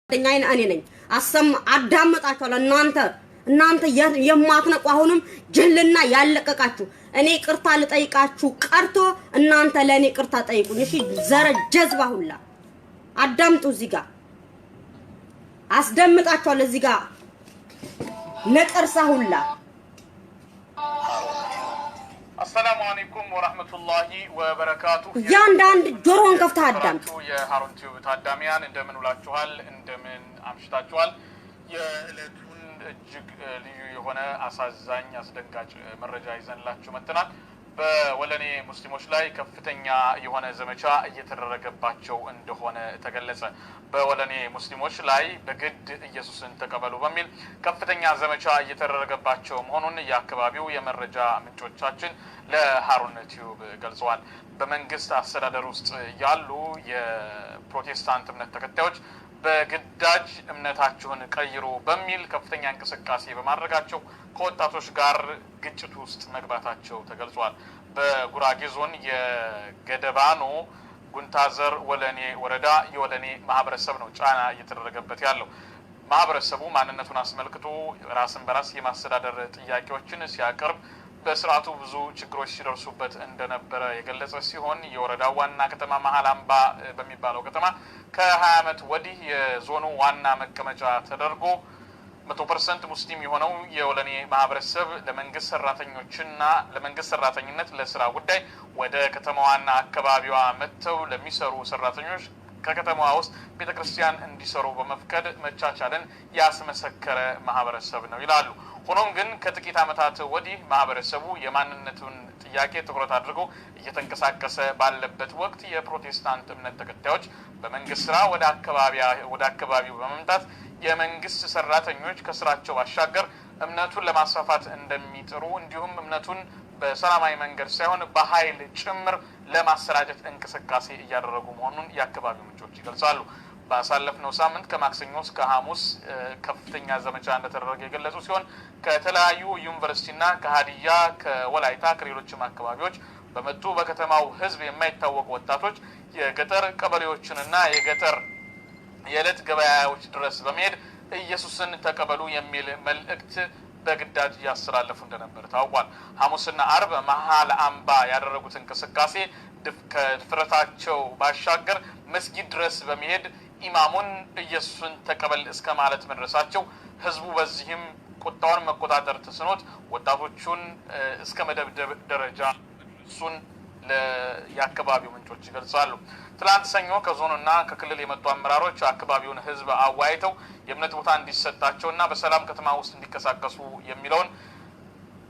ጓደኛዬን እኔ ነኝ አዳምጣችኋለሁ። እናንተ የማትነቁ አሁንም ጅህልና ያለቀቃችሁ እኔ ቅርታ ልጠይቃችሁ ቀርቶ እናንተ ለኔ ቅርታ ጠይቁኝ። እሺ ዘረ ጀዝባ ሁላ አዳምጡ። እዚህ ጋር አስደምጣችኋለሁ። እዚህ ጋር ነቀርሳ ሁላ السلام عليكم ورحمة الله وبركاته. ያንዳንድ ጆሮን ከፍተህ አዳምጥ። የሃሩን ቲዩብ ታዳሚያን እንደምን ውላችኋል? እንደምን አምሽታችኋል? የዕለቱን እጅግ ልዩ የሆነ አሳዛኝ አስደንጋጭ መረጃ ይዘንላችሁ መጥተናል። በወለኔ ሙስሊሞች ላይ ከፍተኛ የሆነ ዘመቻ እየተደረገባቸው እንደሆነ ተገለጸ። በወለኔ ሙስሊሞች ላይ በግድ ኢየሱስን ተቀበሉ በሚል ከፍተኛ ዘመቻ እየተደረገባቸው መሆኑን የአካባቢው የመረጃ ምንጮቻችን ለሃሩን ቲዩብ ገልጸዋል። በመንግስት አስተዳደር ውስጥ ያሉ የፕሮቴስታንት እምነት ተከታዮች በግዳጅ እምነታቸውን ቀይሩ በሚል ከፍተኛ እንቅስቃሴ በማድረጋቸው ከወጣቶች ጋር ግጭት ውስጥ መግባታቸው ተገልጿል። በጉራጌ ዞን የገደባኖ ጉንታዘር ወለኔ ወረዳ የወለኔ ማህበረሰብ ነው ጫና እየተደረገበት ያለው። ማህበረሰቡ ማንነቱን አስመልክቶ ራስን በራስ የማስተዳደር ጥያቄዎችን ሲያቀርብ በስርዓቱ ብዙ ችግሮች ሲደርሱበት እንደነበረ የገለጸ ሲሆን የወረዳው ዋና ከተማ መሀል አምባ በሚባለው ከተማ ከ20 ዓመት ወዲህ የዞኑ ዋና መቀመጫ ተደርጎ 100% ሙስሊም የሆነው የወለኔ ማህበረሰብ ለመንግስት ሰራተኞችና ለመንግስት ሰራተኝነት ለስራ ጉዳይ ወደ ከተማዋና አካባቢዋ መጥተው ለሚሰሩ ሰራተኞች ከከተማዋ ውስጥ ቤተክርስቲያን እንዲሰሩ በመፍቀድ መቻቻልን ያስመሰከረ ማህበረሰብ ነው ይላሉ። ሆኖም ግን ከጥቂት ዓመታት ወዲህ ማህበረሰቡ የማንነቱን ጥያቄ ትኩረት አድርጎ እየተንቀሳቀሰ ባለበት ወቅት የፕሮቴስታንት እምነት ተከታዮች በመንግስት ስራ ወደ አካባቢው በመምጣት የመንግስት ሰራተኞች ከስራቸው ባሻገር እምነቱን ለማስፋፋት እንደሚጥሩ እንዲሁም እምነቱን በሰላማዊ መንገድ ሳይሆን በኃይል ጭምር ለማሰራጨት እንቅስቃሴ እያደረጉ መሆኑን የአካባቢው ምንጮች ይገልጻሉ። ባሳለፍነው ሳምንት ከማክሰኞ እስከ ሐሙስ ከፍተኛ ዘመቻ እንደተደረገ የገለጹ ሲሆን ከተለያዩ ዩኒቨርሲቲና ከሀዲያ ከወላይታ ከሌሎችም አካባቢዎች በመጡ በከተማው ህዝብ የማይታወቁ ወጣቶች የገጠር ቀበሌዎችንና የገጠር የዕለት ገበያዎች ድረስ በመሄድ ኢየሱስን ተቀበሉ የሚል መልእክት በግዳጅ ያስተላለፉ እንደነበር ታውቋል። ሐሙስና አርብ መሀል አምባ ያደረጉት እንቅስቃሴ ከድፍረታቸው ባሻገር መስጊድ ድረስ በመሄድ ኢማሙን ኢየሱስን ተቀበል እስከ ማለት መድረሳቸው ህዝቡ በዚህም ቁጣውን መቆጣጠር ተስኖት ወጣቶቹን እስከ መደብደብ ደረጃ እሱን የአካባቢው ምንጮች ይገልጻሉ። ትላንት ሰኞ ከዞንና ከክልል የመጡ አመራሮች አካባቢውን ህዝብ አዋይተው የእምነት ቦታ እንዲሰጣቸውና በሰላም ከተማ ውስጥ እንዲንቀሳቀሱ የሚለውን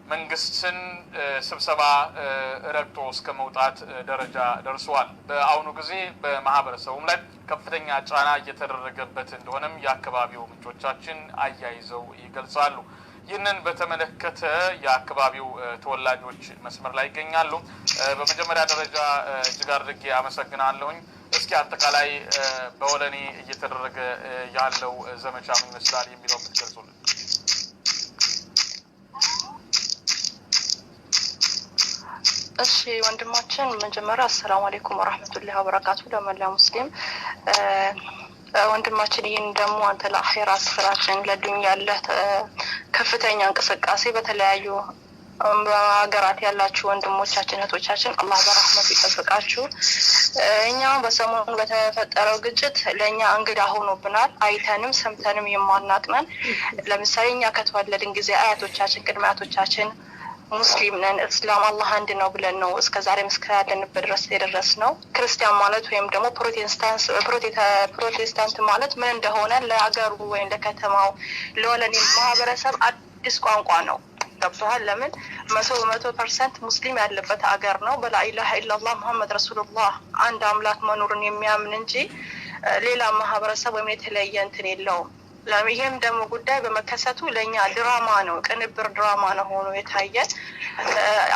መንግስትን ስብሰባ ረግጦ እስከ መውጣት ደረጃ ደርሰዋል። በአሁኑ ጊዜ በማህበረሰቡም ላይ ከፍተኛ ጫና እየተደረገበት እንደሆነም የአካባቢው ምንጮቻችን አያይዘው ይገልጻሉ። ይህንን በተመለከተ የአካባቢው ተወላጆች መስመር ላይ ይገኛሉ። በመጀመሪያ ደረጃ እጅግ አድርጌ አመሰግናለሁኝ። እስኪ አጠቃላይ በወለኔ እየተደረገ ያለው ዘመቻ ምን ይመስላል የሚለው ብትገልጹልን። እሺ ወንድማችን መጀመሪያ አሰላሙ አለይኩም ወራህመቱላሂ ወበረካቱ ለመላው ሙስሊም ወንድማችን ይህን ደግሞ አንተ ለአኺራ ስራችን ለዱንያ ያለ ከፍተኛ እንቅስቃሴ በተለያዩ ሀገራት ያላችሁ ወንድሞቻችን እህቶቻችን አላህ በረህመቱ ይጠብቃችሁ። እኛ በሰሞኑ በተፈጠረው ግጭት ለኛ እንግዳ ሆኖብናል። አይተንም ሰምተንም የማናቅነን። ለምሳሌ እኛ ከተወለድን ጊዜ አያቶቻችን ቅድመ አያቶቻችን ሙስሊም ነን እስላም አላህ አንድ ነው ብለን ነው እስከዛሬም እስካለንበት ድረስ የደረስነው። ክርስቲያን ማለት ወይም ደግሞ ፕሮቴስታንት ማለት ምን እንደሆነ ለአገሩ ወይም ለከተማው ለወለኔ ማህበረሰብ አዲስ ቋንቋ ነው። ገብቶሃል? ለምን 100% ሙስሊም ያለበት አገር ነው። በላኢላሃ ኢላላህ ሙሐመድ ረሱሉላህ አንድ አምላክ መኖርን የሚያምን እንጂ ሌላ ማህበረሰብ ወይም የተለየ እንትን የለውም። ይሄም ደግሞ ጉዳይ በመከሰቱ ለኛ ድራማ ነው፣ ቅንብር ድራማ ነው ሆኖ የታየን።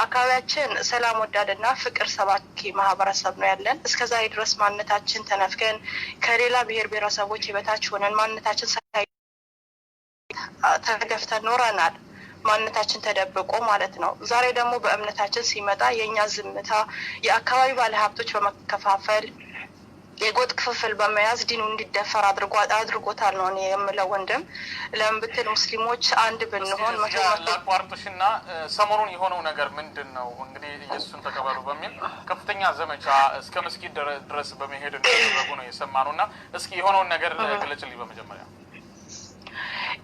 አካባቢያችን ሰላም ወዳድና ፍቅር ሰባኪ ማህበረሰብ ነው ያለን። እስከዛሬ ድረስ ማንነታችን ተነፍገን ከሌላ ብሔር ብሔረሰቦች የበታች ሆነን ማንነታችን ተገፍተን ኖረናል። ማንነታችን ተደብቆ ማለት ነው። ዛሬ ደግሞ በእምነታችን ሲመጣ የኛ ዝምታ የአካባቢ ባለሀብቶች በመከፋፈል የጎጥ ክፍፍል በመያዝ ዲኑ እንዲደፈር አድርጎታል ነው እኔ የምለው ወንድም። ለምን ብትል ሙስሊሞች አንድ ብንሆን ላቋርጥሽና ሰሞኑን የሆነው ነገር ምንድን ነው? እንግዲህ ኢየሱስን ተቀበሉ በሚል ከፍተኛ ዘመቻ እስከ መስጊድ ድረስ በመሄድ እንደተደረጉ ነው የሰማነው እና እስኪ የሆነውን ነገር ግለጽልኝ በመጀመሪያ።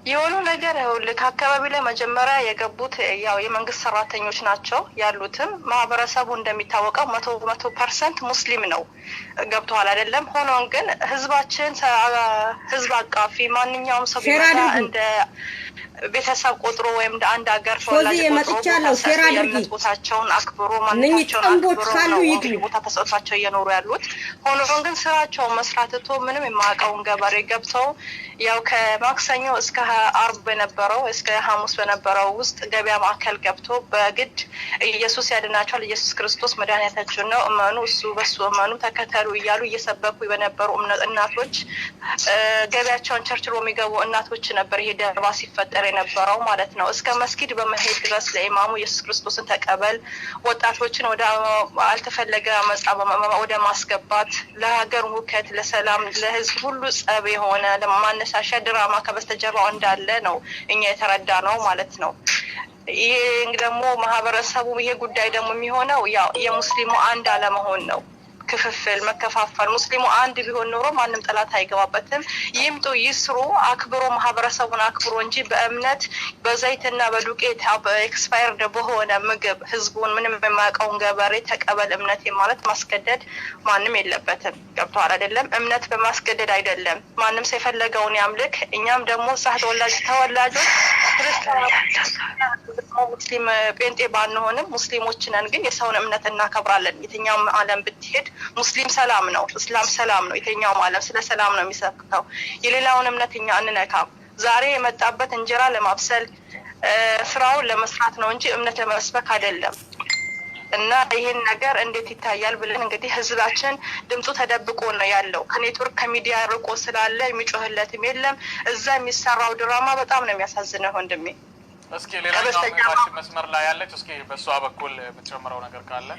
የሆኑ ነገር ልክ አካባቢ ላይ መጀመሪያ የገቡት ያው የመንግስት ሰራተኞች ናቸው ያሉትም። ማህበረሰቡ እንደሚታወቀው 100% ሙስሊም ነው። ገብቷል አይደለም? ሆኖም ግን ህዝባችን ህዝብ አቃፊ ማንኛውም ሰው ቢመጣ እንደ ቤተሰብ ቆጥሮ ወይም እንደ አንድ ሀገር ተወላጅ ቦታቸውን አክብሮ ማንኛቸውን አክብሮ ቦታ ተሰጥቷቸው እየኖሩ ያሉት። ሆኖም ግን ስራቸውን መስራት ትቶ ምንም የማያውቀውን ገበሬ ገብተው ያው ከማክሰኞ እስከ አርብ በነበረው እስከ ሐሙስ በነበረው ውስጥ ገበያ ማዕከል ገብቶ በግድ ኢየሱስ ያድናቸዋል፣ ኢየሱስ ክርስቶስ መድኃኒታችን ነው፣ እመኑ፣ እሱ በሱ እመኑ፣ ተከተሉ እያሉ እየሰበኩ በነበሩ እናቶች ገበያቸውን ቸርችሮ የሚገቡ እናቶች ነበር ይሄ ደርባ ሲፈጠር የነበረው ማለት ነው። እስከ መስጊድ በመሄድ ድረስ ለኢማሙ ኢየሱስ ክርስቶስን ተቀበል ወጣቶችን ወደ አልተፈለገ አመጻ ወደ ማስገባት ለሀገር ሁከት፣ ለሰላም፣ ለህዝብ ሁሉ ጸብ የሆነ ለማነሳሻ ድራማ ከበስተጀርባው እንዳለ ነው እኛ የተረዳ ነው ማለት ነው። ይሄ ደግሞ ማህበረሰቡ ይሄ ጉዳይ ደግሞ የሚሆነው ያው የሙስሊሙ አንድ አለመሆን ነው። ክፍፍል፣ መከፋፈል። ሙስሊሙ አንድ ቢሆን ኖሮ ማንም ጠላት አይገባበትም። ይምጡ ይስሩ፣ አክብሮ ማህበረሰቡን አክብሮ እንጂ በእምነት በዘይትና በዱቄት ኤክስፓየርድ በሆነ ምግብ ህዝቡን ምንም የማያውቀውን ገበሬ ተቀበል እምነቴ ማለት ማስገደድ ማንም የለበትም። ገብቷል አይደለም? እምነት በማስገደድ አይደለም። ማንም ሰው የፈለገውን ያምልክ። እኛም ደግሞ ተወላጆች ሙስሊም ጴንጤ ባንሆንም ሙስሊሞች ነን፣ ግን የሰውን እምነት እናከብራለን። የትኛውም ዓለም ብትሄድ ሙስሊም ሰላም ነው፣ እስላም ሰላም ነው። የትኛውም ዓለም ስለ ሰላም ነው የሚሰብከው። የሌላውን እምነት እኛ እንነካም። ዛሬ የመጣበት እንጀራ ለማብሰል ስራውን ለመስራት ነው እንጂ እምነት ለመስበክ አይደለም። እና ይሄን ነገር እንዴት ይታያል ብለን እንግዲህ ህዝባችን ድምፁ ተደብቆ ነው ያለው። ከኔትወርክ ከሚዲያ ርቆ ስላለ የሚጮህለትም የለም። እዛ የሚሰራው ድራማ በጣም ነው የሚያሳዝነው ወንድሜ። እስኪ ሌላኛው መስመር ላይ ያለች እስኪ በሷ በኩል የምትጨምረው ነገር ካለ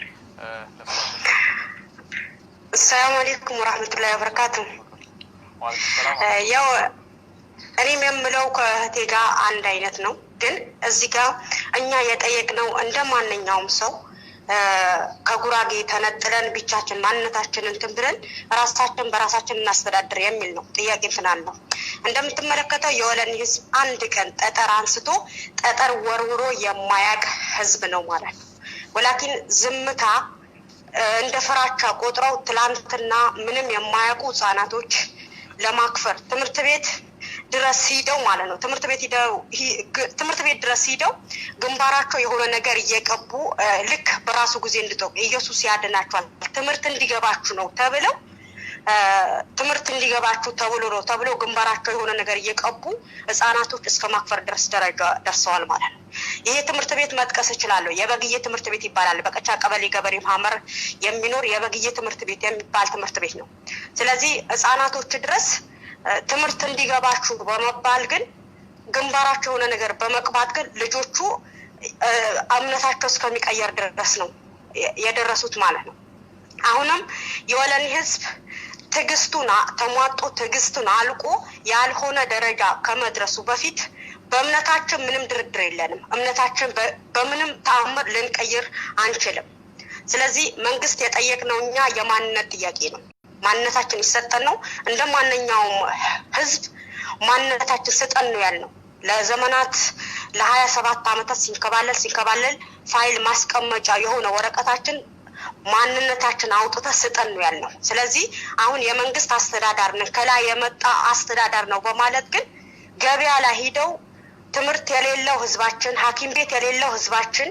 السلام عليكم ورحمة الله وبركاته. ያው እኔም የምለው ከእህቴ ጋር አንድ አይነት ነው። ግን እዚህ ጋር እኛ የጠየቅነው እንደማንኛውም ሰው ከጉራጌ ተነጥለን ብቻችን ማንነታችንን እንትን ብለን ራሳችን በራሳችን እናስተዳድር የሚል ነው ጥያቄ እንትናለሁ። እንደምትመለከተው የወለን ህዝብ አንድ ቀን ጠጠር አንስቶ ጠጠር ወርውሮ የማያቅ ህዝብ ነው ማለት ነው። ወላኪን ዝምታ እንደ ፍራቻ ቆጥረው ትላንትና ምንም የማያውቁ ህፃናቶች ለማክፈር ትምህርት ቤት ድረስ ሂደው ማለት ነው ትምህርት ቤት ድረስ ሂደው ግንባራቸው የሆነ ነገር እየቀቡ ልክ በራሱ ጊዜ እንድጠቁ ኢየሱስ ያድናቸዋል ትምህርት እንዲገባችሁ ነው ተብለው ትምህርት እንዲገባችሁ ተብሎ ግንባራቸው የሆነ ነገር እየቀቡ ህፃናቶች እስከ ማክፈር ድረስ ደረጃ ደርሰዋል ማለት ነው። ይሄ ትምህርት ቤት መጥቀስ እችላለሁ። የበግዬ ትምህርት ቤት ይባላል። በቀቻ ቀበሌ ገበሬ ማህበር የሚኖር የበግዬ ትምህርት ቤት የሚባል ትምህርት ቤት ነው። ስለዚህ ህፃናቶች ድረስ ትምህርት እንዲገባችሁ በመባል ግን ግንባራቸው የሆነ ነገር በመቅባት ግን ልጆቹ እምነታቸው እስከሚቀየር ድረስ ነው የደረሱት ማለት ነው። አሁንም የወለኔ ህዝብ ትግስቱና ተሟጦ ትግስቱን አልቆ ያልሆነ ደረጃ ከመድረሱ በፊት በእምነታችን ምንም ድርድር የለንም። እምነታችን በምንም ተአምር ልንቀይር አንችልም። ስለዚህ መንግስት የጠየቅነው እኛ የማንነት ጥያቄ ነው። ማንነታችን ይሰጠን ነው። እንደማንኛውም ህዝብ ማንነታችን ስጠን ነው ያልነው። ለዘመናት ለ27 ዓመታት ሲንከባለል ፋይል ማስቀመጫ የሆነ ወረቀታችን ማንነታችን አውጥተ ስጠን ነው ያልነው። ስለዚህ አሁን የመንግስት አስተዳዳር ነው ከላይ የመጣ አስተዳዳር ነው በማለት ግን ገበያ ላይ ሄደው ትምህርት የሌለው ህዝባችን ሐኪም ቤት የሌለው ህዝባችን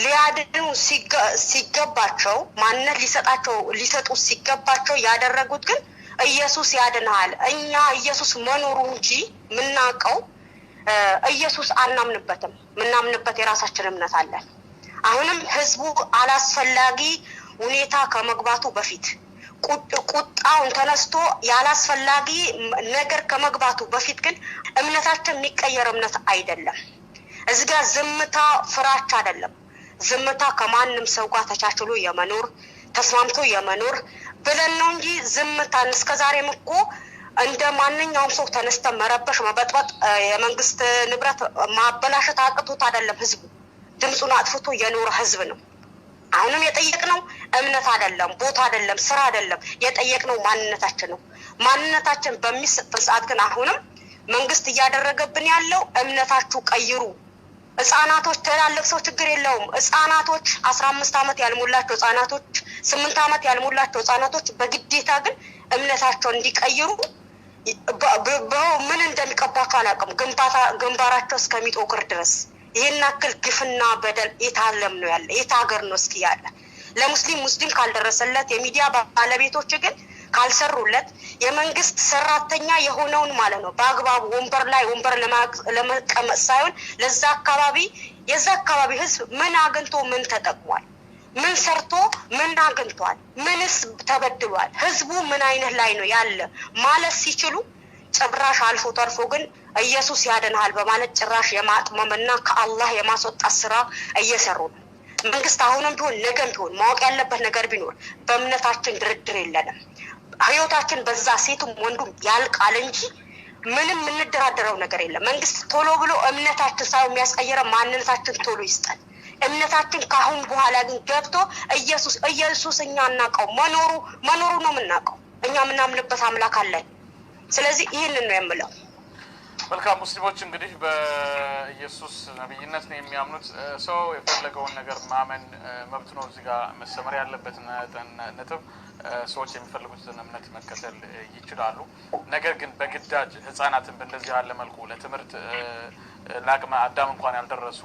ሊያድኑ ሲገባቸው ማንነት ሊሰጡ ሲገባቸው ያደረጉት ግን ኢየሱስ ያድናል እኛ ኢየሱስ መኖሩ እንጂ ምናቀው ኢየሱስ አናምንበትም። ምናምንበት የራሳችን እምነት አለ። አሁንም ህዝቡ አላስፈላጊ ሁኔታ ከመግባቱ በፊት ቁጣውን ተነስቶ ያላስፈላጊ ነገር ከመግባቱ በፊት ግን እምነታችን የሚቀየር እምነት አይደለም። እዚህ ጋር ዝምታ ፍራቻ አይደለም። ዝምታ ከማንም ሰው ጋር ተቻችሎ የመኖር ተስማምቶ የመኖር ብለን ነው እንጂ ዝምታን እስከዛሬም እኮ እንደ ማንኛውም ሰው ተነስተን መረበሽ መበጥበጥ የመንግስት ንብረት ማበላሸት አቅቶት አይደለም ህዝቡ ድምፁን አጥፍቶ የኖረ ህዝብ ነው። አሁንም የጠየቅነው እምነት አይደለም ቦታ አይደለም ስራ አይደለም የጠየቅነው ማንነታችን ነው። ማንነታችን በሚሰጥ ሰዓት ግን አሁንም መንግስት እያደረገብን ያለው እምነታችሁ ቀይሩ ህፃናቶች ትላልቅ ሰው ችግር የለውም ህፃናቶች 15 አመት ያልሞላቸው ህፃናቶች 8 አመት ያልሞላቸው ህፃናቶች በግዴታ ግን እምነታቸው እንዲቀይሩ ምን እንደሚቀባቸው አላውቅም ግንባራቸው እስከሚጦቅር ድረስ ይሄን አክል ግፍና በደል የታለም ነው ያለ የታገር ነው እስኪ ያለ ለሙስሊም ካልደረሰለት የሚዲያ ባለቤቶች ግን ካልሰሩለት የመንግስት ሰራተኛ የሆነውን ማለት ነው በአግባቡ ወንበር ለመቀመጥ ሳይሆን ለዛ አካባቢ ህዝብ ምን አግኝቶ ምን ተጠቅሟል ምን ሰርቶ ምን አግኝቷል ምንስ ተበድሏል ህዝቡ ምን አይነት ላይ ነው ያለ ማለት ሲችሉ ጭራሽ አልፎ ተርፎ ግን ኢየሱስ ያድናል በማለት ጭራሽ የማጥመምና ከአላህ የማስወጣት ስራ እየሰሩ ነው። መንግስት አሁንም ቢሆን ነገም ቢሆን ማወቅ ያለበት ነገር ቢኖር በእምነታችን ድርድር የለንም። ህይወታችን በዛ ሴቱም ወንዱም ያልቃል እንጂ ምንም የምንደራደረው ነገር የለም። መንግስት ቶሎ ብሎ እምነታችን ሳይሆን የሚያስቀይረን ማንነታችን ቶሎ ይስጠን። እምነታችን ካሁን በኋላ ግን ገብቶ ኢየሱስ እኛ እናውቀው መኖሩ ነው የምናውቀው። እኛ የምናምንበት አምላክ አለን። ስለዚህ ይህንን ነው የምለው። መልካም ሙስሊሞች እንግዲህ በኢየሱስ ነብይነት ነው የሚያምኑት። ሰው የፈለገውን ነገር ማመን መብት ነው። እዚህ ጋር መሰመር ያለበት ነጥብ ሰዎች የሚፈልጉትን እምነት መከተል ይችላሉ። ነገር ግን በግዳጅ ህፃናትን በእንደዚህ ያለ መልኩ ለትምህርት ለአቅመ አዳም እንኳን ያልደረሱ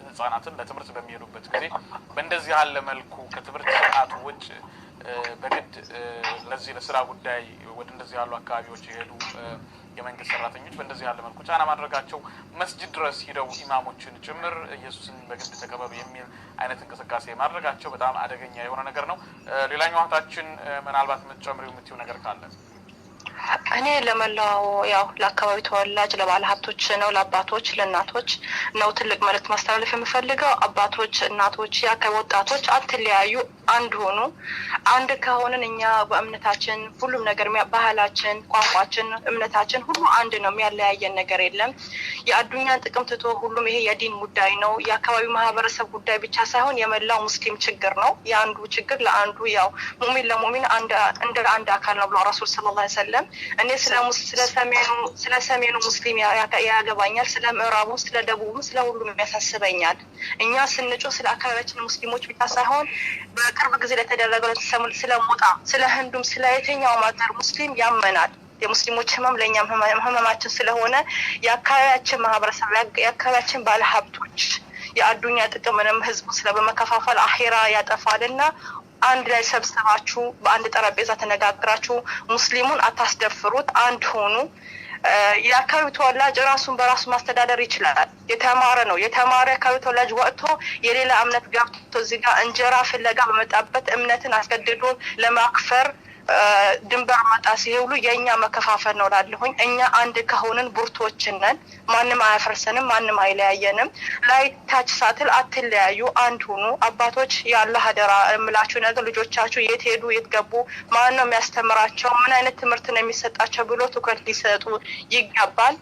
ህፃናትን ለትምህርት በሚሄዱበት ጊዜ በእንደዚህ ያለ መልኩ ከትምህርት ሰዓቱ ውጭ በግድ ለዚህ ለስራ ጉዳይ ወደ እንደዚህ ያሉ አካባቢዎች የሄዱ የመንግስት ሰራተኞች በእንደዚህ ያለ መልኩ ጫና ማድረጋቸው መስጂድ ድረስ ሂደው ኢማሞችን ጭምር ኢየሱስን በግድ ተቀበሉ የሚል አይነት እንቅስቃሴ ማድረጋቸው በጣም አደገኛ የሆነ ነገር ነው። ሌላኛው እህታችን ምናልባት የምትጨምሪው ነገር ካለ? እኔ ለመላው ያው ለአካባቢ ተወላጅ ለባለ ሀብቶች ነው ለአባቶች ለእናቶች ነው ትልቅ መልእክት ማስተላለፍ የምፈልገው። አባቶች እናቶች የአካባቢ ወጣቶች አትለያዩ አንድ ሆኑ። አንድ ከሆነን እኛ በእምነታችን ሁሉም ነገር ባህላችን ቋንቋችን እምነታችን ሁሉ አንድ ነው የሚያለያየን ነገር የለም። የአዱኛን ጥቅም ትቶ ሁሉም ይሄ የዲን ጉዳይ ነው የአካባቢ ማህበረሰብ ጉዳይ ብቻ ሳይሆን የመላው ሙስሊም ችግር ነው። የአንዱ ችግር ለአንዱ ያው ሙእሚን ለሙእሚን እንደ አንድ አካል ነው ብሎ ረሱል ሰለላሁ ዐለይሂ ወሰለም እኔ ስለ ሰሜኑ ሙስሊም ያገባኛል ስለ ምዕራቡ ስለ ደቡቡ ስለ ሁሉም ያሳስበኛል። እኛ ስንጮህ ስለ አካባቢያችን ሙስሊሞች ብቻ ሳይሆን በቅርብ ጊዜ ለተደረገው ስለ ሞጣ ስለ ህንዱም ስለ የትኛውም ሀገር ሙስሊም ያመናል። የሙስሊሞች ህመም ለእኛም ህመማችን ስለሆነ የአካባቢያችን ማህበረሰብ የአካባቢያችን ባለሀብቶች የአዱኛ ጥቅምንም ህዝቡ ስለበመከፋፈል አኺራ ያጠፋልና አንድ ላይ ሰብስባችሁ በአንድ ጠረጴዛ ተነጋግራችሁ ሙስሊሙን አታስደፍሩት። አንድ ሆኑ። የአካባቢ ተወላጅ ራሱን በራሱ ማስተዳደር ይችላል። የተማረ ነው። የተማረ አካባቢ ተወላጅ ወጥቶ የሌላ እምነት ገብቶ እዚህ ጋር እንጀራ ፍለጋ በመጣበት እምነትን አስገድዶ ለማክፈር ድንበር መጣስ ይሁሉ የኛ መከፋፈል ነው ላለሁኝ። እኛ አንድ ከሆነን ብርቶች ነን። ማንም አያፈርሰንም፣ ማንም አይለያየንም። ላይ ታች ሳትል አትለያዩ፣ አንድ ሁኑ። አባቶች ያለ ሀደራ እምላችሁ ነገር ልጆቻችሁ የት ሄዱ የት ገቡ ማን ነው የሚያስተምራቸው ምን አይነት ትምህርት ነው የሚሰጣቸው ብሎ ትኩረት ሊሰጡ ይገባል።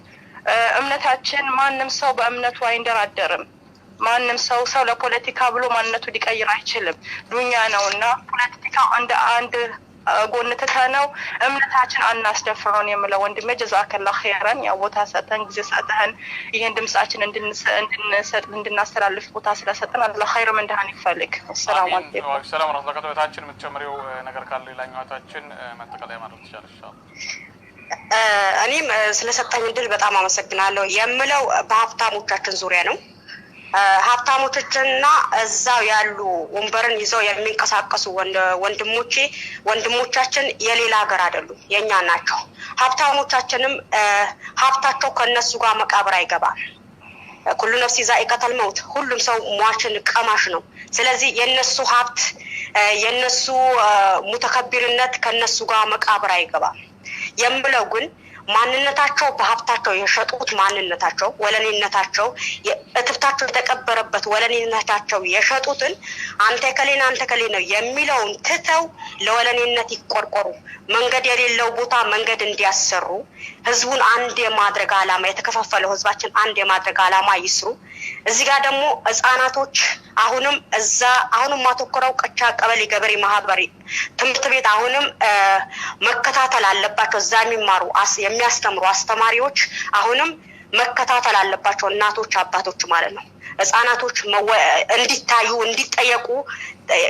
እምነታችን ማንም ሰው በእምነቱ አይንደራደርም። ማንም ሰው ለፖለቲካ ብሎ ማንነቱ ሊቀይር አይችልም። ዱንያ ነውና ፖለቲካው አንድ ጎንተታ ነው። እምነታችን አናስደፍረን የምለው ወንድሜ ጀዛከላህ ኸይራን ያው ቦታ ሰጠን ጊዜ ሰጠን ይሄን ድምጻችን እንድናስተላልፍ ቦታ ስለሰጠን አላህ ኸይር ምንዳን ይፈልግ። ሰላም አለይኩም። ሰላም ወራህመቱላሂ ወበረካቱሁ። የምትጨምሪው ነገር ካለ ሌላኛው እህታችን መጠቀለያ ማድረግ ትችላለሽ? እኔም ስለሰጠኝ እድል በጣም አመሰግናለሁ። የምለው በሀብታሞቻችን ዙሪያ ነው። ሀብታሞችና እዛው ያሉ ወንበርን ይዘው የሚንቀሳቀሱ ወንድሞቻችን የሌላ ሀገር አይደሉም የኛ ናቸው። ሀብታሞቻችንም ሀብታቸው ከነሱ ጋር መቃብር አይገባም። ኩሉ ነፍስ ዛኢቀተል መውት ሁሉም ሰው ሟችን ቀማሽ ነው። ስለዚህ የነሱ ሀብት የነሱ ሙተከቢርነት ከነሱ ጋር መቃብር አይገባም። የምለው ግን ማንነታቸው በሀብታቸው የሸጡት ማንነታቸው ወለኔነታቸው እትብታቸው የተቀበረበት ወለኔነታቸው የሸጡትን አንተ ከሌ ነው የሚለውን ትተው ለወለኔነት ይቆርቆሩ። መንገድ የሌለው ቦታ መንገድ እንዲያሰሩ ህዝቡን አንድ የማድረግ ዓላማ የተከፋፈለው ህዝባችን አንድ የማድረግ ዓላማ ይስሩ። እዚህ ጋር ደግሞ ህፃናቶች አሁንም ማተኮረው ቀቻ ቀበሌ ገበሬ ማህበር ትምህርት ቤት አሁንም መከታተል አለባቸው። እዛ የሚያስተምሩ አስተማሪዎች አሁንም መከታተል አለባቸው። እናቶች አባቶች ማለት ነው። ህፃናቶች እንዲታዩ እንዲጠየቁ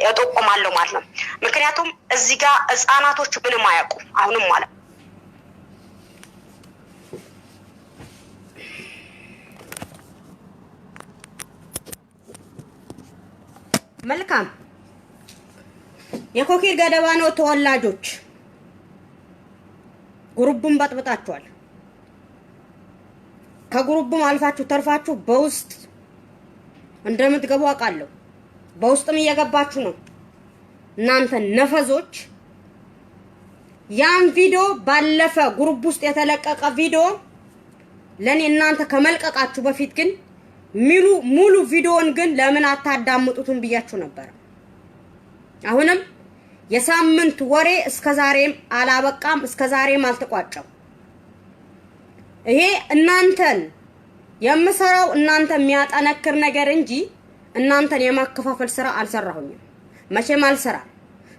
እጠቁማለሁ ማለት ነው። ምክንያቱም እዚህ ጋር ህፃናቶች ምንም አያውቁ አሁንም ማለት መልካም የኮኪር ገደባኖ ተወላጆች ግሩቡን በጥብጣችኋል። ከግሩቡም አልፋችሁ ተርፋችሁ በውስጥ እንደምትገቡ አውቃለሁ። በውስጥም እየገባችሁ ነው። እናንተ ነፈዞች ያን ቪዲዮ ባለፈ ግሩብ ውስጥ የተለቀቀ ቪዲዮ ለኔ እናንተ ከመልቀቃችሁ በፊት ግን ሙሉ ቪዲዮን ግን ለምን አታዳምጡትም ብያችሁ ነበር። አሁንም የሳምንት ወሬ እስከዛሬም አላበቃም፣ እስከዛሬም አልተቋጨም። ይሄ እናንተን የምሰራው እናንተ የሚያጠነክር ነገር እንጂ እናንተን የማከፋፈል ስራ አልሰራሁኝም። መቼም አልሰራም።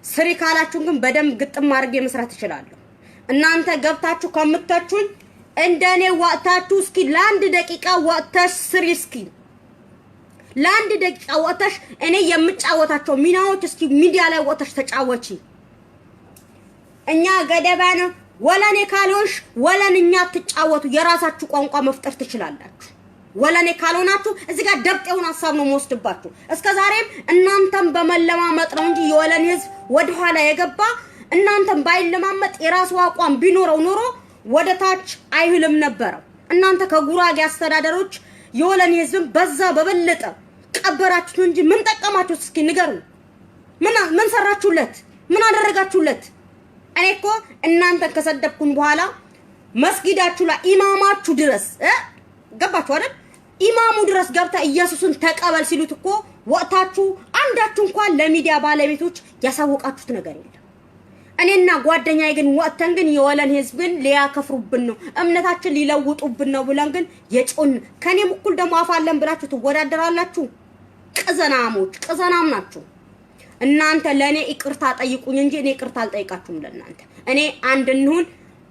ስሪ ካላችሁ ግን በደንብ ግጥም አድርጌ መስራት እችላለሁ። እናንተ ገብታችሁ ከምትተቹኝ እንደኔ ወጣችሁ እስኪ ለአንድ ደቂቃ ወጥተሽ ስሪ። እስኪ ለአንድ ደቂቃ ወጥተሽ እኔ የምጫወታቸው ሚናዎች እስኪ ሚዲያ ላይ ወጥተሽ ተጫወቺ። እኛ ገደባን ወለኔ ካልሆንሽ ወለንኛ ትጫወቱ፣ የራሳችሁ ቋንቋ መፍጠር ትችላላችሁ። ወለኔ ካልሆናችሁ እዚህ ጋር ደብጤውን ሐሳብ ነው የምወስድባችሁ። እስከዛሬም እናንተም በመለማመጥ ነው እንጂ የወለን ህዝብ ወደ ኋላ የገባ እናንተም ባይለማመጥ የራሱ አቋም ቢኖረው ኖሮ ወደ ታች አይህልም ነበር። እናንተ ከጉራጌ አስተዳደሮች የወለን ህዝብ በዛ በበለጠ ቀበራችሁ እንጂ ምን ጠቀማችሁ? እስኪ ንገሩ። ምን ሰራችሁለት? ምን አደረጋችሁለት? እኔ እኮ እናንተ ከሰደብኩኝ በኋላ መስጊዳችሁ ላይ ኢማማችሁ ድረስ ገባችሁ አይደል? ኢማሙ ድረስ ገብታ ኢየሱስን ተቀበል ሲሉት እኮ ወጣችሁ አንዳችሁ እንኳን ለሚዲያ ባለቤቶች ያሳወቃችሁት ነገር የለም። እኔና ጓደኛዬ ግን ወጥተን ግን የወለን ህዝብን ሊያከፍሩብን ነው፣ እምነታችን ሊለውጡብን ነው ብለን ግን የጮን ከኔም እኩል ደግሞ አፋለን ብላችሁ ትወዳደራላችሁ። ቅዘናሞች ቅዘናም ናችሁ እናንተ። ለኔ ይቅርታ ጠይቁኝ እንጂ እኔ ይቅርታ አልጠይቃችሁም ለእናንተ። እኔ አንድ እንሁን፣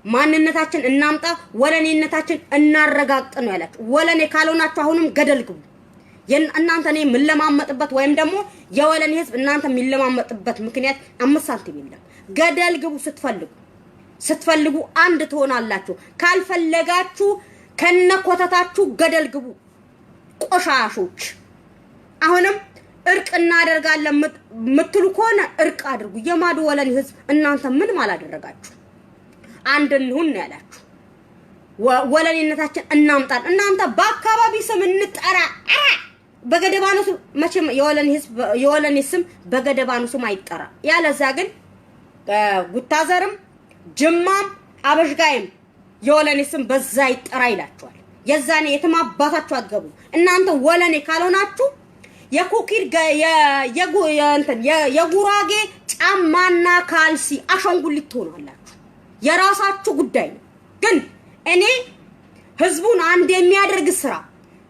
ማንነታችን እናምጣ፣ ወለኔነታችን እናረጋግጥ ነው ያላችሁ። ወለኔ ካልሆናችሁ አሁንም ገደል ግቡ። እናንተ እኔ የምለማመጥበት ወይም ደግሞ የወለኔ ህዝብ እናንተ የሚለማመጥበት ምክንያት 5 ሳንቲም የለም። ገደል ግቡ። ስትፈልጉ አንድ ትሆናላችሁ፣ ካልፈለጋችሁ ከነኮተታችሁ ገደል ግቡ። ቆሻሾች አሁንም እርቅ እናደርጋለን ምትሉ ከሆነ እርቅ አድርጉ። የማዱ ወለኔ ህዝብ እናንተ ምንም አላደረጋችሁ። አንድ እንሁን ያላችሁ ወለኔነታችን እናምጣን። እናንተ በአካባቢ ስም እንጠራ በገደባኑ ስም መቼም የወለኔ ህዝብ የወለኔ ስም በገደባኑ ስም አይጠራ። ያለዛ ግን ጉታዘርም ጅማም አበሽጋይም የወለኔ ስም በዛ ይጠራ ይላችኋል። የዛኔ የተማባታችሁ አትገቡ። እናንተ ወለኔ ካልሆናችሁ የኮኪር የጉራጌ ጫማና ካልሲ አሻንጉሊት ትሆናላችሁ። የራሳችሁ ጉዳይ ነው። ግን እኔ ህዝቡን አንድ የሚያደርግ ስራ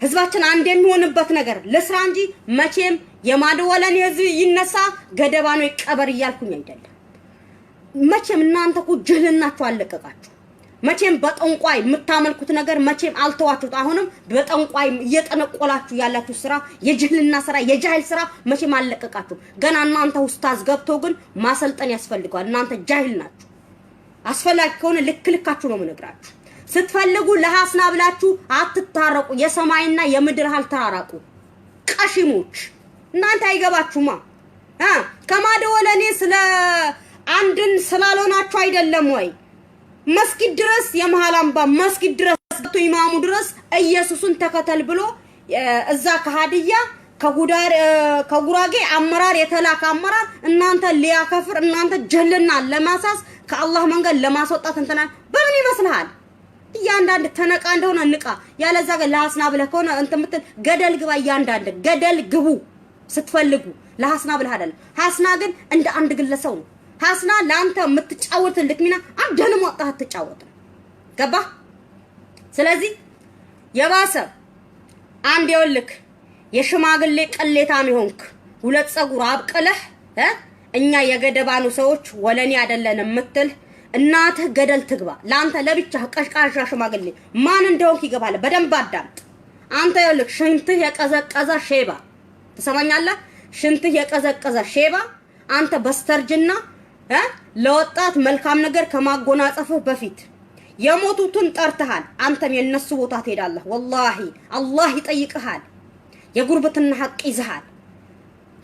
ህዝባችን አንድ የሚሆንበት ነገር ለስራ እንጂ መቼም የማደወለን ህዝብ ይነሳ ገደባኑ ይቀበር እያልኩኝ አይደለም። መቼም እናንተ እኮ ጅህልናችሁ አለቀቃችሁ። መቼም በጠንቋይ የምታመልኩት ነገር መቼም አልተዋችሁት። አሁንም በጠንቋይ እየጠነቆላችሁ ያላችሁ ስራ የጅህልና ስራ የጃሂል ስራ መቼም አለቀቃችሁ። ገና እናንተ ኡስታዝ ገብቶ ግን ማሰልጠን ያስፈልጋል። እናንተ ጃሂል ናችሁ። አስፈላጊ ከሆነ ልክልካችሁ ነው የምነግራችሁ። ስትፈልጉ ለሐስና ብላችሁ አትታረቁ። የሰማይና የምድር ሀል ተራራቁ። ቀሽሞች እናንተ አይገባችሁማ። ከማደወለኔ ስለ አንድን ስላልሆናችሁ አይደለም ወይ? መስጊድ ድረስ የመሃል አምባ መስጊድ ድረስ ኢማሙ ድረስ ኢየሱስን ተከተል ብሎ እዛ ከሀዲያ ከጉራጌ አመራር የተላከ አመራር እናንተ ሊያከፍር እናንተ ጀልና ለማሳስ ከአላህ መንገድ ለማስወጣት እንተና በምን ይመስልሃል? እያንዳንድ ተነቃ እንደሆነ ንቃ። ያለዛ ጋር ለሐስና ብለህ ከሆነ እንትን ምትል ገደል ግባ። እያንዳንድ ገደል ግቡ ስትፈልጉ ለሐስና ብለህ አይደለም። ሐስና ግን እንደ አንድ ግለሰብ ነው። ሐስና ለአንተ የምትጫወትልክ ሚና አንደንም ወጣህ አትጫወትም። ገባ? ስለዚህ የባሰ አንድ ይኸውልህ የሽማግሌ ቅሌታም ይሆንክ ሁለት ፀጉር አብቅለህ እኛ የገደባኑ ሰዎች ወለኔ አይደለንም የምትል እናትህ ገደል ትግባ። ለአንተ ለብቻ ቀሽቃሻ ሽማግሌ ማን እንደሆንክ ይገባል። በደንብ አዳምጥ። አንተ ይኸውልህ ሽንትህ የቀዘቀዘ ሼባ ትሰማኛለህ? ሽንትህ የቀዘቀዘ ሼባ አንተ በስተርጅና ለወጣት መልካም ነገር ከማጎናጸፍህ በፊት የሞቱትን ጠርተሃል። አንተም የነሱ ቦታ ትሄዳለህ። ወላሂ አላህ ይጠይቅሃል። የጉርብትና ሐቅ ይዘሃል።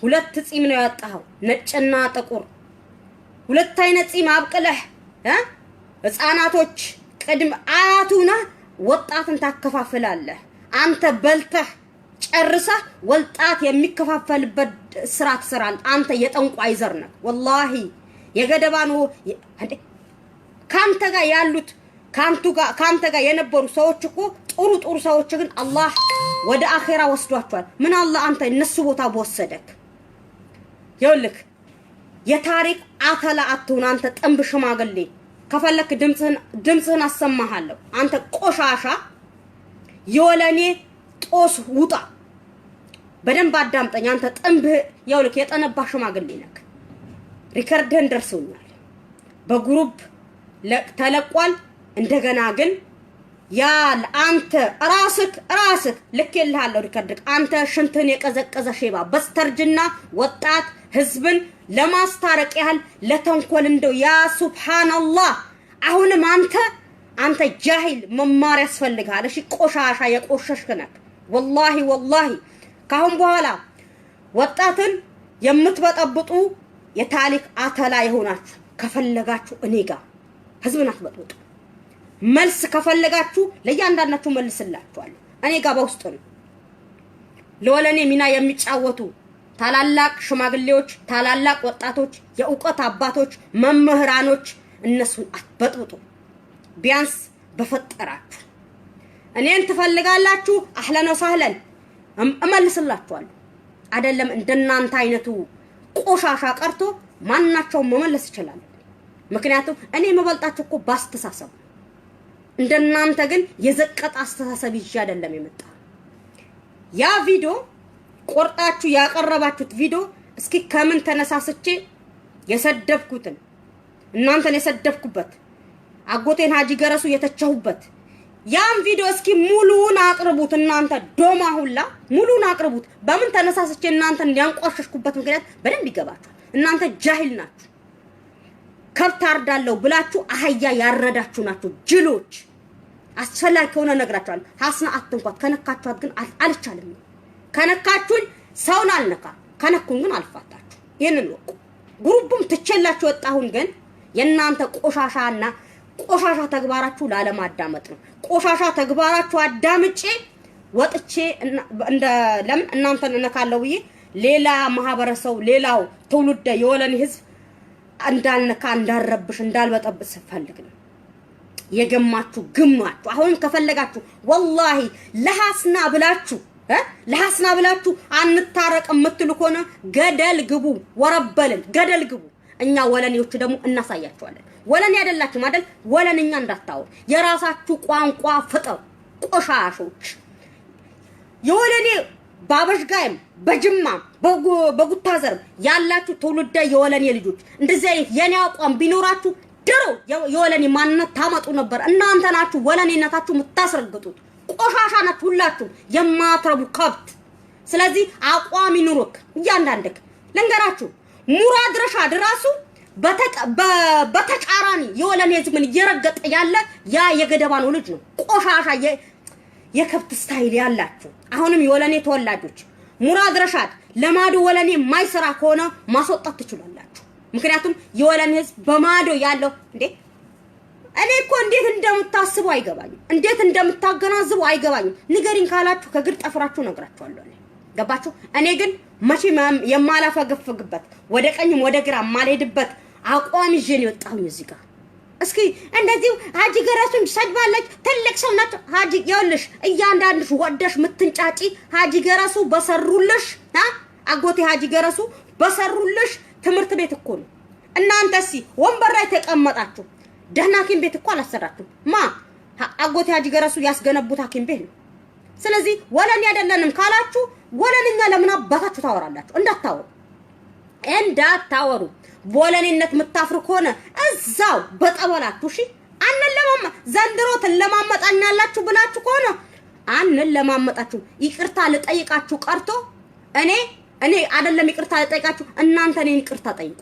ሁለት ጺም ነው ያጣኸው፣ ነጭና ጥቁር ሁለት አይነት ጺም አብቅለህ ህፃናቶች ቅድም አያቱና ወጣትን ታከፋፍላለህ። አንተ በልተህ ጨርሰህ ወጣት የሚከፋፈልበት ስራ ትሰራለህ። አንተ የጠንቋይ ዘር ነህ። ወላሂ የገደባኑ ካንተ ጋር ያሉት ካንተ ጋር የነበሩ ሰዎች እኮ ጥሩ ሰዎች ግን አላህ ወደ አኺራ ወስዷቸዋል። ምን አላህ አንተ እነሱ ቦታ በወሰደክ። ይኸውልህ የታሪክ አተላ አትሁን። አንተ ጥንብ ሽማግሌ ከፈለክ ድምፅህን አሰማሃለሁ። አንተ ቆሻሻ የወለኔ ጦስ ውጣ። በደንብ አዳምጠኝ። አንተ ጥንብ ይኸውልህ የጠነባ ሽማግሌ ነክ። ሪከርድህን ደርሶኛል፣ በግሩፕ ተለቋል። እንደገና ግን ያል አንተ ራስክ ልኬልሃለሁ ሪከርድ። አንተ ሽንትን የቀዘቀዘ ሼባ በስተርጅና ወጣት ህዝብን ለማስታረቅ ያህል ለተንኮል እንደው ያ ሱብሃንአላህ። አሁንም አንተ ጃሂል መማር ያስፈልጋል። እሺ ቆሻሻ የቆሸሽክ ነህ። ወላሂ ካሁን በኋላ ወጣትን የምትበጠብጡ የታሪክ አተላ የሆናችሁ ከፈለጋችሁ እኔ ጋር ህዝብን አትበጥብጡ። መልስ ከፈለጋችሁ ለእያንዳንዳችሁ መልስላችኋለሁ። እኔ ጋር በውስጥ ነው። ለወለኔ ሚና የሚጫወቱ ታላላቅ ሽማግሌዎች፣ ታላላቅ ወጣቶች፣ የእውቀት አባቶች፣ መምህራኖች እነሱን አትበጥብጡ። ቢያንስ በፈጠራችሁ እኔን ትፈልጋላችሁ፣ አህለን ወሰህለን እመልስላችኋለሁ። አይደለም እንደናንተ አይነቱ ቆሻሻ ቀርቶ ማናቸውም መመለስ ይችላል። ምክንያቱም እኔ መበልጣችሁ እኮ ባስተሳሰብ፣ እንደናንተ ግን የዘቀጠ አስተሳሰብ ይዤ አይደለም የመጣ። ያ ቪዲዮ ቆርጣችሁ ያቀረባችሁት ቪዲዮ እስኪ ከምን ተነሳስቼ የሰደብኩትን እናንተን የሰደብኩበት አጎቴን ሀጂ ገረሱ የተቸሁበት ያን ቪዲዮ እስኪ ሙሉውን አቅርቡት። እናንተ ዶማ ሁላ ሙሉውን አቅርቡት። በምን ተነሳስቼ እናንተን ያንቋሸሽኩበት ምክንያት በደንብ ይገባችኋል። እናንተ ጃሂል ናችሁ። ከብት አርዳለሁ ብላችሁ አህያ ያረዳችሁ ናችሁ ጅሎች። አስፈላጊ ከሆነ ነግራችኋለሁ። ሐስና አትንኳት። ከነካችኋት ግን አልቻለም። ከነካችሁኝ ሰውን አልነካ፣ ከነኩኝ ግን አልፋታችሁ። ይሄንን ወቁ። ግሩፕም ትቸላችሁ ወጣሁን። ግን የእናንተ ቆሻሻ ተግባራችሁ ላለማዳመጥ ነው። ቆሻሻ ተግባራችሁ አዳምጬ ወጥቼ ለምን እናንተን እነካለሁ ብዬ ሌላ ማህበረሰብ ሌላው ትውልድ የወለኔ ህዝብ እንዳልነካ እንዳልረብሽ እንዳልበጠብጥ ፈልግ ነው። የገማችሁ ግማችሁ። አሁን ከፈለጋችሁ ወላሂ ለሐስና ብላችሁ አንታረቅ የምትሉ ከሆነ ገደል ግቡ። ወረበልን ገደል ግቡ። እኛ ወለኔዎች ደግሞ እናሳያችኋለን። ወለኔ አይደላችሁም አይደል? ወለንኛ እንዳታወሩ። የራሳችሁ ቋንቋ ፍጠሩ ቆሻሾች። የወለኔ ባበሽጋይም በጅማም በጉታዘር ያላችሁ ትውልደ የወለኔ ልጆች እንደዚህ አይነት የኔ አቋም ቢኖራችሁ ድሮ የወለኔ ማንነት ታመጡ ነበር። እናንተ ናችሁ ወለኔነታችሁ የምታስረግጡት። ቆሻሻ ናችሁ ሁላችሁ የማትረቡ ከብት። ስለዚህ አቋም ይኑርክ። እያንዳንድክ ልንገራችሁ፣ ሙራድ ረሻድ ራሱ በተቃራኒ የወለኔ ህዝብን እየረገጠ ያለ ያ የገደባኑ ልጅ ነው። ቆሻሻ የከብት ስታይል ያላችሁ አሁንም የወለኔ ተወላጆች ሙራድ ረሻድ ለማዶ ወለኔ ማይሰራ ከሆነ ማስወጣት ትችላላችሁ። ምክንያቱም የወለኔ ህዝብ በማዶ ያለው እኔ እኮ እንዴት እንደምታስቡ አይገባኝም፣ እንዴት እንደምታገናዝቡ አይገባኝም። ንገሪን ካላችሁ ከግር ጠፍራችሁ ነግራችኋለሁ። ገባችሁ? እኔ ግን መቼም የማላፈገፍግበት ወደ ቀኝም ወደ ግራ ማልሄድበት አቋም ይዤ ነው የወጣሁኝ እዚህ ጋር። እስኪ እንደዚህ ሀጂ ገረሱን ሰድባለች። ትልቅ ሰው ናቸው ሀጂ። ይኸውልሽ እያንዳንድሽ ወደሽ ምትንጫጪ ሀጂ ገረሱ በሰሩልሽ አጎቴ ሀጂ ገረሱ በሰሩልሽ ትምህርት ቤት እኮ ነው። እናንተ እስኪ ወንበር ላይ ተቀመጣችሁ ደህና ሐኪም ቤት እኮ አላሰራችሁም። አጎቴ ሀጂ ገረሱ ያስገነቡት ሐኪም ቤት ነው። ስለዚህ ወለኔ አይደለንም ካላችሁ ወለንኛ ለምን አባታችሁ ታወራላችሁ? እንዳታወሩ። በወለኔነት የምታፍሩ ከሆነ እዛው በጠበላችሁ እሺ። ዘንድሮ ትለማመጣኛላችሁ ብላችሁ ከሆነ አንለማመጣችሁ። ይቅርታ ልጠይቃችሁ ቀርቶ እኔ አይደለም ይቅርታ ልጠይቃችሁ፣ እናንተ እኔን ይቅርታ ጠይቁ።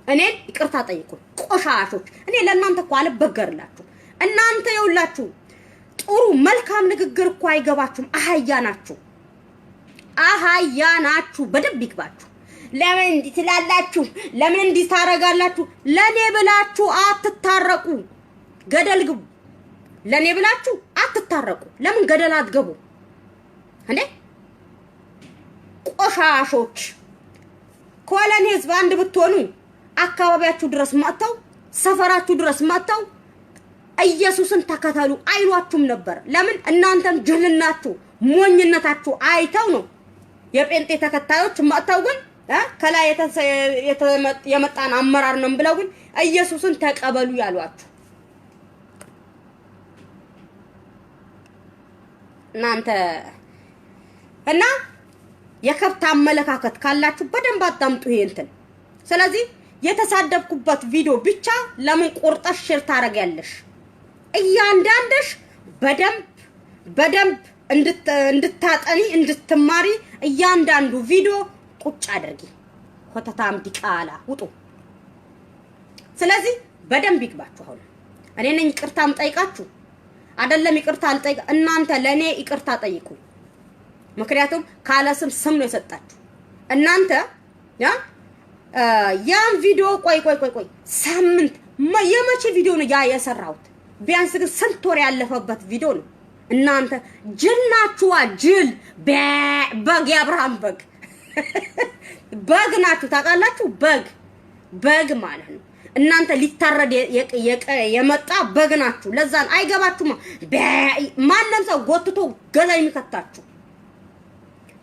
እኔን ይቅርታ ጠይቁ ቆሻሾች። እኔ ለእናንተ እኮ አልበገርላችሁ። እናንተ ይውላችሁ ጥሩ መልካም ንግግር እኮ አይገባችሁም። አህያ ናችሁ። በደንብ ይግባችሁ። ለምን እንዲህ ትላላችሁ? ለምን እንዲህ ታረጋላችሁ? ለኔ ብላችሁ አትታረቁ፣ ገደል ግቡ። ለኔ ብላችሁ አትታረቁ። ለምን ገደል አትገቡ እንዴ? ቆሻሾች ኮለን ህዝብ አንድ ብትሆኑ አካባቢያችሁ ድረስ መጥተው ሰፈራችሁ ድረስ መጥተው ኢየሱስን ተከተሉ አይሏችሁም ነበር። ለምን? እናንተም ጅልናችሁ ሞኝነታችሁ አይተው ነው የጴንጤ ተከታዮች መጥተው ግን ከላይ የመጣን አመራር ነው ብለው ግን ኢየሱስን ተቀበሉ ያሏችሁ። እናንተ እና የከብት አመለካከት ካላችሁ በደንብ አጣምጡ ይሄንትን። ስለዚህ የተሳደብኩበት ቪዲዮ ብቻ ለምን ቁርጠሽ ሼር ታረጋለሽ? እያንዳንድሽ በደንብ እንድታጠኒ እንድትማሪ እያንዳንዱ ቪዲዮ ቁጭ አድርጊ። ኮተታም ዲቃላ ውጡ። ስለዚህ በደንብ ይግባችሁ። አሁን እኔ ነኝ ይቅርታም ጠይቃችሁ አይደለም ይቅርታ አልጠይቅ። እናንተ ለኔ ይቅርታ ጠይቁ። ምክንያቱም ካለ ስም ነው የሰጣችሁ እናንተ ያን ቪዲዮ ቆይ ሳምንት የመቼ ቪዲዮ ነው ያ የሰራሁት? ቢያንስ ግን ስንት ወር ያለፈበት ቪዲዮ ነው። እናንተ ጅል ናችሁ። ጅል በግ የአብርሃም በግ ናችሁ። ታውቃላችሁ? በግ ማለት ነው። እናንተ ሊታረድ የመጣ በግ ናችሁ። ለዛን አይገባችሁማ። ማንም ሰው ጎትቶ ገላ የሚከታችሁ።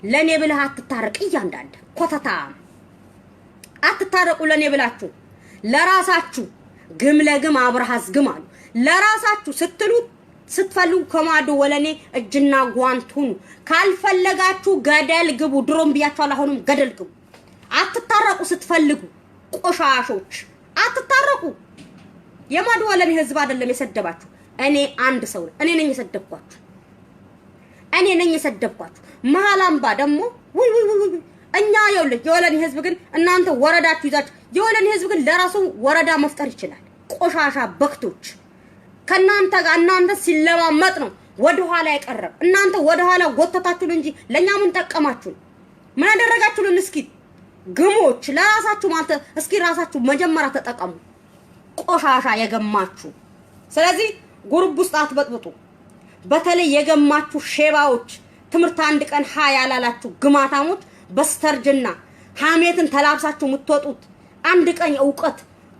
ለኔ ብለህ አትታረቅ። እያንዳንድ ኮተታ አትታረቁ። ለኔ ብላችሁ ለራሳችሁ ግም ለግም አብርሃስ ግም አሉ። ለራሳችሁ ስትፈልጉ ከማዶ ወለኔ እጅና ጓንት ሁኑ። ካልፈለጋችሁ ገደል ግቡ። ድሮም ብያችኋለሁ፣ አሁንም ገደል ግቡ። አትታረቁ። ስትፈልጉ ቆሻሾች አትታረቁ። የማዶ ወለኔ ህዝብ አይደለም የሰደባችሁ። እኔ አንድ ሰው እኔ ነኝ የሰደብኳችሁ። መሃላምባ ደግሞ ውይ እኛ ይኸውልህ የወለኔ ህዝብ ግን እናንተ ወረዳችሁ ይዛችሁ የወለኔ ህዝብ ግን ለራሱ ወረዳ መፍጠር ይችላል። ቆሻሻ በክቶች ከናንተ ጋር እናንተ ሲለማመጥ ነው ወደ ኋላ ያቀረብ። እናንተ ወደ ኋላ ጎተታችሁን እንጂ ለኛ ምን ጠቀማችሁ? ምን አደረጋችሁልን? እስኪ ግሞች ለራሳችሁ ማለት እስኪ ራሳችሁ መጀመሪያ ተጠቀሙ። ቆሻሻ የገማችሁ። ስለዚህ ጉሩብ ውስጥ አትበጥብጡ። በተለይ የገማችሁ ሼባዎች ትምህርት አንድ ቀን ያላላችሁ ግማታሞች በስተርጅና ሐሜትን ተላብሳችሁ የምትወጡት አንድ ቀን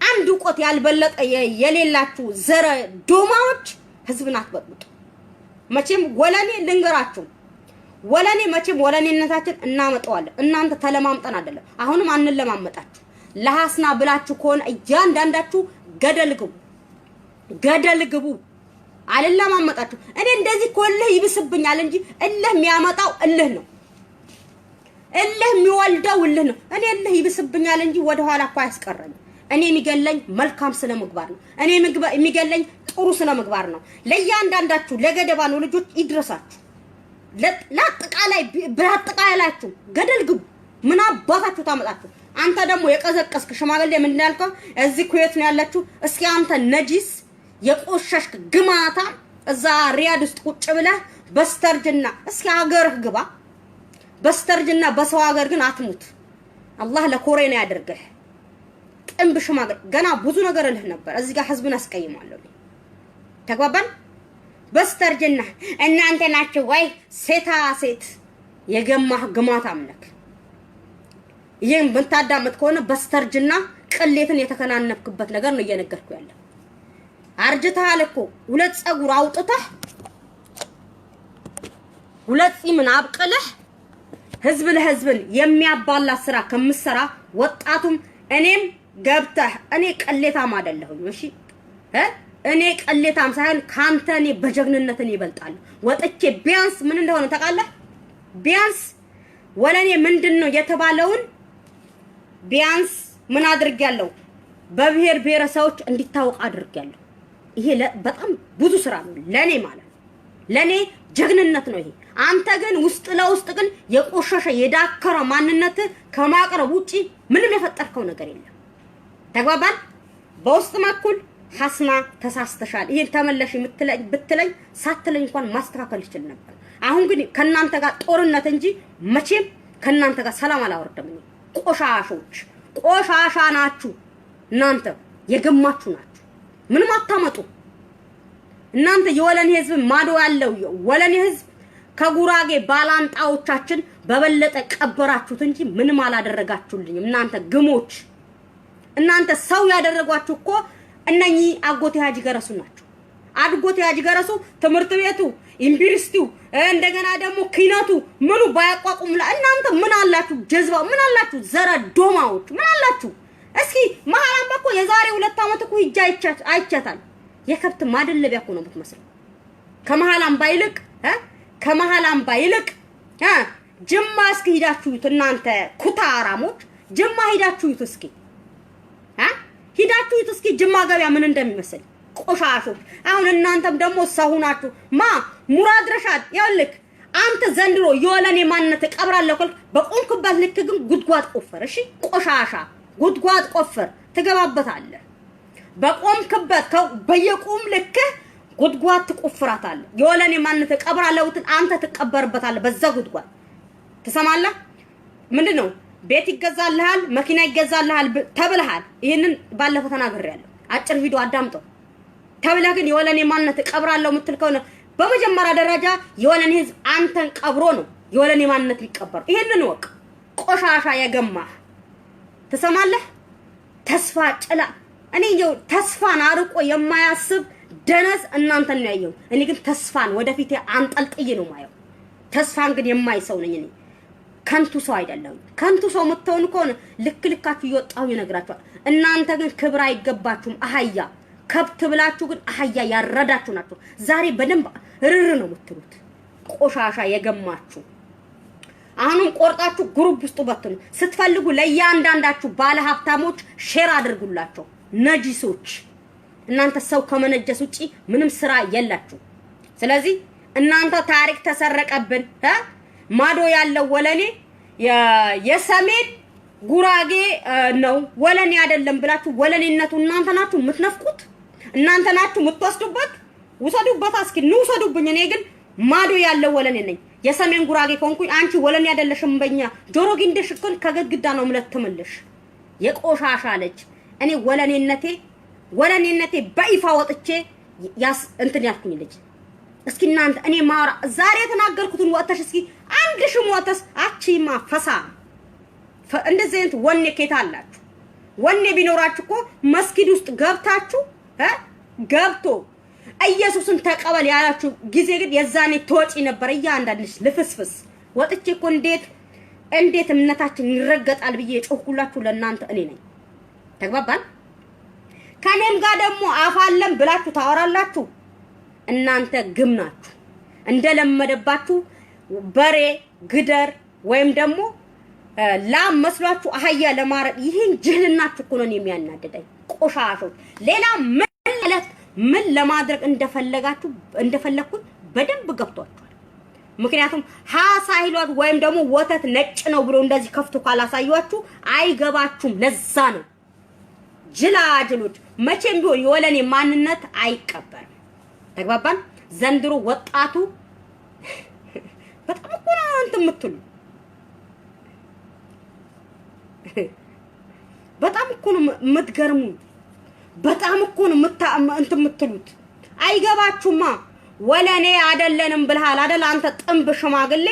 አንድ እውቀት ያልበለጠ የሌላችሁ ዘረ ዶማዎች ህዝብን አትበጥብጡ። መቼም ወለኔ ልንገራችሁ፣ ወለኔ መቼም ወለኔነታችን እናመጣዋለን። እናንተ ተለማምጠን አይደለም። አሁንም አንለማመጣችሁ። ለሐስና ብላችሁ ከሆነ እያንዳንዳችሁ ገደል ግቡ። አልለማመጣችሁ። እኔ እንደዚህ ኮልህ ይብስብኛል እንጂ እልህ የሚያመጣው እልህ ነው። እልህ የሚወልደው እልህ ነው። እኔ እልህ ይብስብኛል እንጂ ወደ ኋላ እኮ አያስቀረኝም። እኔ የሚገለኝ መልካም ስነ ምግባር ነው። እኔ የሚገለኝ ጥሩ ስነ ምግባር ነው። ለእያንዳንዳችሁ ለገደባ ነው ልጆች ይድረሳችሁ። ለአጠቃላይላችሁ ገደል ግቡ። ምን አባታችሁ ታመጣችሁ? አንተ ደግሞ የቀዘቀስክ ሽማግሌ ምንድን ያልከው? እዚህ ኩዌት ነው ያላችሁ። እስኪ አንተ ነጂስ የቆሸሽክ ግማታ እዛ ሪያድ ውስጥ ቁጭ ብለህ በስተርጅና እስኪ ሀገርህ ግባ። በስተርጅና በሰው ሀገር ግን አትሙት። አላህ ለኮሬና ያደርግህ። ጥንብ ሽማግሌ ገና ብዙ ነገር እልህ ነበር። እዚህ ጋር ህዝብን አስቀይማለሁ። ተግባባን? በስተርጅና እናንተ ናችሁ ወይ ሴት የገማህ ግማታ አምለክ። ይሄን ብታዳምጥ ከሆነ በስተርጅና ቅሌትን የተከናነብክበት ነገር ነው እየነገርኩ ያለው። አርጅተሃል እኮ ሁለት ጸጉር አውጥተህ ሁለት ፂምን አብቅለህ ህዝብ ለህዝብን የሚያባላ ስራ ከምትሰራ ወጣቱም እኔም ገብተህ እኔ ቀሌታም አይደለሁም እሺ እኔ ቀሌታም ሳይሆን ካንተ እኔ በጀግንነት እኔ ይበልጣል ወጥቼ ቢያንስ ምን እንደሆነ ታውቃለህ ቢያንስ ወለኔ ምንድነው የተባለውን ቢያንስ ምን አድርጌያለሁ በብሔር ብሔረሰቦች እንዲታወቅ አድርጌያለሁ ይሄ በጣም ብዙ ስራ ነው ለኔ ማለት ለኔ ጀግንነት ነው ይሄ አንተ ግን ውስጥ ለውስጥ ግን የቆሸሸ የዳከረ ማንነት ከማቅረብ ውጪ ምንም የፈጠርከው ነገር የለም ተግባባን በውስጥ ማኩል ሐስና ተሳስተሻል ይሄን ተመለሽ ብትለኝ ሳትለኝ እንኳን ማስተካከል ይችል ነበር አሁን ግን ከናንተ ጋር ጦርነት እንጂ መቼም ከናንተ ጋር ሰላም አላወርደም ቆሻሾች ቆሻሻ ናችሁ እናንተ የገማችሁ ናችሁ ምንም አታመጡ እናንተ የወለኔ ህዝብ ማዶ ያለው ወለኔ ህዝብ ከጉራጌ ባላንጣዎቻችን በበለጠ ቀበራችሁት እንጂ ምንም አላደረጋችሁልኝም እናንተ ግሞች እናንተ ሰው ያደረጓችሁ እኮ እነኚህ አጎቴ ሀጂ ገረሱ ናቸው አድጎቴ ሀጂ ገረሱ ትምህርት ቤቱ ዩኒቨርሲቲው እንደገና ደግሞ ኪነቱ ምኑ ባያቋቁምላ እናንተ ምን አላችሁ ጀዝባ ምን አላችሁ ዘረ ዶማዎች ምን አላችሁ እስኪ መሐላም በኮ የዛሬ 2 አመት እኮ ሂጅ አይቻታል የከብት ማደለቢያ እኮ ነው የምትመስለው ከመሐላም ባይልቅ ጅማ እስኪ ሂዳችሁት እናንተ ኩታራሞች ጅማ ሂዳችሁት እስኪ ሂዳችሁት እስኪ ጅማ ገበያ ምን እንደሚመስል ቆሻሾች አሁን እናንተም ደግሞ ሰው ናችሁ ሙራድ ረሻድ ያልክ አንተ ዘንድሮ የወለኔ ማንነት ቀብራለሁ በቆንክበት ልክ ግን ጉድጓድ ቆፈር እሺ ቆሻሻ ጉድጓድ ቆፈር ትገባበታለህ በቆምክበት በየቁም ልክ ጉድጓድ ትቆፍራታለህ የወለኔ ማንነት ቀብራለሁ አንተ ትቀበርበታለህ በዛ ጉድጓድ ተሰማለህ ምንድነው ቤት ይገዛልሃል መኪና ይገዛልሃል ተብለሃል ይሄንን ባለፈው ተናግሬያለሁ አጭር ቪዲዮ አዳምጠው ተብለህ ግን የወለኔ ማንነት ቀብራለሁ ምትል ከሆነ በመጀመሪያ ደረጃ የወለኔ ህዝብ አንተን ቀብሮ ነው የወለኔ ማንነት ሊቀበር ይሄንን ወቅ ቆሻሻ የገማ ተሰማለህ ተስፋ ጭላ እኔ ይው ተስፋን አርቆ የማያስብ ደነስ እናንተን ነው ያየው እኔ ግን ተስፋን ወደፊት አንጠልጥዬ ነው ማየው ተስፋን ግን የማይሰው ነኝ እኔ ከንቱ ሰው አይደለም ከንቱ ሰው መተውን ከሆነ ልክልካችሁ ይወጣው ይነግራችኋል እናንተ ግን ክብር አይገባችሁም አህያ ከብት ብላችሁ ግን አህያ ያረዳችሁ ናችሁ ዛሬ በደንብ ርር ነው የምትሉት ቆሻሻ የገማችሁ አሁንም ቆርጣችሁ ግሩፕ ውስጥ በትኑ ስትፈልጉ ለያንዳንዳችሁ ባለ ሀብታሞች ሼር አድርጉላችሁ ነጂሶች እናንተ ሰው ከመነጀስ ውጪ ምንም ስራ የላችሁ ስለዚህ እናንተ ታሪክ ተሰረቀብን ማዶ ያለው ወለኔ የሰሜን ጉራጌ ነው ወለኔ አይደለም ብላችሁ ወለኔነቱ እናንተ ናችሁ የምትነፍቁት እናንተ ናችሁ የምትወስዱበት ወሰዱበት እስኪ ንውሰዱብኝ እኔ ግን ማዶ ያለው ወለኔ ነኝ የሰሜን ጉራጌ ኮንኩኝ አንቺ ወለኔ አይደለሽም በእኛ ጆሮ ግንድሽኩን ከግድግዳ ነው ምለትምልሽ የቆሻሻ ልጅ እኔ ወለኔነቴ በይፋ ወጥቼ ያስ እንትን ያልኩኝ ልጅ እስኪ እናንተ እኔ ማራ ዛሬ ተናገርኩትን ወጥተሽ እስኪ አንድ ሽም ወጥተስ አቺማ ፈሳ እንደዚህ አይነት ወኔ ከታላችሁ ወኔ ቢኖራችሁ እኮ መስጊድ ውስጥ ገብታችሁ ገብቶ ኢየሱስን ተቀበል ያላችሁ ጊዜ ግን የዛኔ ተወጪ ነበር ያንዳንድሽ ልፍስፍስ ወጥቼ እኮ እንዴት እምነታችን ይረገጣል ብዬ ጮህኩላችሁ ለእናንተ እኔ ነኝ ተግባባን ከኔም ጋር ደግሞ አፋለም ብላችሁ ታወራላችሁ እናንተ ግም ናችሁ እንደለመደባችሁ በሬ ግደር ወይም ደግሞ ላም መስሏችሁ አህያ ለማረድ ይሄን ጅህልናችሁ እኮ ነው የሚያናደደኝ ቆሻሾች ሌላ ምን ለማድረግ እንደፈለኩት በደንብ ገብቷችኋል ምክንያቱም ሳይሏት ወይም ደግሞ ወተት ነጭ ነው ብሎ እንደዚህ ከፍቶ ካላሳያችሁ አይገባችሁም ለዛ ነው ጅላጅሎች መቼም ቢሆን የወለኔ ማንነት አይቀበርም ተግባባን ዘንድሮ ወጣቱ በጣም እኮ ነው እንትን የምትሉ በጣም እኮ ነው የምትገርሙ በጣም እኮ ነው እንትን የምትሉት አይገባችሁማ ወለኔ አይደለንም ብለሃል አይደል አንተ ጥንብ ሽማግሌ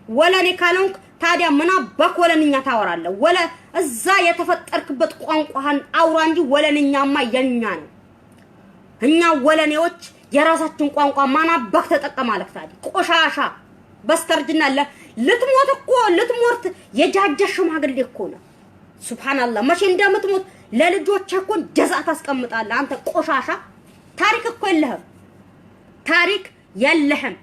ወለኔ ካለንክ ታዲያ ምን አባክ ወለንኛ ታወራለህ ወለ እዛ የተፈጠርክበት ቋንቋህን አውራ እንጂ ወለንኛማ የኛ ነው እኛ ወለኔዎች የራሳችን ቋንቋ ማናባክ ተጠቀማለክ ታዲያ ቆሻሻ በስተርጅና ልትሞት የጃጀ ሽማግሌ እኮ ነው። ሱብሃንአላህ መቼ እንደምትሞት ለልጆች እኮ ጀዛ ታስቀምጣለህ አንተ ቆሻሻ። ታሪክ እኮ የለህም፣ ታሪክ የለህም።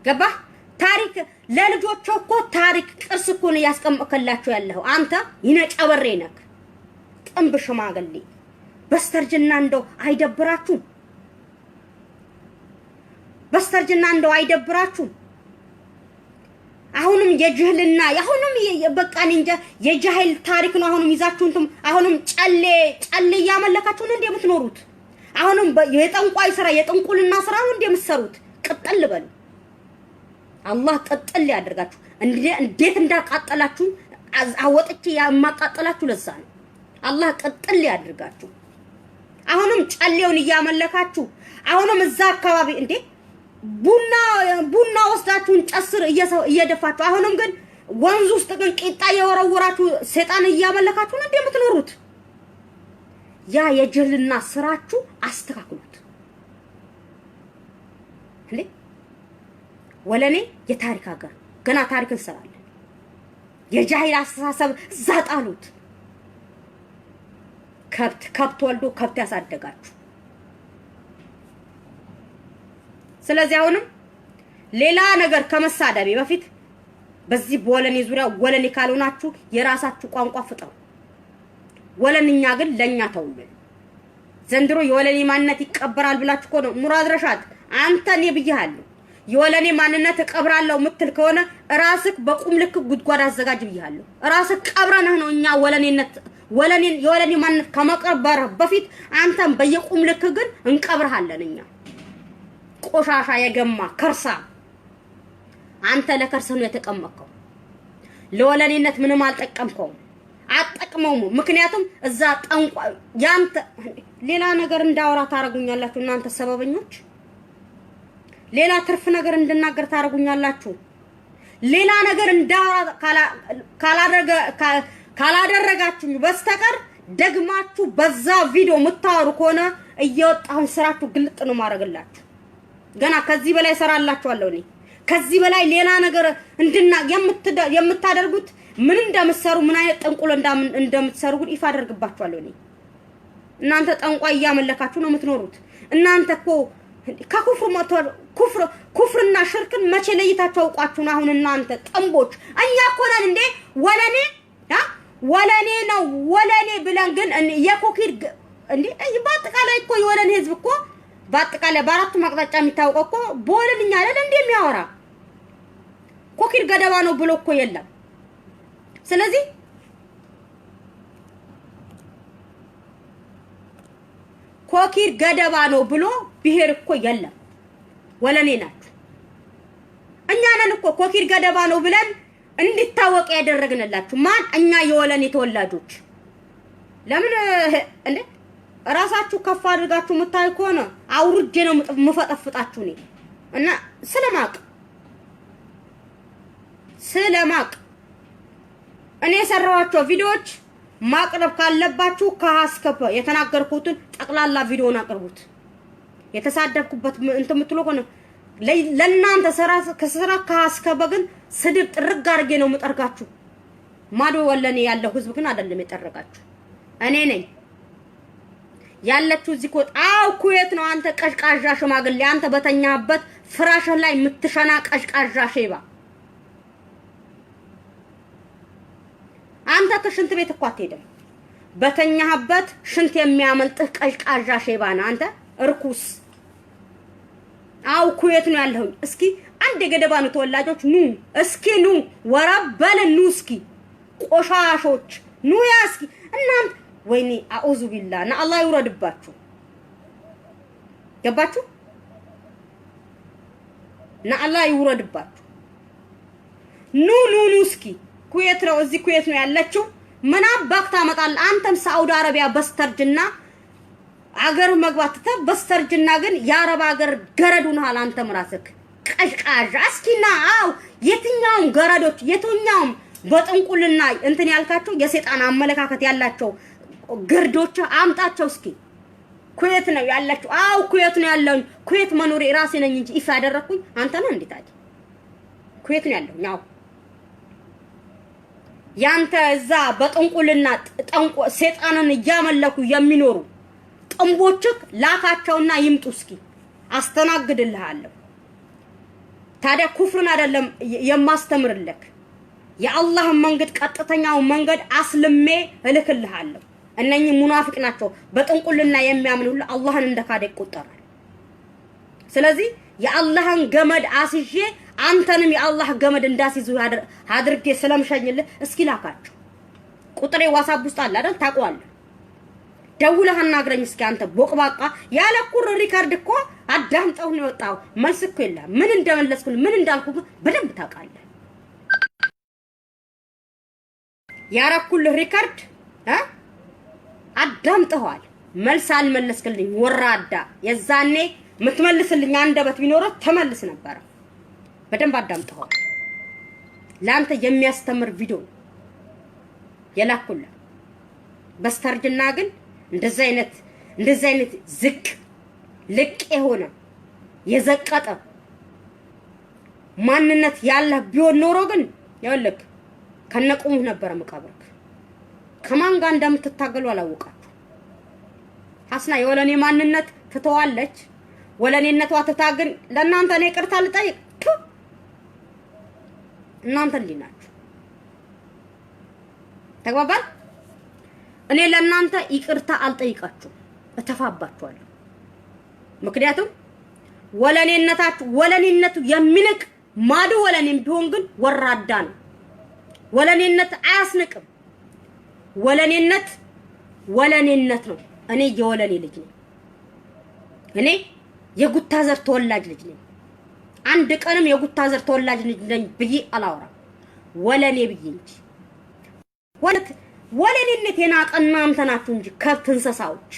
ገባህ? ታሪክ ለልጆች እኮ ታሪክ ቅርስ እኮ ነው ያስቀምጥከላችሁ ያለው አንተ ይነጨበሬ ነክ ጥንብ ሽማግሌ በስተርጅና እንደው አይደብራችሁም? በስተርጅና እንደው አይደብራችሁም? አሁንም የጅህልና አሁንም በቃ እንጃ የጃሂል ታሪክ ነው። አሁንም ይዛችሁንቱም አሁንም ጨሌ እያመለካችሁ ነው እንደምትኖሩት። አሁንም የጠንቋይ ስራ የጥንቁልና ስራ ነው እንደምትሰሩት። ቅጥል በሉ። አላህ ቅጥል ያደርጋችሁ። እንዴት እንዳቃጠላችሁ አወጥቼ ያማቃጠላችሁ ለዛ ነው። አላህ ቅጥል ያደርጋችሁ። አሁንም ጨሌውን እያመለካችሁ አሁንም እዛ አካባቢ እንዴ ቡና ወስዳችሁን ጨስር እየደፋችሁ አሁንም ግን ወንዝ ውስጥ ግን ቂጣ የወረወራችሁ ሰይጣን እያመለካችሁ ነው እንደምትኖሩት። ያ የጅህልና ስራችሁ አስተካክሉት። እንዴ ወለኔ የታሪክ ሀገር ገና ታሪክ እንሰራለን። የጃሂል አስተሳሰብ ዛጣሉት። ከብት ወልዶ ከብት ያሳደጋችሁ። ስለዚህ አሁንም ሌላ ነገር ከመሳደቤ በፊት በዚህ በወለኔ ዙሪያ ወለኔ ካልሆናችሁ የራሳችሁ ቋንቋ ፍጠሩ። ወለንኛ ግን ለኛ ተውልን። ዘንድሮ የወለኔ ማንነት ይቀበራል ብላችሁ እኮ ነው ሙራድ ረሻድ አንተን ይብያለሁ። የወለኔ ማንነት እቀብራለሁ ምትል ከሆነ ራስክ በቁም ልክ ጉድጓድ አዘጋጅ ብያለሁ። ራስክ ቀብረነህ ነው እኛ የወለኔ ማንነት ከመቀበር በፊት አንተም በየቁም ልክ ግን እንቀብርሃለን እኛ። ቆሻሻ የገማ ከርሳ አንተ ለከርሰ ነው የተቀመጥከው። ለወለኔነት ምንም አልጠቀምከውም፣ አጠቅመውም። ምክንያቱም እዛ ጠንቋ ያንተ ሌላ ነገር እንዳወራ ታረጉኛላችሁ እናንተ ሰበበኞች። ሌላ ትርፍ ነገር እንድናገር ታረጉኛላችሁ። ሌላ ነገር እንዳወራ ካላደረጋችሁ በስተቀር ደግማችሁ በዛ ቪዲዮ የምታወሩ ከሆነ እየወጣሁን ስራችሁ ግልጥ ነው ማረግላችሁ። ገና ከዚህ በላይ ሰራላችኋለሁ እኔ። ከዚህ በላይ ሌላ ነገር የምታደርጉት ምን እንደምትሰሩ ምን አይነት ጠንቁሎ እንደምትሰሩ ግን ይፋ አደርግባችኋለሁ እኔ። እናንተ ጠንቋይ እያመለካችሁ ነው የምትኖሩት። እናንተ እኮ ኩፍርና ሽርክን መቼ ለይታችሁ አውቃችሁ ነው? አሁን እናንተ ጠንቦች እኛ እኮ ነን እንዴ ወለኔ ነው ወለኔ ብለን ግን የኮኪር እንዴ በአጠቃላይ እኮ የወለኔ ህዝብ እኮ በአጠቃላይ በአራቱ ማቅጣጫ የሚታወቀው እኮ በወለንኛ አይደል እንዴ የሚያወራ? ኮኪር ገደባ ነው ብሎ እኮ የለም። ስለዚህ ኮኪር ገደባ ነው ብሎ ብሄር እኮ የለም። ወለኔ ናችሁ። እኛ ነን እኮ ኮኪር ገደባ ነው ብለን እንድታወቅ ያደረግንላችሁ። ማን? እኛ የወለኔ ተወላጆች። ለምን እንዴ ራሳችሁ ከፍ አድርጋችሁ መታይ ከሆነ አውርጄ ነው መፈጠፍጣችሁ ነኝ እና ስለማቅ እኔ ሰራዋቸው ቪዲዮዎች ማቅረብ ካለባችሁ ከሐስከፈ የተናገርኩትን ጠቅላላ ቪዲዮን አቅርቡት። የተሳደብኩበት እንት ምትሉ ሆነ ለእናንተ ከሰራ ከሐስከበ ግን ስድብ ጥርግ አድርጌ ነው መጠርጋችሁ። ማዶ ወለኔ ያለው ህዝብ ግን አይደለም የጠረጋችሁ እኔ ነኝ ያለችው እዚህ ኩዌት ነው። አንተ ቀሽቃዣ ሽማግሌ አንተ በተኛበት ፍራሽ ላይ የምትሸና ቀሽቃዣ ሼባ አንተ ከሽንት ቤት እኮ አትሄድም። በተኛበት ሽንት የሚያመልጥህ ቀሽቃዣ ሼባ ነው አንተ እርኩስ። ኩዌት ነው ያለው። እስኪ አንድ የገደባ ነው ተወላጆች ኑ ወረበል እስኪ ቆሻሾች እስኪ እናንተ ወይኔ አኡዙ ቢላህ እና አላህ ይውረድባችሁ። ገባችሁ? እና አላህ ይውረድባችሁ። ኑ እስኪ ኩዌት ነው እዚህ ኩዌት ነው ያለችው። ምን አባክ ታመጣለህ? አንተም ሳውዲ አረቢያ በስተርጅና አገር መግባት በስተርጅና ግን የአረብ አገር ገረዱናል። አንተም ራስክ ቀሽቃዣ እስኪና የትኛውም ገረዶች የትኛውም በጥንቁልና እንትን ያልካቸው የሰይጣን አመለካከት ያላቸው ግርዶች አምጣቸው እስኪ። ኩዌት ነው ያላችሁ? አው ኩዌት ነው ያለው። ኩዌት መኖር ራሴ ነኝ እንጂ ይፋ ያደረኩኝ አንተ ነህ እንዴ ታዲያ? ኩዌት ነው ያለው። ያው ያንተ እዛ በጥንቁልና ሰይጣንን እያመለኩ የሚኖሩ ጥንቦችክ ላካቸውና ይምጡ እስኪ አስተናግድልሃለሁ። ታዲያ ኩፍርን አይደለም የማስተምርልክ የአላህን መንገድ ቀጥተኛው መንገድ አስልሜ እልክልሃለሁ። እነኚህ ሙናፊቅ ናቸው። በጥንቁልና የሚያምን ሁሉ አላህን እንደካደ ይቆጠራል። ስለዚህ የአላህን ገመድ አስይዤ አንተንም የአላህ ገመድ እንዳስይዙ አድርጌ ስለምሸኝልህ እስኪ ላካቸው። ቁጥሬ ዋትስአፕ ውስጥ አለ አይደል? ታውቀዋለህ። ደውለህ አናግረኝ እስኪ አንተ ቦቅባቃ። ያለ ኩር ሪካርድ እኮ አዳምጠው ነው የወጣው። መልስ እኮ የለም። ምን እንደመለስኩ ምን እንዳልኩ በደንብ ታውቃለህ። ያረኩልህ ሪካርድ አዳምጠዋል። መልስ አልመለስክልኝ ወራዳ። የዛኔ ምትመልስልኝ አንደበት ቢኖረው ተመልስ ነበር። በደንብ አዳምጠዋል። ላንተ የሚያስተምር ቪዲዮ የላኩልህ። በስተርጅና ግን እንደዚህ አይነት ዝቅ ልቅ የሆነ የዘቀጠ ማንነት ያለህ ቢሆን ኖሮ ግን ያለክ ከነቁሙህ ነበር መቃብርክ። ከማን ጋር እንደምትታገሉ አላወቃችሁ። ሐስና የወለኔ ማንነት ትተዋለች። ወለኔነቷ ትታግን ለእናንተ እኔ ይቅርታ ልጠይቅ። እናንተ እንዲናችሁ ተግባባል። እኔ ለእናንተ ይቅርታ አልጠይቃችሁም፣ እተፋባችኋለሁ። ምክንያቱም ወለኔነቱ የሚንቅ ማዱ ወለኔም ቢሆን ግን ወራዳ ነው። ወለኔነት አያስንቅም። ወለኔነት ነው። እኔ የወለኔ ልጅ ነኝ። እኔ የጉታዘር ተወላጅ ልጅ ነኝ። አንድ ቀንም የጉታዘር ተወላጅ ልጅ ነኝ ብዬ አላወራም። ወለኔ ብዬ እንጂ ወለኔነት የናቀ እናንተ ናችሁ እንጂ ከብት እንስሳዎች።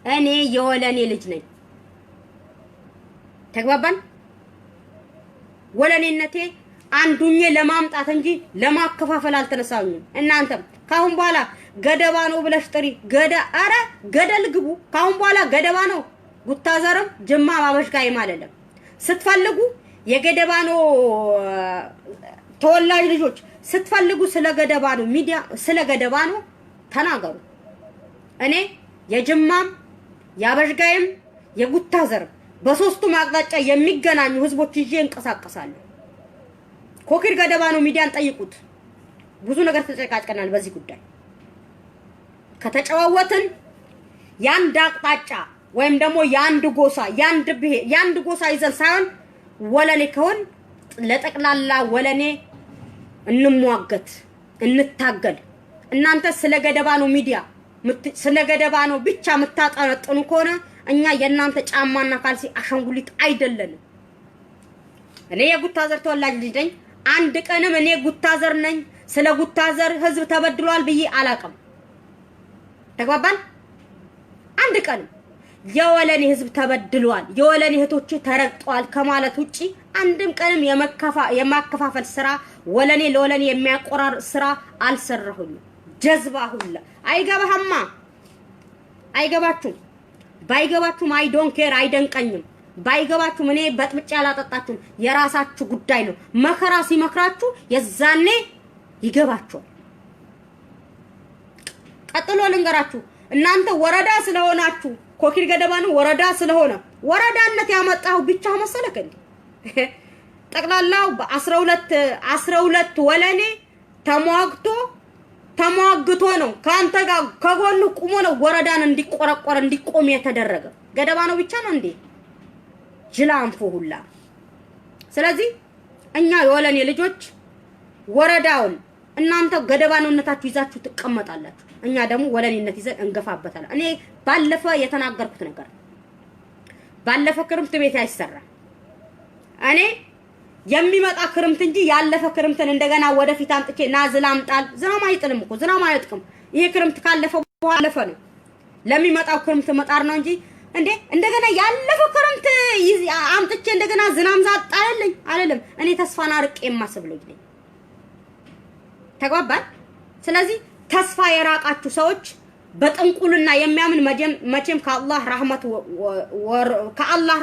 እኔ የወለኔ ልጅ ነኝ። ተግባባን? ወለኔነቴ አንዱኜ ለማምጣት እንጂ ለማከፋፈል አልተነሳሁኝም። እናንተም ካሁን በኋላ ገደባ ነው ብለሽ ጥሪ። አረ ገደል ግቡ። ካሁን በኋላ ገደባ ነው። ጉታዘርም ጅማ ማበሽጋይም አይደለም። ስትፈልጉ የገደባ ነው ተወላጅ ልጆች ስትፈልጉ ስለ ገደባ ነው ሚዲያ ስለ ገደባ ነው ተናገሩ። እኔ የጅማም ያበሽጋይም የጉታዘርም በሶስቱም አቅጣጫ የሚገናኙ ህዝቦች ይዤ እንቀሳቀሳለሁ። ኮኪር ገደባ ነው ሚዲያን ጠይቁት። ብዙ ነገር ተጨቃጭቀናል በዚህ ጉዳይ። ከተጨዋወትን ያንድ አቅጣጫ ወይም ደግሞ ያንድ ጎሳ ያንድ ጎሳ ይዘን ሳይሆን ወለኔ ከሆን ለጠቅላላ ወለኔ እንሟገት እንታገል። እናንተ ስለ ገደባ ነው ሚዲያ ስለ ገደባ ነው ብቻ የምታጠነጥኑ ከሆነ እኛ የእናንተ ጫማና ካልሲ አሻንጉሊት አይደለንም። እኔ የጉታዘር ተወላጅ ልጅ ነኝ። አንድ ቀንም እኔ ጉታዘር ነኝ ስለ ጉታዘር ህዝብ ተበድሏል ብዬ አላቅም። ተግባባን? አንድ ቀንም የወለኔ ህዝብ ተበድሏል የወለኔ እህቶች ተረግጧል ከማለት ውጪ አንድም ቀንም የማከፋፈል ስራ ወለኔ ለወለኔ የሚያቆራር ስራ አልሰራሁም። ጀዝባ ሁላ አይገባችሁም። ባይገባችሁም አይ ዶንት ኬር አይደንቀኝም። ባይገባችሁም እኔ በጥብጫ ያላጠጣችሁም የራሳችሁ ጉዳይ ነው። መከራ ሲመክራችሁ የዛኔ ይገባችኋል። ቀጥሎ ልንገራችሁ። እናንተ ወረዳ ስለሆናችሁ ኮኪር ገደባ ነው ወረዳ ስለሆነ ወረዳነት ያመጣው ብቻ መሰለክ እንዴ? ጠቅላላው በ12 ወለኔ ተሟግቶ ነው ካንተ ጋር ከጎኑ ቁሞ ነው ወረዳን እንዲቆረቆር እንዲቆም የተደረገ። ገደባ ነው ብቻ ነው እንዴ? ጅላንፎ ሁላ። ስለዚህ እኛ የወለኔ ልጆች ወረዳውን እናንተ ገደባ ነውነታችሁ ይዛችሁ ትቀመጣላችሁ። እኛ ደግሞ ወለኔነት ይዘን እንገፋበታለን። እኔ ባለፈ የተናገርኩት ነገር ባለፈ ክርምት ቤት አይሰራ። እኔ የሚመጣ ክርምት እንጂ ያለፈ ክርምትን እንደገና ወደፊት አምጥቼ ና ዝናምጣል። ዝናም አይጥልም እኮ ዝናም አይጥቅም። ይሄ ክርምት ካለፈ በኋላ አለፈ ነው። ለሚመጣው ክርምት መጣር ነው እንጂ እንዴ እንደገና ያለፈ ክረምት አምጥቼ እንደገና ዝናም ዛጣልኝ አይደለም። እኔ ተስፋና ርቄ የማስብልኝ ነኝ። ተግባባን? ስለዚህ ተስፋ የራቃችሁ ሰዎች በጥንቁልና የሚያምን መቼም ከአላህ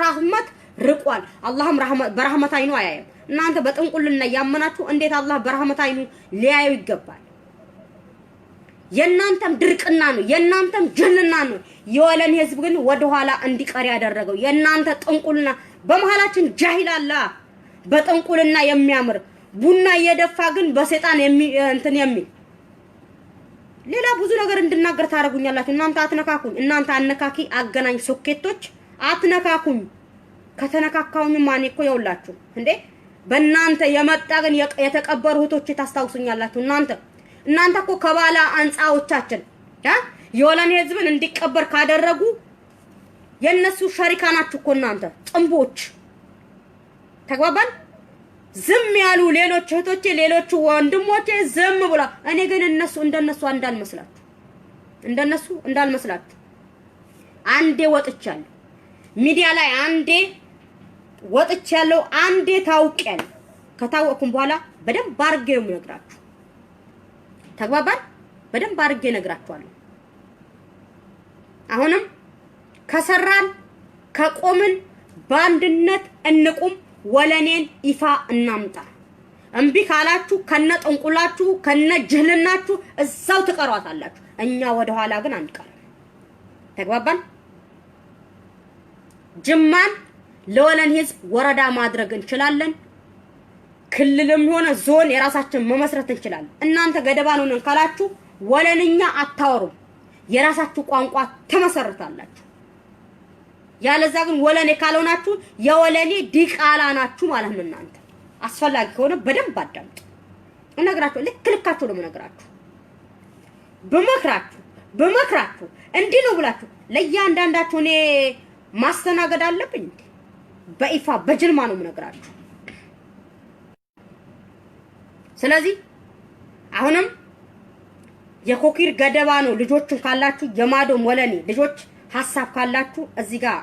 ረህመት ርቋል። አላህም በረህመት አይኑ አያየም። እናንተ በጥንቁልና ያመናችሁ እንዴት አላህ በረህመት አይኑ ሊያዩ ይገባል? የናንተም ድርቅና ነው፣ የናንተም ጅልና ነው። የወለን ህዝብ ግን ወደኋላ እንዲቀር ያደረገው የናንተ ጥንቁልና። በመሃላችን ጃሂል አለ በጥንቁልና የሚያምር ቡና እየደፋ ግን በሰይጣን እንትን የሚል ሌላ ብዙ ነገር እንድናገር ታረጉኛላችሁ። እናንተ አትነካኩኝ። እናንተ አነካኪ አገናኝ ሶኬቶች አትነካኩኝ። ከተነካካውኝ ማን እኮ ይውላችሁ እንዴ በእናንተ የመጣ ግን የተቀበሩ እህቶች ታስታውሱኛላችሁ። እናንተ እኮ ከባላ አንጻዎቻችን የወለን ህዝብን እንዲቀበር ካደረጉ የነሱ ሸሪካ ናችሁ እኮ እናንተ ጥንቦች። ተግባባን? ዝም ያሉ ሌሎች እህቶቼ ሌሎች ወንድሞቼ ዝም ብላ፣ እኔ ግን እንደነሱ እንዳልመስላችሁ አንዴ ወጥቻለሁ ሚዲያ ላይ አንዴ ወጥቻለሁ፣ አንዴ ታውቂያለሁ። ከታወቅኩም በኋላ በደንብ አድርጌ ነው የምነግራችሁ። ተግባባን? በደንብ አድርጌ እነግራችኋለሁ። አሁንም ከሰራን ከቆምን በአንድነት እንቁም። ወለኔን ይፋ እናምጣ። እምቢ ካላችሁ ከነ ጥንቁላችሁ ከነ ጅህልናችሁ እዛው ትቀሯታላችሁ። እኛ ወደ ኋላ ግን አንቀርም። ተግባባን? ጅማን ለወለን ህዝብ ወረዳ ማድረግ እንችላለን። ክልልም ሆነ ዞን የራሳችን መመስረት እንችላለን። እናንተ ገደባ ነን ካላችሁ ወለንኛ አታወሩም። የራሳችሁ ቋንቋ ተመሰርታላችሁ። ያለዛ ግን ወለኔ ካልሆናችሁ የወለኔ ዲቃላ ናችሁ ማለት ነው። እናንተ አስፈላጊ ከሆነ በደንብ አዳምጡ። እነግራችሁ ልክልካችሁ ነው የምነግራችሁ። በመክራችሁ እንዲህ ነው ብላችሁ ለእያንዳንዳችሁ እኔ ማስተናገድ አለብኝ እንዴ? በይፋ በጅልማ ነው የምነግራችሁ። ስለዚህ አሁንም የኮኪር ገደባ ነው። ልጆችን ካላችሁ የማዶም ወለኔ ልጆች ሐሳብ ካላችሁ እዚህ ጋር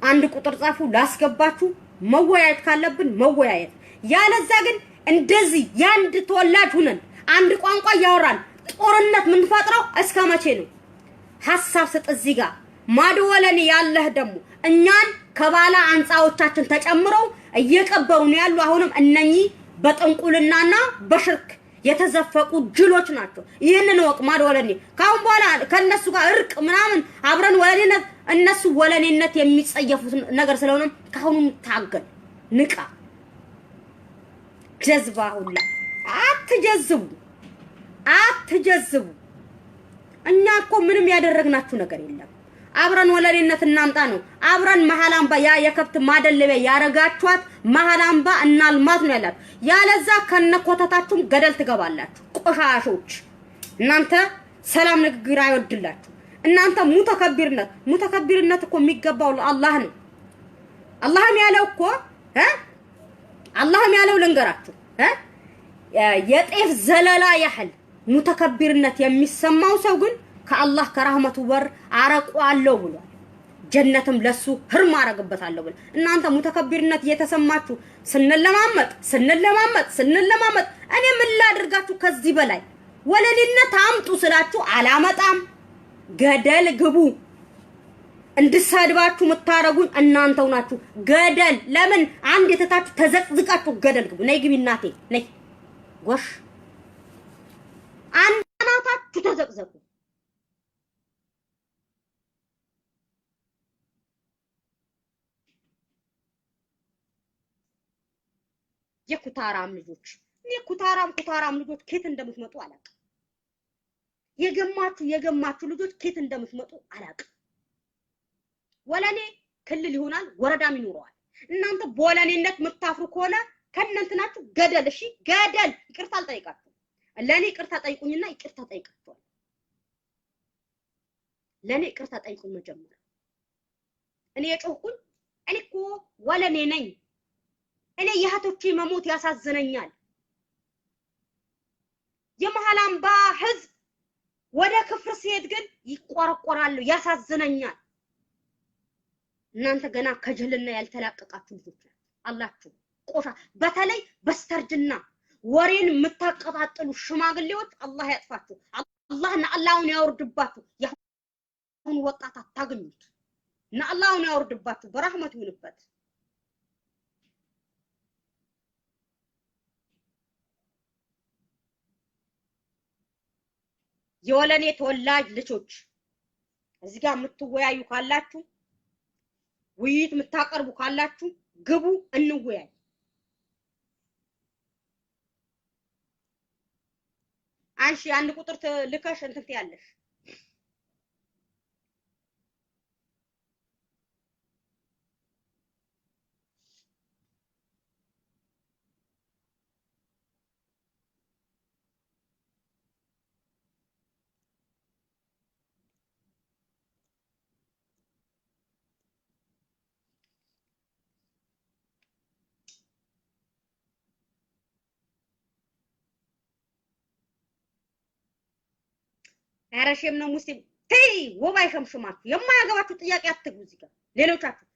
አንድ ቁጥር ጻፉ፣ ላስገባችሁ። መወያየት ካለብን መወያየት፣ ያለዛ ግን እንደዚህ ያንድ ተወላጅ ሁነን አንድ ቋንቋ ያወራን ጦርነት ምን ፈጥረው እስከ መቼ ነው? ሐሳብ ስጥ። እዚህ ጋር ማዶ ወለኔ ያለህ ደግሞ እኛን ከባላ አንጻዎቻችን ተጨምረው እየቀበሩን ያሉ አሁንም እነኚህ በጥንቁልናና በሽርክ የተዘፈቁ ጅሎች ናቸው። ይሄንን ወቅ ማዶ ወለኔ ካሁን በኋላ ከነሱ ጋር እርቅ ምናምን አብረን ወለኔነት እነሱ ወለኔነት የሚጸየፉት ነገር ስለሆነ ካሁኑ ታገል ንቃ። ጀዝባ ሁላ አትጀዝቡ። እኛ እኮ ምንም ያደረግናችሁ ነገር የለም። አብረን ወለኔነት እናምጣ ነው። አብረን መሃላምባ ያ የከብት ማደለቢያ ያረጋችኋት መሃላምባ እናልማት ነው ያላችሁ። ያለዛ ከነኮተታችሁም ገደል ትገባላችሁ ቆሻሾች። እናንተ ሰላም ንግግር አይወድላችሁ። እናንተ ሙተከቢርነት እኮ የሚገባው ለአላህ ነው። አላህም ያለው ልንገራችሁ የጤፍ ዘለላ ያህል ሙተከቢርነት የሚሰማው ሰው ግን ከአላህ ከራህመቱ በር አረቋለሁ ብሏል። ጀነትም ለሱ ህርም አረግበታለሁ ብሏል። እናንተ ሙተከቢርነት እየተሰማችሁ ስንለማመጥ እኔ ምን ላድርጋችሁ? ከዚህ በላይ ወለኔነት አምጡ ስላችሁ አላመጣም። ገደል ግቡ። እንድሰድባችሁ የምታረጉኝ እናንተው ናችሁ። ገደል ለምን አንድ የተታችሁ ተዘቅዝቃችሁ ገደል ግቡ። ነይ ግቢ እናቴ ነይ። ጎሽ አንናታችሁ ተዘቅዘቁ። የኩታራም ልጆች እኔ ኩታራም ልጆች ከየት እንደምትመጡ አላውቅም። የገማችሁ ልጆች ከየት እንደምትመጡ አላውቅም። ወለኔ ክልል ይሆናል ወረዳም ይኖረዋል። እናንተ በወለኔነት የምታፍሩ ከሆነ ከነንትናችሁ ገደል። እሺ ገደል። ይቅርታ አልጠይቃችሁ። ለኔ ይቅርታ ጠይቁኝና ይቅርታ ጠይቃችኋል። ለኔ ይቅርታ ጠይቁኝ መጀመሪያ። እኔ የጮህኩኝ እኔ እኮ ወለኔ ነኝ። እኔ የእህቶቼ መሞት ያሳዝነኛል። የመሃላምባ ህዝብ ወደ ክፍር ሲሄድ ግን ይቆረቆራሉ፣ ያሳዝነኛል። እናንተ ገና ከጅህልና ያልተላቀቃችሁ ልጆች አላችሁ። ቆሻ በተለይ በስተርጅና ወሬን የምታቀጣጥሉ ሽማግሌዎች አላህ ያጥፋችሁ። አላህን ያወርድባችሁ። ያሁን ወጣት አታገኙት። አላህን ያወርድባችሁ በረህመቱ ይሁንበት። የወለኔ ተወላጅ ልጆች እዚህ ጋር የምትወያዩ ካላችሁ ውይይት የምታቀርቡ ካላችሁ ግቡ እንወያይ። አንሺ አንድ ቁጥር ልከሽ እንትን ትያለሽ። አረሽም ነው ሙስሊም ተይ ወባይ ሸምሽማችሁ የማያገባችሁ ጥያቄ አትግቡ። እዚህ ጋር ሌሎቻችሁ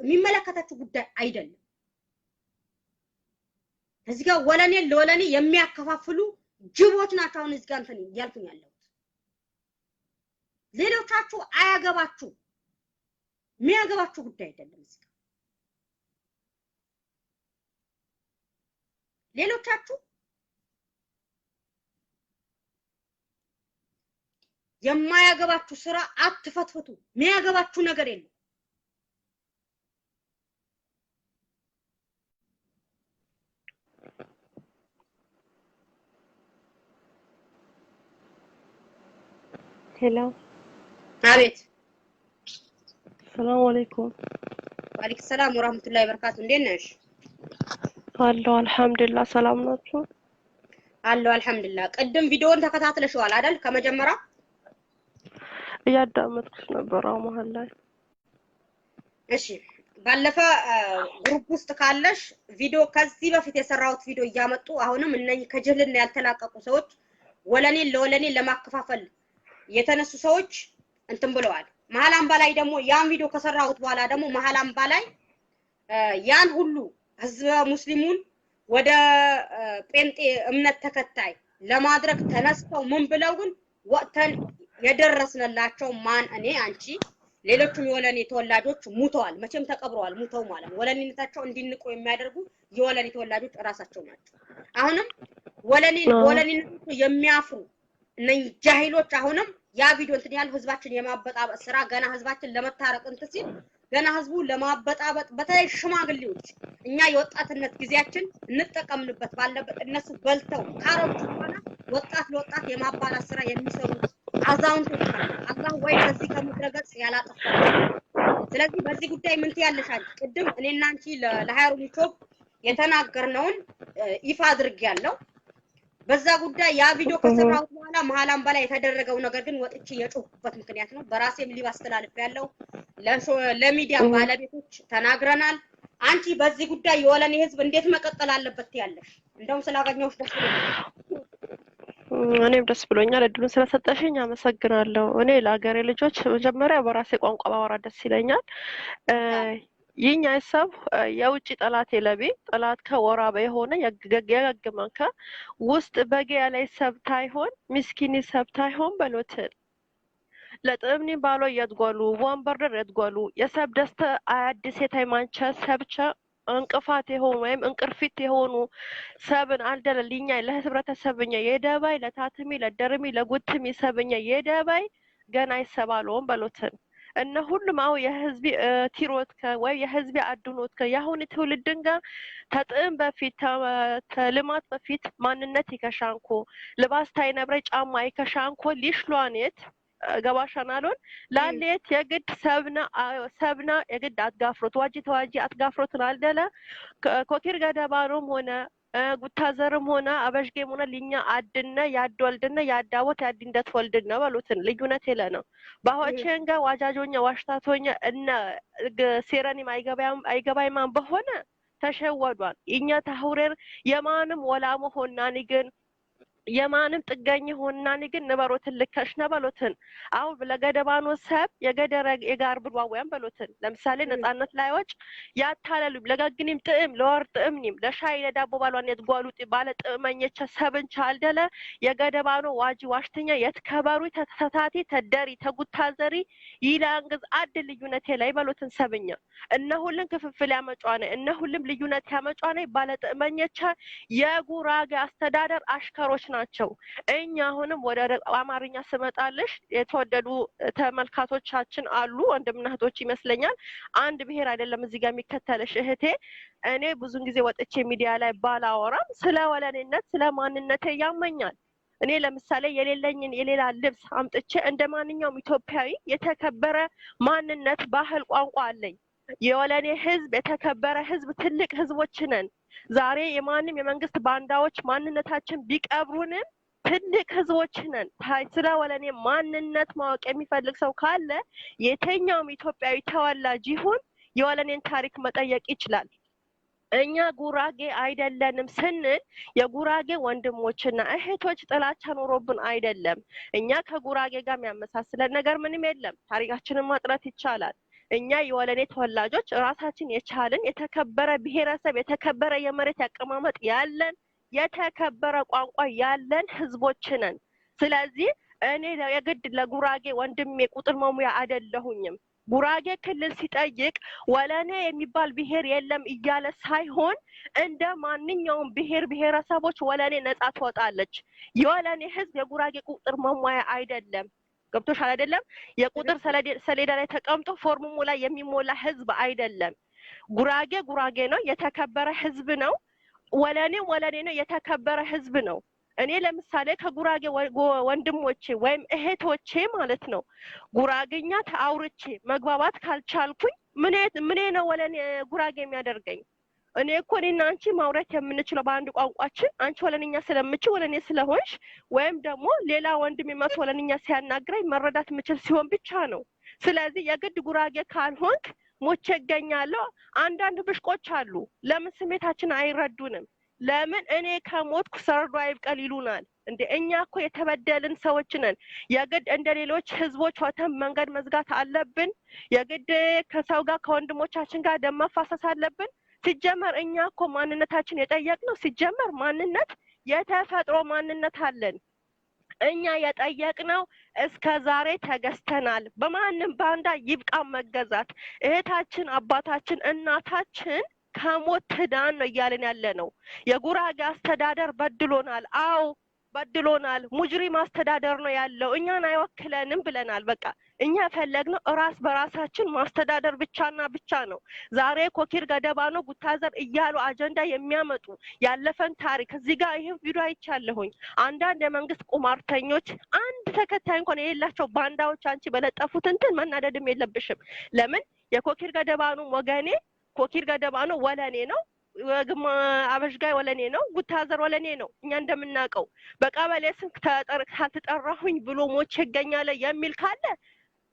የሚመለከታችሁ ጉዳይ አይደለም። እዚህ ጋር ወለኔን ለወለኔ የሚያከፋፍሉ ጅቦች ናቸው። አሁን እዚህ ጋር እንትን ያልኩኝ ያለሁት ሌሎቻችሁ አያገባችሁ፣ የሚያገባችሁ ጉዳይ አይደለም። እዚህ ጋር ሌሎቻችሁ የማያገባችሁ ስራ አትፈትፍቱ። የሚያገባችሁ ነገር የለም። ሄሎ አቤት። ሰላም አለይኩም። ወአለይኩም ሰላም ወራህመቱላሂ ወበረካቱ። እንዴት ነሽ? አለሁ አልሐምዱሊላህ። ሰላም ናችሁ? አለሁ አልሐምዱሊላህ። ቅድም ቪዲዮውን ተከታትለሽዋል አይደል? ከመጀመሪያ እያዳመጥኩሽ ነበር መሀል ላይ። እሺ ባለፈ ግሩፕ ውስጥ ካለሽ ቪዲዮ ከዚህ በፊት የሰራሁት ቪዲዮ እያመጡ አሁንም እነኚህ ከጅህልና ያልተላቀቁ ሰዎች ወለኔን ለወለኔ ለማከፋፈል የተነሱ ሰዎች እንትን ብለዋል። መሀል አምባ ላይ ደግሞ ያን ቪዲዮ ከሰራሁት በኋላ ደግሞ መሀል አምባ ላይ ያን ሁሉ ህዝበ ሙስሊሙን ወደ ጴንጤ እምነት ተከታይ ለማድረግ ተነስተው ምን ብለው ግን ወጥተን የደረስንላቸው ማን እኔ አንቺ ሌሎችም የወለኔ ተወላጆች ሙተዋል። መቼም ተቀብረዋል ሙተው ማለት ነው። ወለኔነታቸው እንዲንቁ የሚያደርጉ የወለኔ ተወላጆች ራሳቸው ናቸው። አሁንም ወለኔነታቸው የሚያፍሩ እነኚህ ጃሂሎች አሁንም ያ ቪዲዮ እንትን ያለው ህዝባችን የማበጣበጥ ስራ ገና ህዝባችን ለመታረቅ እንትን ሲል ገና ህዝቡ ለማበጣበጥ በተለይ ሽማግሌዎች እኛ የወጣትነት ጊዜያችን እንጠቀምንበት ባለበት እነሱ በልተው ካሮቹ በኋላ ወጣት ለወጣት የማባላት ስራ የሚሰሩ አዛውንቶች አላህ ወይ ከዚህ ከምድረገጽ ያላጠፋው። ስለዚህ በዚህ ጉዳይ ምን ትያለሽ አንቺ? ቅድም እኔና አንቺ ለሃይሩ ዩቲዩብ የተናገርነውን ይፋ አድርጌያለሁ። በዛ ጉዳይ ያ ቪዲዮ ከሰራሁት በኋላ መሀል አምባ ላይ የተደረገው ነገር ግን ወጥቼ የጮህኩበት ምክንያት ነው። በራሴም ሊብ አስተላልፌያለሁ። ለሚዲያ ባለቤቶች ተናግረናል። አንቺ በዚህ ጉዳይ የወለኔ ህዝብ እንዴት መቀጠል አለበት ትያለሽ? እንደውም ስላገኘሁሽ ደስ ብሎኛል። እኔም ደስ ብሎኛል። እድሉን ስለሰጠሽኝ አመሰግናለሁ። እኔ ለሀገሬ ልጆች መጀመሪያ በራሴ ቋንቋ ባወራ ደስ ይለኛል። ይኛ ሰብ የውጭ ጠላት የለቤ ጠላት ከወራበ የሆነ የገገመንከ ውስጥ በገያ ላይ ሰብታይሆን ምስኪኒ ሰብታይሆን በሎትን ለጥምኒ ባሎ የድጓሉ ወንበርደር የድጓሉ የሰብ ደስተ አያድስ የታይማንቸ ሰብቸ እንቅፋት የሆኑ ወይም እንቅርፊት የሆኑ ሰብን አልደለልኛ ለህብረተሰብኛ የደባይ ለታትሚ ለደርሚ ለጉትሚ ሰብኛ የደባይ ገና ይሰባሉን በሎትን እነ ሁሉም አው የህዝብ ቲሮት ወይ የህዝብ አድኖት ያሁን ትውልድን ጋር ተጥም በፊት ተልማት በፊት ማንነት ይከሻንኮ ልባስ ታይነብረ ጫማ ይከሻንኮ ሊሽሏኔት ገባሻናሎን ላሌት የግድ ሰብና የግድ አትጋፍሮት ዋጂ ተዋጂ አትጋፍሮት አልደለ ኮኪር ገደባሩም ሆነ ጉታዘርም ሆነ አበሽጌም ሆነ ሊኛ አድነ ያድወልድነ ያዳወት ያድንደት ወልድነ በሉትን ልዩነት የለ ነው። ባሆቼን ጋር ዋጃጆኛ ዋሽታቶኛ እነ ሴረኒ አይገባይማን በሆነ ተሸወዷል። እኛ ታሁረር የማንም ወላሞ ሆናኒ ግን የማንም ጥገኝ ሆንና ግን ነበሮትን ልከሽ ነበሎትን አሁን ለገደባኖ ሰብ የገደረ የጋር ብሏወያን በሎትን ለምሳሌ ነፃነት ላይዎች ያታለሉ ለጋግኒም ጥም ለወር ጥምኒም ለሻይ ለዳቦ ባሏን የትጓሉጥ ባለ ጥመኘቸ ሰብን ቻልደለ የገደባኖ ዋጂ ዋሽተኛ የትከበሩ ተተታቲ ተደሪ ተጉታዘሪ ይላንግዝ አድ ልዩነት ላይ በሎትን ሰብኛ እነሁልን ክፍፍል ያመጫነ እነሁልም ልዩነት ያመጫነ ባለ ጥመኘቸ የጉራጌ አስተዳደር አሽከሮች ናቸው እኛ አሁንም ወደ አማርኛ ስመጣልሽ የተወደዱ ተመልካቾቻችን አሉ ወንድምና እህቶች ይመስለኛል አንድ ብሔር አይደለም እዚህ ጋር የሚከተልሽ እህቴ እኔ ብዙን ጊዜ ወጥቼ ሚዲያ ላይ ባላወራም ስለ ወለኔነት ስለ ማንነቴ ያመኛል እኔ ለምሳሌ የሌለኝን የሌላ ልብስ አምጥቼ እንደማንኛውም ኢትዮጵያዊ የተከበረ ማንነት ባህል ቋንቋ አለኝ የወለኔ ህዝብ የተከበረ ህዝብ ትልቅ ህዝቦች ነን ዛሬ የማንም የመንግስት ባንዳዎች ማንነታችን ቢቀብሩንም ትልቅ ህዝቦች ነን ስለ ወለኔ ማንነት ማወቅ የሚፈልግ ሰው ካለ የትኛውም ኢትዮጵያዊ ተወላጅ ይሁን የወለኔን ታሪክ መጠየቅ ይችላል እኛ ጉራጌ አይደለንም ስንል የጉራጌ ወንድሞችና እህቶች ጥላቻ ኖሮብን አይደለም እኛ ከጉራጌ ጋር የሚያመሳስለን ነገር ምንም የለም ታሪካችንን ማጥራት ይቻላል እኛ የወለኔ ተወላጆች ራሳችን የቻልን የተከበረ ብሔረሰብ የተከበረ የመሬት ያቀማመጥ ያለን የተከበረ ቋንቋ ያለን ህዝቦች ነን ስለዚህ እኔ የግድ ለጉራጌ ወንድሜ ቁጥር መሙያ አይደለሁኝም ጉራጌ ክልል ሲጠይቅ ወለኔ የሚባል ብሔር የለም እያለ ሳይሆን እንደ ማንኛውም ብሔረሰቦች ወለኔ ነፃ ትወጣለች የወለኔ ህዝብ የጉራጌ ቁጥር መሙያ አይደለም ገብቶሻል አይደለም የቁጥር ሰሌዳ ላይ ተቀምጦ ፎርሙሙ ላይ የሚሞላ ህዝብ አይደለም ጉራጌ ነው የተከበረ ህዝብ ነው ወለኔ ነው የተከበረ ህዝብ ነው እኔ ለምሳሌ ከጉራጌ ወንድሞቼ ወይም እህቶቼ ማለት ነው ጉራጌኛ ታውርቼ መግባባት ካልቻልኩኝ ምን ነው ወለኔ ጉራጌ የሚያደርገኝ እኔ እኮ እኔና አንቺ ማውራት የምንችለው በአንድ ቋንቋችን አንቺ ወለኔኛ ስለምች ወለኔ ስለሆንሽ ወይም ደግሞ ሌላ ወንድም የመስ ወለኔኛ ሲያናግረኝ መረዳት የምችል ሲሆን ብቻ ነው ስለዚህ የግድ ጉራጌ ካልሆንክ ሞቼ እገኛለሁ አንዳንድ ብሽቆች አሉ ለምን ስሜታችን አይረዱንም ለምን እኔ ከሞትኩ ሰርዶ አይብቀል ይሉናል እንዴ እኛ እኮ የተበደልን ሰዎች ነን የግድ እንደሌሎች ህዝቦች ወተን መንገድ መዝጋት አለብን የግድ ከሰው ጋር ከወንድሞቻችን ጋር ደም መፋሰስ አለብን ሲጀመር እኛ እኮ ማንነታችን የጠየቅነው ሲጀመር ማንነት የተፈጥሮ ማንነት አለን እኛ የጠየቅነው እስከ ዛሬ ተገዝተናል በማንም ባንዳ ይብቃ መገዛት እህታችን አባታችን እናታችን ከሞት ትዳን ነው እያልን ያለ ነው የጉራጌ አስተዳደር በድሎናል አው በድሎናል ሙጅሪም አስተዳደር ነው ያለው እኛን አይወክለንም ብለናል በቃ እኛ ፈለግነው ራስ በራሳችን ማስተዳደር ብቻና ብቻ ነው ዛሬ ኮኪር ገደባኖ ጉታዘር እያሉ አጀንዳ የሚያመጡ ያለፈን ታሪክ እዚህ ጋር ይሄ ቪዲዮ አይቻለሁኝ አንዳንድ የመንግስት ቁማርተኞች አንድ ተከታይ እንኳን የሌላቸው ባንዳዎች አንቺ በለጠፉት እንትን መናደድም የለብሽም ለምን የኮኪር ገደባኖ ወገኔ ኮኪር ገደባኖ ወለኔ ነው ግማ አበሽጋይ ወለኔ ነው ጉታዘር ወለኔ ነው እኛ እንደምናቀው በቀበሌ ስም ካልተጠራሁኝ ብሎ ሞቼ ይገኛል የሚል ካለ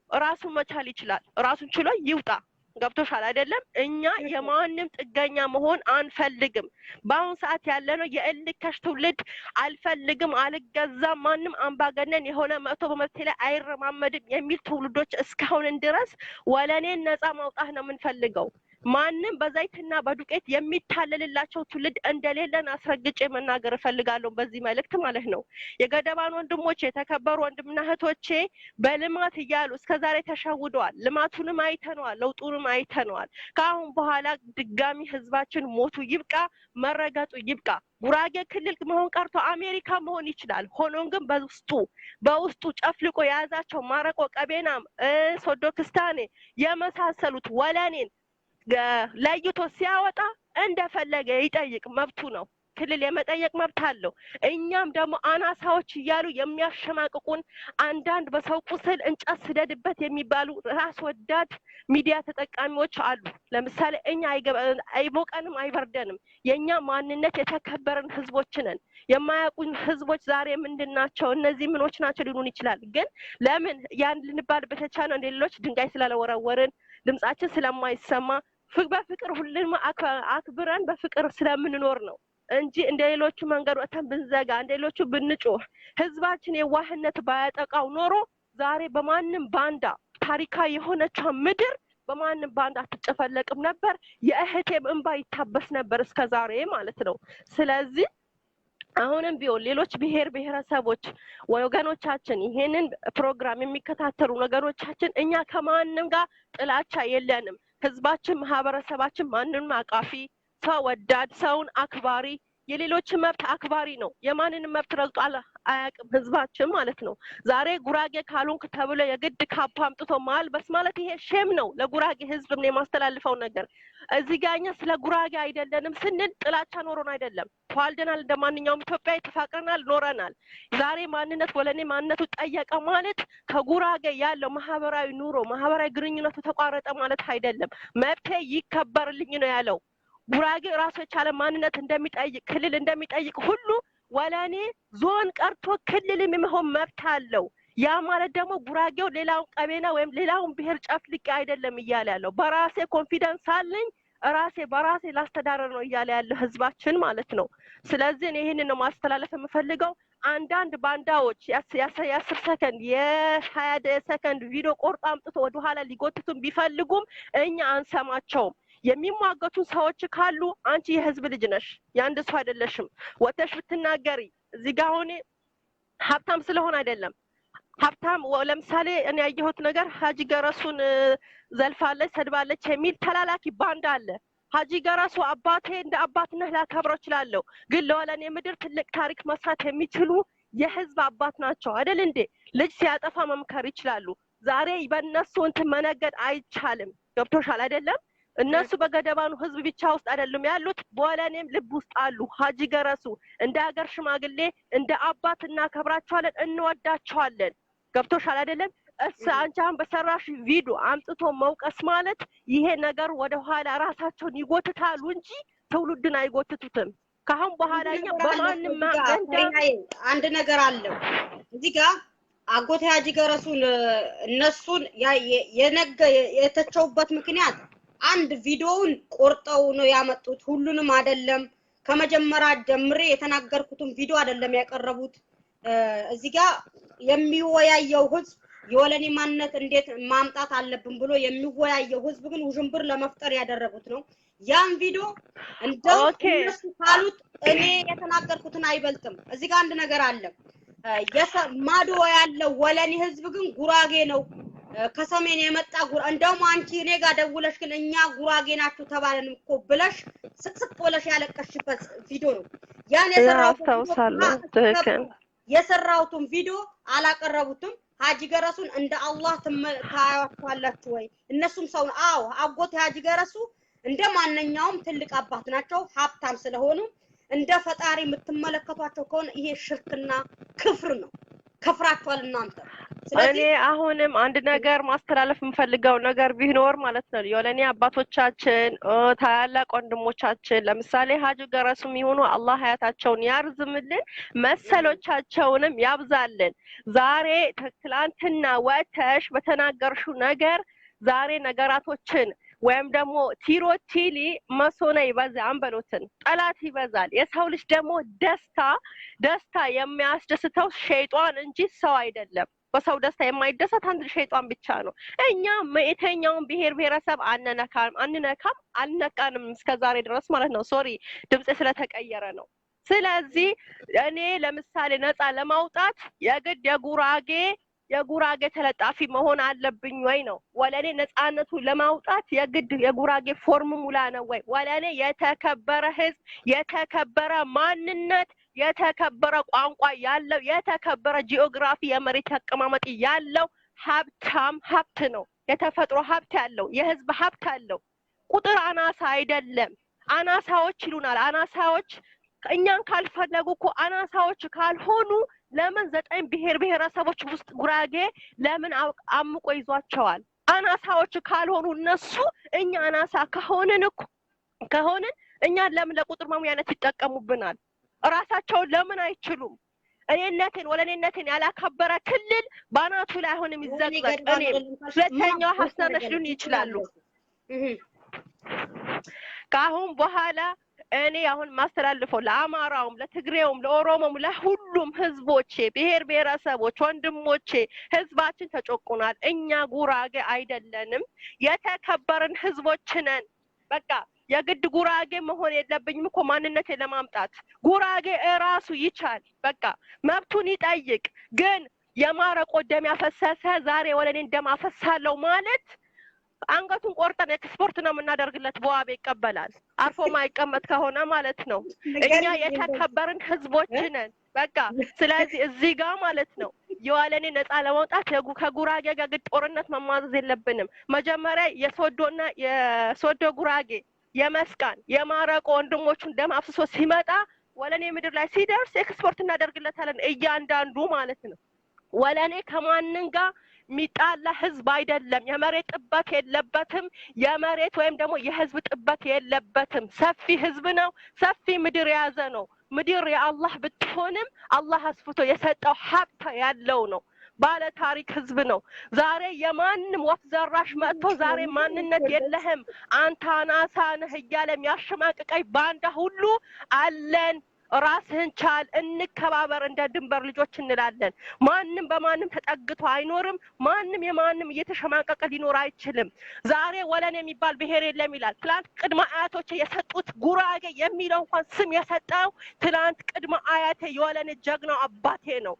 ራሱን መቻል ይችላል ራሱን ችሎ ይውጣ ገብቶሻል አይደለም እኛ የማንንም ጥገኛ መሆን አንፈልግም በአሁን ሰዓት ያለነው የእልከሽ ትውልድ አልፈልግም አልገዛም ማንንም አምባገነን የሆነ 100% ላይ አይረማመድም የሚል ትውልዶች እስካሁን ድረስ ወለኔን ነፃ ማውጣት ነው የምንፈልገው ማንንም በዛይትና በዱቄት የሚታለልላቸው ትውልድ እንደሌለን አስረግጬ መናገር ፈልጋለሁ በዚህ መልእክት ማለት ነው የገደባን ወንድሞቼ የተከበሩ ወንድምና እህቶቼ በልማት ይያሉ እስከዛሬ ተሸውደዋል ልማቱንም አይተነዋል ለውጡንም አይተነዋል ካሁን በኋላ ድጋሚ ህዝባችን ሞቱ ይብቃ መረጋጡ ይብቃ ጉራጌ ክልል መሆን ቀርቶ አሜሪካ መሆን ይችላል ሆኖም ግን በውስጡ ጨፍልቆ የያዛቸው ማረቆ ቀቤናም ሶዶ ክስታኔ የመሳሰሉት ወለኔን ለይቶ ሲያወጣ እንደፈለገ ይጠይቅ መብቱ ነው ክልል የመጠየቅ መብት አለው እኛም ደግሞ አናሳዎች ይያሉ የሚያሸማቅቁን አንዳንድ በሰው ቁስል እንጨት ስደድበት የሚባሉ ራስ ወዳድ ሚዲያ ተጠቃሚዎች አሉ ለምሳሌ እኛ አይቦቀንም አይበርደንም የኛ ማንነት የተከበረን ህዝቦች ነን የማያውቁን ህዝቦች ዛሬ ምንድናቸው እነዚህ ምኖች ናቸው ሊሉን ይችላል ግን ለምን ያን ልንባል በተቻለ እንደሌሎች ድንጋይ ስላልወረወርን ድምጻችን ስለማይሰማ በፍቅር ሁሉንም አክብረን በፍቅር ስለምንኖር ነው እንጂ እንደሌሎቹ መንገድ ወተን ብንዘጋ እንደሌሎቹ ብንጮህ ህዝባችን የዋህነት ባያጠቃው ኖሮ ዛሬ በማንም ባንዳ ታሪካዊ የሆነችው ምድር በማንም ባንዳ አትጨፈለቅም ነበር። የእህቴም እንባ ይታበስ ነበር እስከዛሬ ማለት ነው። ስለዚህ አሁንም ቢሆን ሌሎች ብሔር ብሔረሰቦች ወገኖቻችን ይሄንን ፕሮግራም የሚከታተሉ ነገሮቻችን እኛ ከማንም ጋር ጥላቻ የለንም። ህዝባችን ማህበረሰባችን ማንንም አቃፊ ሰው ወዳድ ሰውን አክባሪ የሌሎች መብት አክባሪ ነው። የማንንም መብት ረግጦ አያውቅም ህዝባችን ማለት ነው። ዛሬ ጉራጌ ካልሆንክ ተብሎ የግድ ካፕ አምጥቶ ማልበስ ማለት ይሄ ሼም ነው ለጉራጌ ህዝብ። ነው የማስተላልፈው ነገር እዚህ ጋር እኛ ስለ ጉራጌ አይደለንም ስንል ጥላቻ ኖሮን አይደለም። ተዋልደናል፣ እንደማንኛውም ኢትዮጵያዊ ተፋቅረናል፣ ኖረናል። ዛሬ ማንነት ወለኔ ማንነቱ ጠየቀ ማለት ከጉራጌ ያለው ማህበራዊ ኑሮ ማህበራዊ ግንኙነቱ ተቋረጠ ማለት አይደለም። መብቴ ይከበርልኝ ነው ያለው። ጉራጌ ራሱ የቻለ ማንነት እንደሚጠይቅ ክልል እንደሚጠይቅ ሁሉ ወለኔ ዞን ቀርቶ ክልልም የመሆን መብት አለው። ያ ማለት ደግሞ ጉራጌው ሌላውን ቀቤና ወይም ሌላውን ብሔር ጨፍልቄ አይደለም እያለ ያለው በራሴ ኮንፊደንስ አለኝ በራሴ ላስተዳደር ነው እያለ ያለው ህዝባችን ማለት ነው። ስለዚህ እኔ ይሄንን ነው ማስተላለፍ የምፈልገው። አንዳንድ ባንዳዎች የ10 ሰከንድ የ20 ሰከንድ ቪዲዮ ቆርጦ አምጥቶ ወደ ኋላ ሊጎትቱን ቢፈልጉም እኛ አንሰማቸውም። የሚሟገቱ ሰዎች ካሉ አንቺ የህዝብ ልጅ ነሽ፣ ያንድ ሰው አይደለሽም። ወተሽ ብትናገሪ እዚህ ጋር ሆኔ ሀብታም ስለሆነ አይደለም። ሀብታም ለምሳሌ እኔ ያየሁት ነገር ሀጂ ገረሱን ዘልፋለች ሰድባለች የሚል ተላላኪ ባንዳ አለ። ሀጂ ገረሱ አባቴ እንደ አባትነህ ላከብረው እችላለሁ፣ ግን ለወለኔ ምድር ትልቅ ታሪክ መስራት የሚችሉ የህዝብ አባት ናቸው አይደል እንዴ? ልጅ ሲያጠፋ መምከር ይችላሉ። ዛሬ በእነሱ እንትን መነገድ አይቻልም። ገብቶሻል አይደለም? እነሱ በገደባኑ ህዝብ ብቻ ውስጥ አይደሉም ያሉት፣ በወለኔም ልብ ውስጥ አሉ። ሀጂ ገረሱ እንደ ሀገር ሽማግሌ እንደ አባት እናከብራቸዋለን፣ እንወዳቸዋለን። ገብቶሻል አይደለም? አንቺ አሁን በሰራሽ ቪዲዮ አምጥቶ መውቀስ ማለት ይሄ ነገር ወደ ኋላ ራሳቸውን ይጎትታሉ እንጂ ትውልድን አይጎትቱትም። ካሁን በኋላ እኛ በማንም አንድ ነገር አለው እዚህ ጋር አጎቴ ሀጂ ገረሱን እነሱን የነገ የተቸውበት ምክንያት አንድ ቪዲዮውን ቆርጠው ነው ያመጡት። ሁሉንም አይደለም ከመጀመሪያ ጀምሬ የተናገርኩትን ቪዲዮ አይደለም ያቀረቡት። እዚህ ጋር የሚወያየው ህዝብ የወለኔ ማንነት እንዴት ማምጣት አለብን ብሎ የሚወያየው ህዝብ ግን ውዥንብር ለመፍጠር ያደረጉት ነው። ያን ቪዲዮ እንደው እነሱ ካሉት እኔ የተናገርኩትን አይበልጥም። እዚህ ጋር አንድ ነገር አለ። ማዶ ያለው ወለኔ ህዝብ ግን ጉራጌ ነው፣ ከሰሜን የመጣ እንደውም አንቺ እኔ ጋር ደውለሽ ግን እኛ ጉራጌ ናችሁ ተባለን እኮ ብለሽ ስቅስቅ ብለሽ ያለቀሽበት ቪዲዮ ነው። ያን የሰራሁትን ቪዲዮ አላቀረቡትም። ሀጂ ገረሱን እንደ አላህ ታያዋላችሁ ወይ? እነሱም ሰው አዎ አጎቴ ሀጂ ገረሱ እንደ ማንኛውም ትልቅ አባት ናቸው። ሀብታም ስለሆኑ እንደ ፈጣሪ የምትመለከቷቸው ከሆነ ይሄ ሽርክና ክፍር ነው። ከፍራችኋል እናንተ። እኔ አሁንም አንድ ነገር ማስተላለፍ የምፈልገው ነገር ቢኖር ማለት ነው የወለኔ አባቶቻችን ታላላቅ ወንድሞቻችን ለምሳሌ ሀጂ ገረሱም ይሁኑ አላህ ሀያታቸውን ያርዝምልን፣ መሰሎቻቸውንም ያብዛልን። ዛሬ ትላንትና ወተሽ በተናገርሽው ነገር ዛሬ ነገራቶችን ወይም ደግሞ ቲሮቲሊ መሶነ ይበዛ አንበሎትን ጠላት ይበዛል። የሰው ልጅ ደግሞ ደስታ የሚያስደስተው ሸይጣን እንጂ ሰው አይደለም። በሰው ደስታ የማይደሰት አንድ ሸይጣን ብቻ ነው። እኛ የትኛውን ብሔር ብሔረሰብ አንነካም አልነቃንም እስከዛሬ ድረስ ማለት ነው። ሶሪ ድምጽ ስለተቀየረ ነው። ስለዚህ እኔ ለምሳሌ ነፃ ለማውጣት የግድ የጉራጌ ተለጣፊ መሆን አለብኝ ወይ ነው? ወለኔ ነፃነቱ ለማውጣት የግድ የጉራጌ ፎርም ሙላ ነው ወይ? ወለኔ የተከበረ ህዝብ፣ የተከበረ ማንነት፣ የተከበረ ቋንቋ ያለው የተከበረ ጂኦግራፊ የመሬት አቀማመጥ ያለው ሀብት ነው። የተፈጥሮ ሀብት ያለው የህዝብ ሀብት አለው። ቁጥር አናሳ አይደለም። አናሳዎች ይሉናል። አናሳዎች እኛን ካልፈለጉ እኮ አናሳዎች ካልሆኑ ለምን 9 ብሔር ብሔረሰቦች ውስጥ ጉራጌ ለምን አምቆ ይዟቸዋል? አናሳዎች ካልሆኑ እነሱ እኛ አናሳ ከሆንን እኛ ለምን ለቁጥር ማሙያነት ይጠቀሙብናል? ራሳቸውን ለምን አይችሉም? እኔነትን ወለኔነትን ያላከበረ ክልል ባናቱ ላይ አሁንም ይዘግዘግ። እኔ ሁለተኛው ሀሳነሽ ሊሆን ይችላሉ። ካሁን በኋላ እኔ አሁን ማስተላልፈው ለአማራውም ለትግሬውም ለኦሮሞም ለሁሉም ህዝቦቼ ብሔር ብሔረሰቦች ወንድሞቼ ህዝባችን ተጨቁናል። እኛ ጉራጌ አይደለንም፣ የተከበርን ህዝቦች ነን። በቃ የግድ ጉራጌ መሆን የለብኝም እኮ ማንነቴ ለማምጣት። ጉራጌ እራሱ ይቻል፣ በቃ መብቱን ይጠይቅ። ግን የማረቆ ደም ያፈሰሰ ዛሬ ወለኔ ደም አፈሳለሁ ማለት አንገቱን ቆርጠን ኤክስፖርት ነው የምናደርግለት። በዋቤ ይቀበላል፣ አርፎ ማይቀመጥ ከሆነ ማለት ነው። እኛ የተከበርን ህዝቦች ነን። በቃ ስለዚህ እዚህ ጋር ማለት ነው የዋለኔ ነፃ ለመውጣት ከጉራጌ ጋር ግድ ጦርነት መማዘዝ የለብንም። መጀመሪያ የሶዶ ጉራጌ የመስቃን የማረቆ ወንድሞቹን ደም አፍስሶ ሲመጣ ወለኔ ምድር ላይ ሲደርስ ኤክስፖርት እናደርግለታለን እያንዳንዱ ማለት ነው። ወለኔ ከማንን ጋር ሚጣላ ህዝብ አይደለም። የመሬት ጥበት የለበትም። የመሬት ወይም ደግሞ የህዝብ ጥበት የለበትም። ሰፊ ህዝብ ነው። ሰፊ ምድር የያዘ ነው። ምድር የአላህ ብትሆንም አላህ አስፍቶ የሰጠው ሀብት ያለው ነው። ባለ ታሪክ ህዝብ ነው። ዛሬ የማንም ወፍ ዘራሽ መጥቶ ዛሬ ማንነት የለህም አንተ አናሳ ነህ እያለ የሚያሸማቅቀኝ ባንዳ ሁሉ አለን። ራስህን ቻል፣ እንከባበር፣ እንደ ድንበር ልጆች እንላለን። ማንም በማንም ተጠግቶ አይኖርም። ማንም የማንም እየተሸማቀቀ ሊኖር አይችልም። ዛሬ ወለኔ የሚባል ብሔር የለም ይላል። ትላንት ቅድመ አያቶች የሰጡት ጉራጌ የሚለው እንኳን ስም የሰጠው ትላንት ቅድመ አያቴ የወለኔ ጀግናው አባቴ ነው።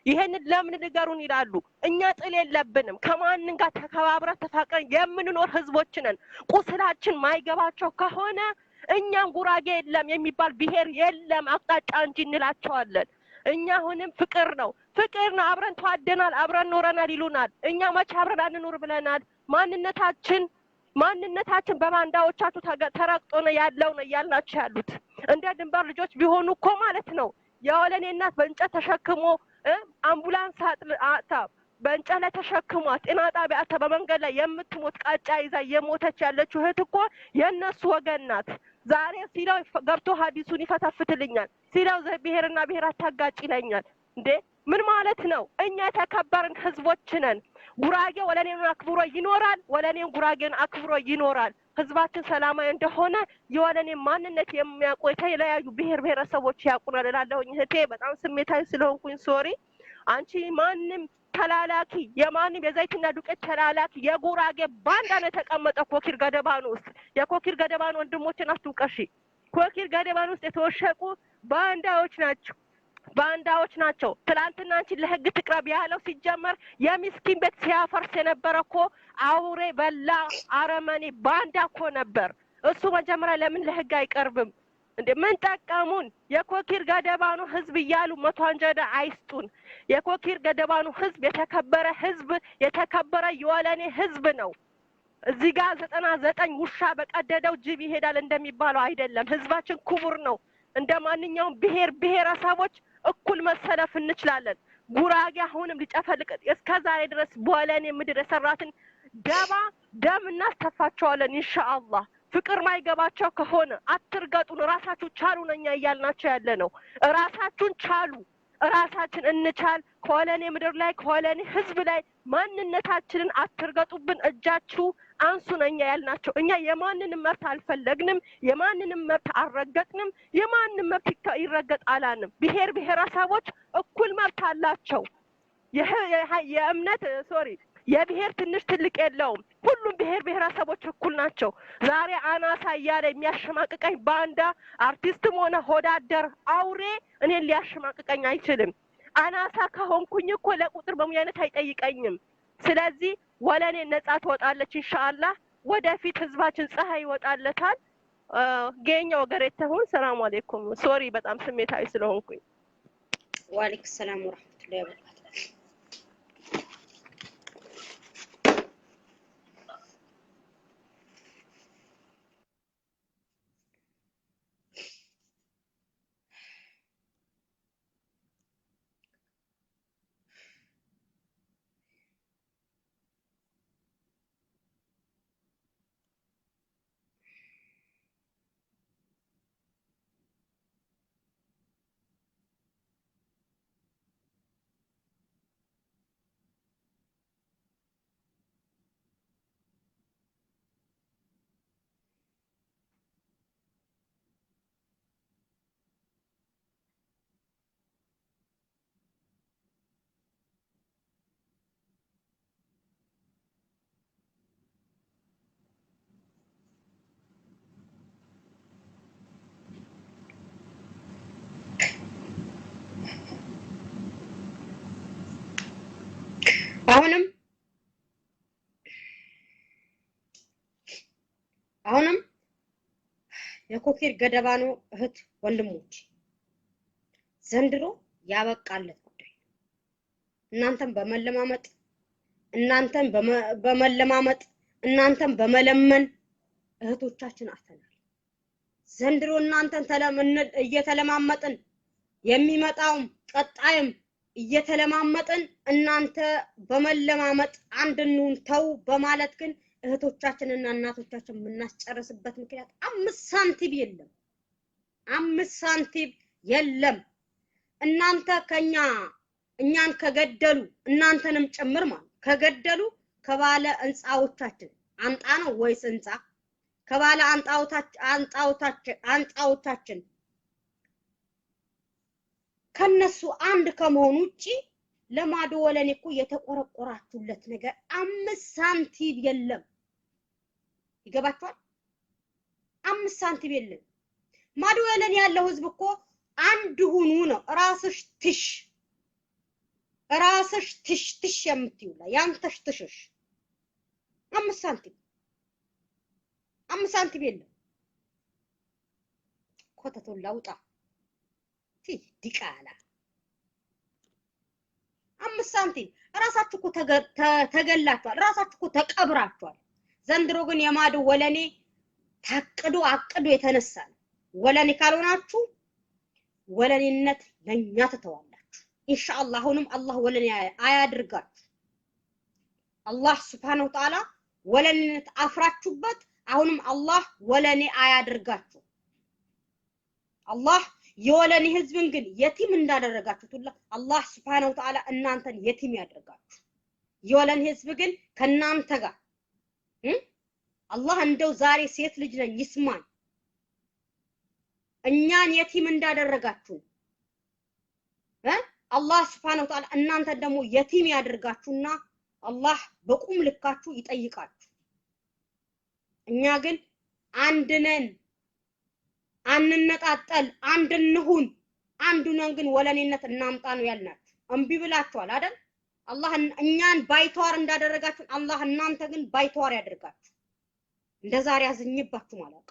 ይሄንን ለምን ንገሩን ይላሉ። እኛ ጥል የለብንም። ከማንን ጋር ተከባብረን ተፋቅረን የምንኖር ህዝቦች ነን። ቁስላችን ማይገባቸው ከሆነ እኛም ጉራጌ የለም የሚባል ብሔር የለም አቅጣጫ እንጂ እንላቸዋለን። እኛ አሁንም ፍቅር ነው አብረን ተዋደናል፣ አብረን ኖረናል ይሉናል። እኛ መቼ አብረን አንኖር ብለናል? ማንነታችን በባንዳዎቻችሁ ተረግጦ ነው ያለው ነው እያልናቸው ያሉት። እንደ ድንበር ልጆች ቢሆኑ እኮ ማለት ነው የወለኔ እናት በእንጨት ተሸክሞ አምቡላንስ አጥታ በእንጨት ላይ ተሸክሟ ጤና ጣቢያ አጥታ በመንገድ ላይ የምትሞት ቃጫ ይዛ የሞተች ያለችው እህት እኮ የእነሱ ወገን ናት። ዛሬ ሲለው ገብቶ ሀዲሱን ይፈተፍትልኛል፣ ሲለው ብሔርና ብሔር አታጋጭ ይለኛል። እንዴ ምን ማለት ነው? እኛ የተከበርን ህዝቦች ነን። ጉራጌ ወለኔን አክብሮ ይኖራል፣ ወለኔን ጉራጌን አክብሮ ይኖራል። ህዝባችን ሰላማዊ እንደሆነ የወለኔ ማንነት የሚያውቁ የተለያዩ ብሔር ብሔረሰቦች ያውቁናል እላለሁኝ። እህቴ በጣም ስሜታዊ ስለሆንኩኝ ሶሪ። አንቺ ማንም ተላላኪ የማንም የዘይትና ዱቄት ተላላኪ የጉራጌ ባንዳ ነው የተቀመጠ ኮኪር ገደባን ውስጥ። የኮኪር ገደባን ወንድሞችን አትውቀሺ። ኮኪር ገደባን ውስጥ የተወሸቁ ባንዳዎች ናቸው። ትላንትና አንቺ ለህግ ትቅረብ ያለው ሲጀመር የሚስኪን ቤት ሲያፈርስ የነበረ እኮ አውሬ በላ አረመኔ ባንዳ እኮ ነበር። እሱ መጀመሪያ ለምን ለህግ አይቀርብም እንዴ? ምን ጠቀሙን? የኮኪር ገደባኑ ህዝብ እያሉ መቶ አንጀዳ አይስጡን። የኮኪር ገደባኑ ህዝብ የተከበረ ህዝብ የተከበረ የወለኔ ህዝብ ነው። እዚህ ጋር 99 ውሻ በቀደደው ጅብ ይሄዳል እንደሚባለው አይደለም። ህዝባችን ክቡር ነው። እንደ ማንኛውም ብሔር ብሔረሰቦች እኩል መሰለፍ እንችላለን። ጉራጌ አሁንም ሊጨፈልቅ እስከዛሬ ድረስ በወለኔ ምድር የሰራትን ደም እናስተፋቸዋለን ኢንሻአላህ። ፍቅር ማይገባቸው ከሆነ አትርገጡን፣ ራሳችሁ ቻሉ ነኛ እያልናቸው ያለ ነው። ራሳችሁን ቻሉ፣ ራሳችን እንቻል። ከወለኔ ምድር ላይ ከወለኔ ህዝብ ላይ ማንነታችንን አትርገጡብን፣ እጃችሁ አንሱ ነኛ ያልናቸው። እኛ የማንንም መብት አልፈለግንም፣ የማንንም መብት አልረገጥንም፣ የማንንም መብት ይረገጥ አላንም። ብሔር ብሔረሰቦች እኩል መብት አላቸው። የብሔር ትንሽ ትልቅ የለውም። ሁሉም ብሔር ብሔረሰቦች እኩል ናቸው። ዛሬ አናሳ እያለ የሚያሸማቅቀኝ ባንዳ አርቲስትም ሆነ ሆዳደር አውሬ እኔን ሊያሸማቅቀኝ አይችልም። አናሳ ከሆንኩኝ እኮ ለቁጥር በሙያነት አይጠይቀኝም። ስለዚህ ወለኔ ነጻ ትወጣለች ኢንሻአላህ። ወደፊት ህዝባችን ፀሐይ ይወጣለታል። ጌኛው ገሬት ተሁን። ሰላም አለይኩም። ሶሪ በጣም ስሜታዊ ስለሆንኩኝ። ወአለይኩም ሰላም ወራህመቱላሂ ወበረካቱ። አሁንም የኮኬር ገደባ ነው እህት ወንድሞች ዘንድሮ ያበቃለት ጉዳይ እናንተም በመለመን እህቶቻችን አተናል ዘንድሮ እናንተን እየተለማመጥን የሚመጣውም ቀጣይም እየተለማመጥን እናንተ በመለማመጥ አንድኑን ተው በማለት ግን እህቶቻችንና እናቶቻችን የምናስጨርስበት ምክንያት 5 ሳንቲም የለም እናንተ እኛን ከገደሉ እናንተንም ጭምር ማለት ከገደሉ ከባለ እንጻዎቻችን አንጣ ነው ወይስ እንጻ ከባለ አንጣዎቻችን ከነሱ አንድ ከመሆኑ ውጪ ለማዶ ወለኔ እኮ የተቆረቆራችሁለት ነገር 5 ሳንቲም የለም ይገባችኋል 5 ሳንቲም የለም ማዶ ወለኔ ያለው ህዝብ እኮ አንድ ሁኑ ነው ራስሽ ትሽ የምትይውላ ያንተሽ ትሽሽ 5 ሳንቲም የለም ኮተቶን ላውጣ ዲቃላ 5 ሳንቲም ራሳችሁ እኮ ተገላችኋል ራሳችሁ እኮ ተቀብራችኋል ዘንድሮ ግን የማዶ ወለኔ አቅዶ የተነሳ ነው ወለኔ ካልሆናችሁ ወለኔነት ለኛ ተተዋላችሁ ኢንሻአላህ አሁንም አላህ ወለኔ አያድርጋችሁ አላህ Subhanahu Wa Ta'ala ወለኔነት አፍራችሁበት አሁንም አላህ ወለኔ አያድርጋችሁ አላህ የወለኔ ህዝብን ግን የቲም እንዳደረጋችሁት አላህ Subhanahu Wa Ta'ala እናንተን የቲም ያደርጋችሁ የወለኔ ህዝብ ግን ከናንተ ጋር አላህ እንደው ዛሬ ሴት ልጅ ነኝ ይስማኝ እኛን የቲም እንዳደረጋችሁ አላህ Subhanahu Wa Ta'ala እናንተን ደግሞ የቲም ያደርጋችሁና አላህ በቁም ልካችሁ ይጠይቃችሁ እኛ ግን አንድነን አንነጣጣል አንድንሁን አንዱነን ግን ወለኔነት እናምጣ ነው ያልናችሁ እንቢ ብላችኋል አይደል አላህ እኛን ባይተዋር እንዳደረጋችሁ አላህ እናንተ ግን ባይተዋር ያደርጋችሁ እንደዛሬ ያዝኝባችሁ ማለት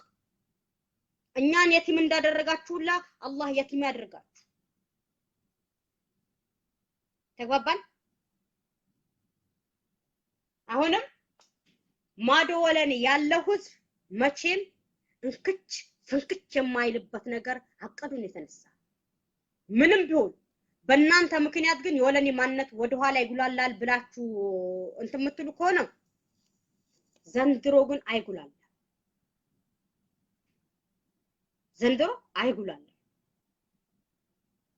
እኛን የቲም እንዳደረጋችሁላ አላህ የቲም ያደርጋችሁ ተግባባን አሁንም ማዶ ወለኔ ያለው ህዝብ መቼም ፍንክች የማይልበት ነገር አቀዱን የተነሳ ምንም ቢሆን በእናንተ ምክንያት ግን የወለኔ ማንነት ወደ ኋላ ይጉላላል ብላችሁ እንትምትሉ ከሆነ ዘንድሮ ግን አይጉላል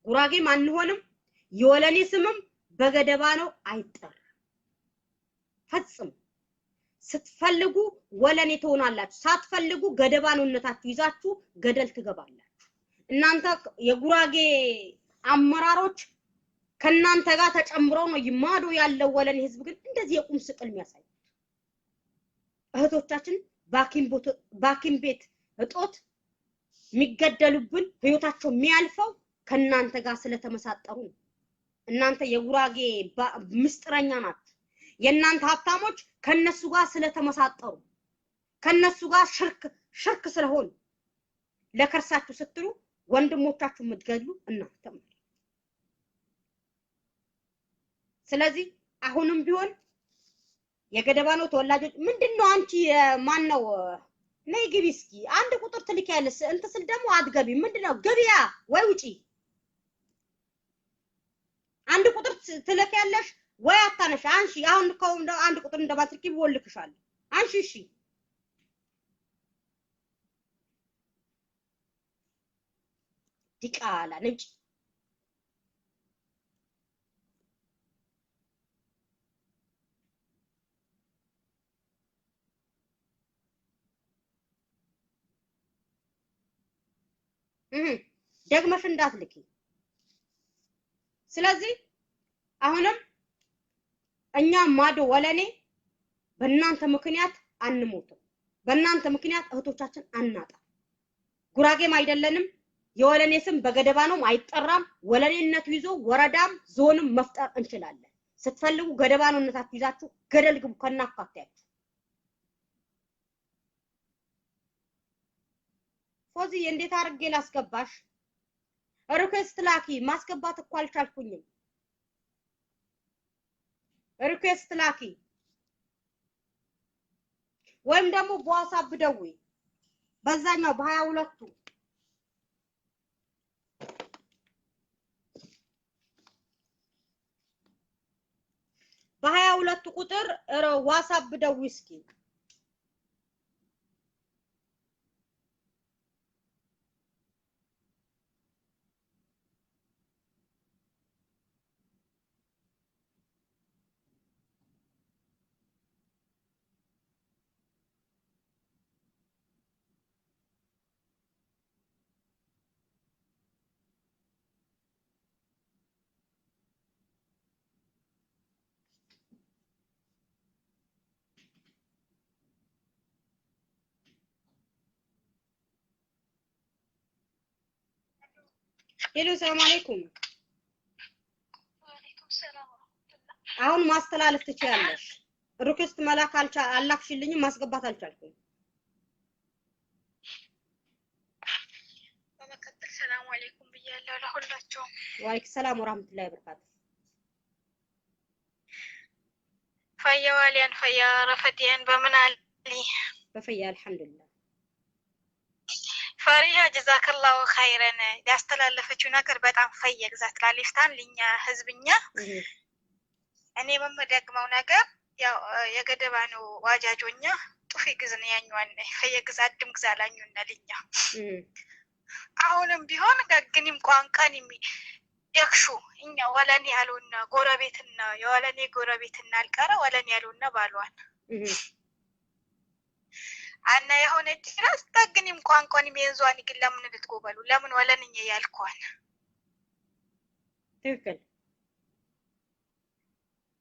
ጉራጌ ማንሆንም የወለኔ ስምም በገደባ ነው አይጠራ ፈጽም ስትፈልጉ ወለኔ ትሆናላችሁ ሳትፈልጉ ገደባ ነውነታችሁ ይዛችሁ ገደል ትገባላችሁ እናንተ የጉራጌ አመራሮች ከናንተ ጋር ተጨምረው ነው ይማዶ ያለው ወለኔ ህዝብ ግን እንደዚህ የቁም ስቅል የሚያሳዩት እህቶቻችን ባኪም ቤት እጦት የሚገደሉብን ህይወታቸው የሚያልፈው ከናንተ ጋር ስለተመሳጠሩ እናንተ የጉራጌ ምስጥረኛ ናችሁ የናንተ ሀብታሞች ከነሱ ጋር ስለተመሳጠሩ ከነሱ ጋር ሽርክ ስለሆኑ ለከርሳችሁ ስትሉ ወንድሞቻችሁ የምትገድሉ እናንተ ስለዚህ አሁንም ቢሆን የገደባ ነው ተወላጆች ምንድነው አንቺ ማን ነው ነይ ግቢ እስኪ አንድ ቁጥር ትልኪያለሽ እንት ስል ደግሞ አትገቢ ምንድነው ገቢያ ወይ ውጪ አንድ ቁጥር ትልኪያለሽ ወይ አታነሽ አንሺ አሁን እንደው አንድ ቁጥር እንደባትርኪ ወልክሻል አንሺ እሺ ዲቃላ ነጭ ደግመሽ እንዳትልኪ ስለዚህ አሁንም እኛ ማዶ ወለኔ በእናንተ ምክንያት አንሞትም በእናንተ ምክንያት እህቶቻችን አናጣ ጉራጌም አይደለንም የወለኔ ስም በገደባ ነው አይጠራም ወለኔነቱ ይዞ ወረዳም ዞንም መፍጠር እንችላለን ስትፈልጉ ገደባኑነታችሁ ይዛችሁ ገደል ግቡ ከናካቴያችሁ። ፎዚ እንዴት አድርጌ ላስገባሽ? ሪኩዌስት ላኪ። ማስገባት እኮ አልቻልኩኝም። ሪኩዌስት ላኪ ወይም ደግሞ በዋትስአፕ ደውይ። በዛኛው በ22ቱ በ22 ቁጥር ዋትስአፕ ደውይ እስኪ። ሄሎ ሰላም አለይኩም። ወአለይኩም ሰላም ወራህመቱላህ። አሁን ማስተላለፍ ትችያለሽ። ሪኩዌስት መላክ አላክሽልኝም፣ ማስገባት አልቻልኩም። በመቀጠል ሰላም አለይኩም ብያለሁ ለሁላችሁም። ወአለይኩም ሰላም ወራህመቱላሂ ወበረካቱ። ፈያዋሊያን ፈያ ረፈዲያን በምን አሊ በፈያ አልሐምዱሊላህ። ፈሪሃ ጀዛከላሁ ኸይረን ያስተላለፈችው ነገር በጣም ፈየ ግዛት ላሊፍታን ለኛ ህዝብኛ እኔ የምደግመው ነገር ያው የገደባ ነው ዋጃጆኛ ጡፊ ግዝን ያኛዋን ፈየ ግዛት ድም ግዛላኙና ለኛ አሁንም ቢሆን ጋግኒም ቋንቋን ያክሹ እኛ ወለኔ ያሉና ጎረቤትና የወለኔ ጎረቤትና አልቀረ ወለኔ ያሉና ባሏን አና የሆነ ድረስ ታግኒም ቋንቋን የሚያዟን ግን ለምን ልትጎበሉ ለምን ወለንኛ ያልኳን ትክክል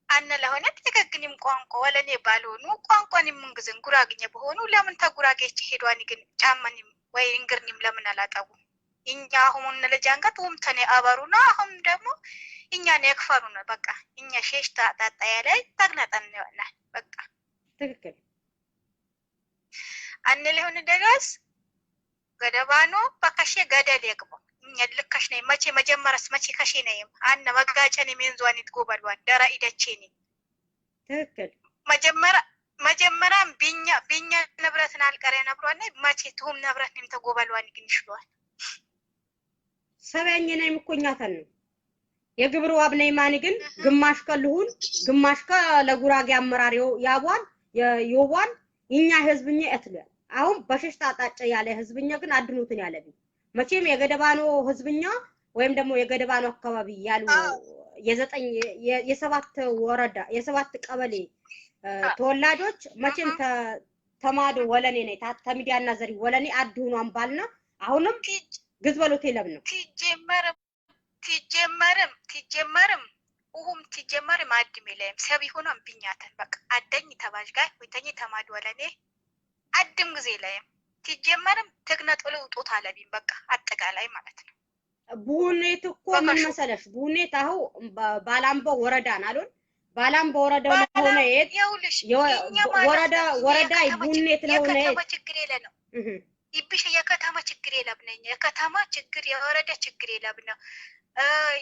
አና ለሆነ ተገግኒም ቋንቋ ወለኔ ባልሆኑ ቋንቋን ምንግዝን ጉራግኛ በሆኑ ለምን ተጉራጌች ሄዷን ግን ጫማንም ወይ እንግርኒም ለምን አላጣው እኛ አሁን ለጃንጋቱም ተኔ አባሩና አሁን ደግሞ እኛን ያክፈሩና በቃ እኛ ሸሽታ ታጣያ ላይ ታግናጣን ነው በቃ ትክክል አነ ለሆነ ደጋስ ገደባኖ በከሸ ገደል ይግባ እኛ ልከሽ ነይ መቼ መጀመረስ መቼ ከሸ ነይም አነ መጋጨን የሚንዟን ይትጎበሏን ደራ ኢደቼኒ ትክክል መጀመራም ቢኛ ንብረትን አልቀረ ነብሯን መቼ ትሁም ንብረትንም ተጎበሏን ግን ይሽሏል ሰበኝ ነይም እኮኛታን ነው የግብሩ አብነይ ማን ግን ግማሽ ከልሁን ግማሽ ከለጉራጌ አመራሪው ያቧን የዮቧን እኛ ህዝብኛ እትለ አሁን በሽሽታ አጣጨ ያለ ህዝብኛ ግን አድኑትን ያለብኝ መቼም የገደባኖ ህዝብኛ ወይም ደግሞ የገደባኖ አካባቢ ያሉ የዘጠኝ የሰባት ወረዳ የሰባት ቀበሌ ተወላጆች መቼም ተማዶ ወለኔ ነይ ተሚዲያና ዘሪ ወለኔ አድኑ አንባልና አሁንም ግዝበሎት የለም ነው ትጀመርም ትጀመርም አድም ይለም ሰብ ይሆናም ቢኛተን በቃ አደኝ ተባጅ ጋር ወይተኝ ተማድ ወለኔ አድም ጊዜ ላይም ትጀመርም ተግነጥሎ ውጦት አለብኝ በቃ አጠቃላይ ማለት ነው ቡኔት እኮ ምን መሰለሽ ቡኔት አሁ ባላምቦ ወረዳን አሉን ባላምቦ ወረዳው ሆነ ወረዳ ቡኔት ነው ችግር የለ ነው ይብሽ የከተማ ችግር የለብነኝ የከተማ ችግር የወረዳ ችግር የለብነው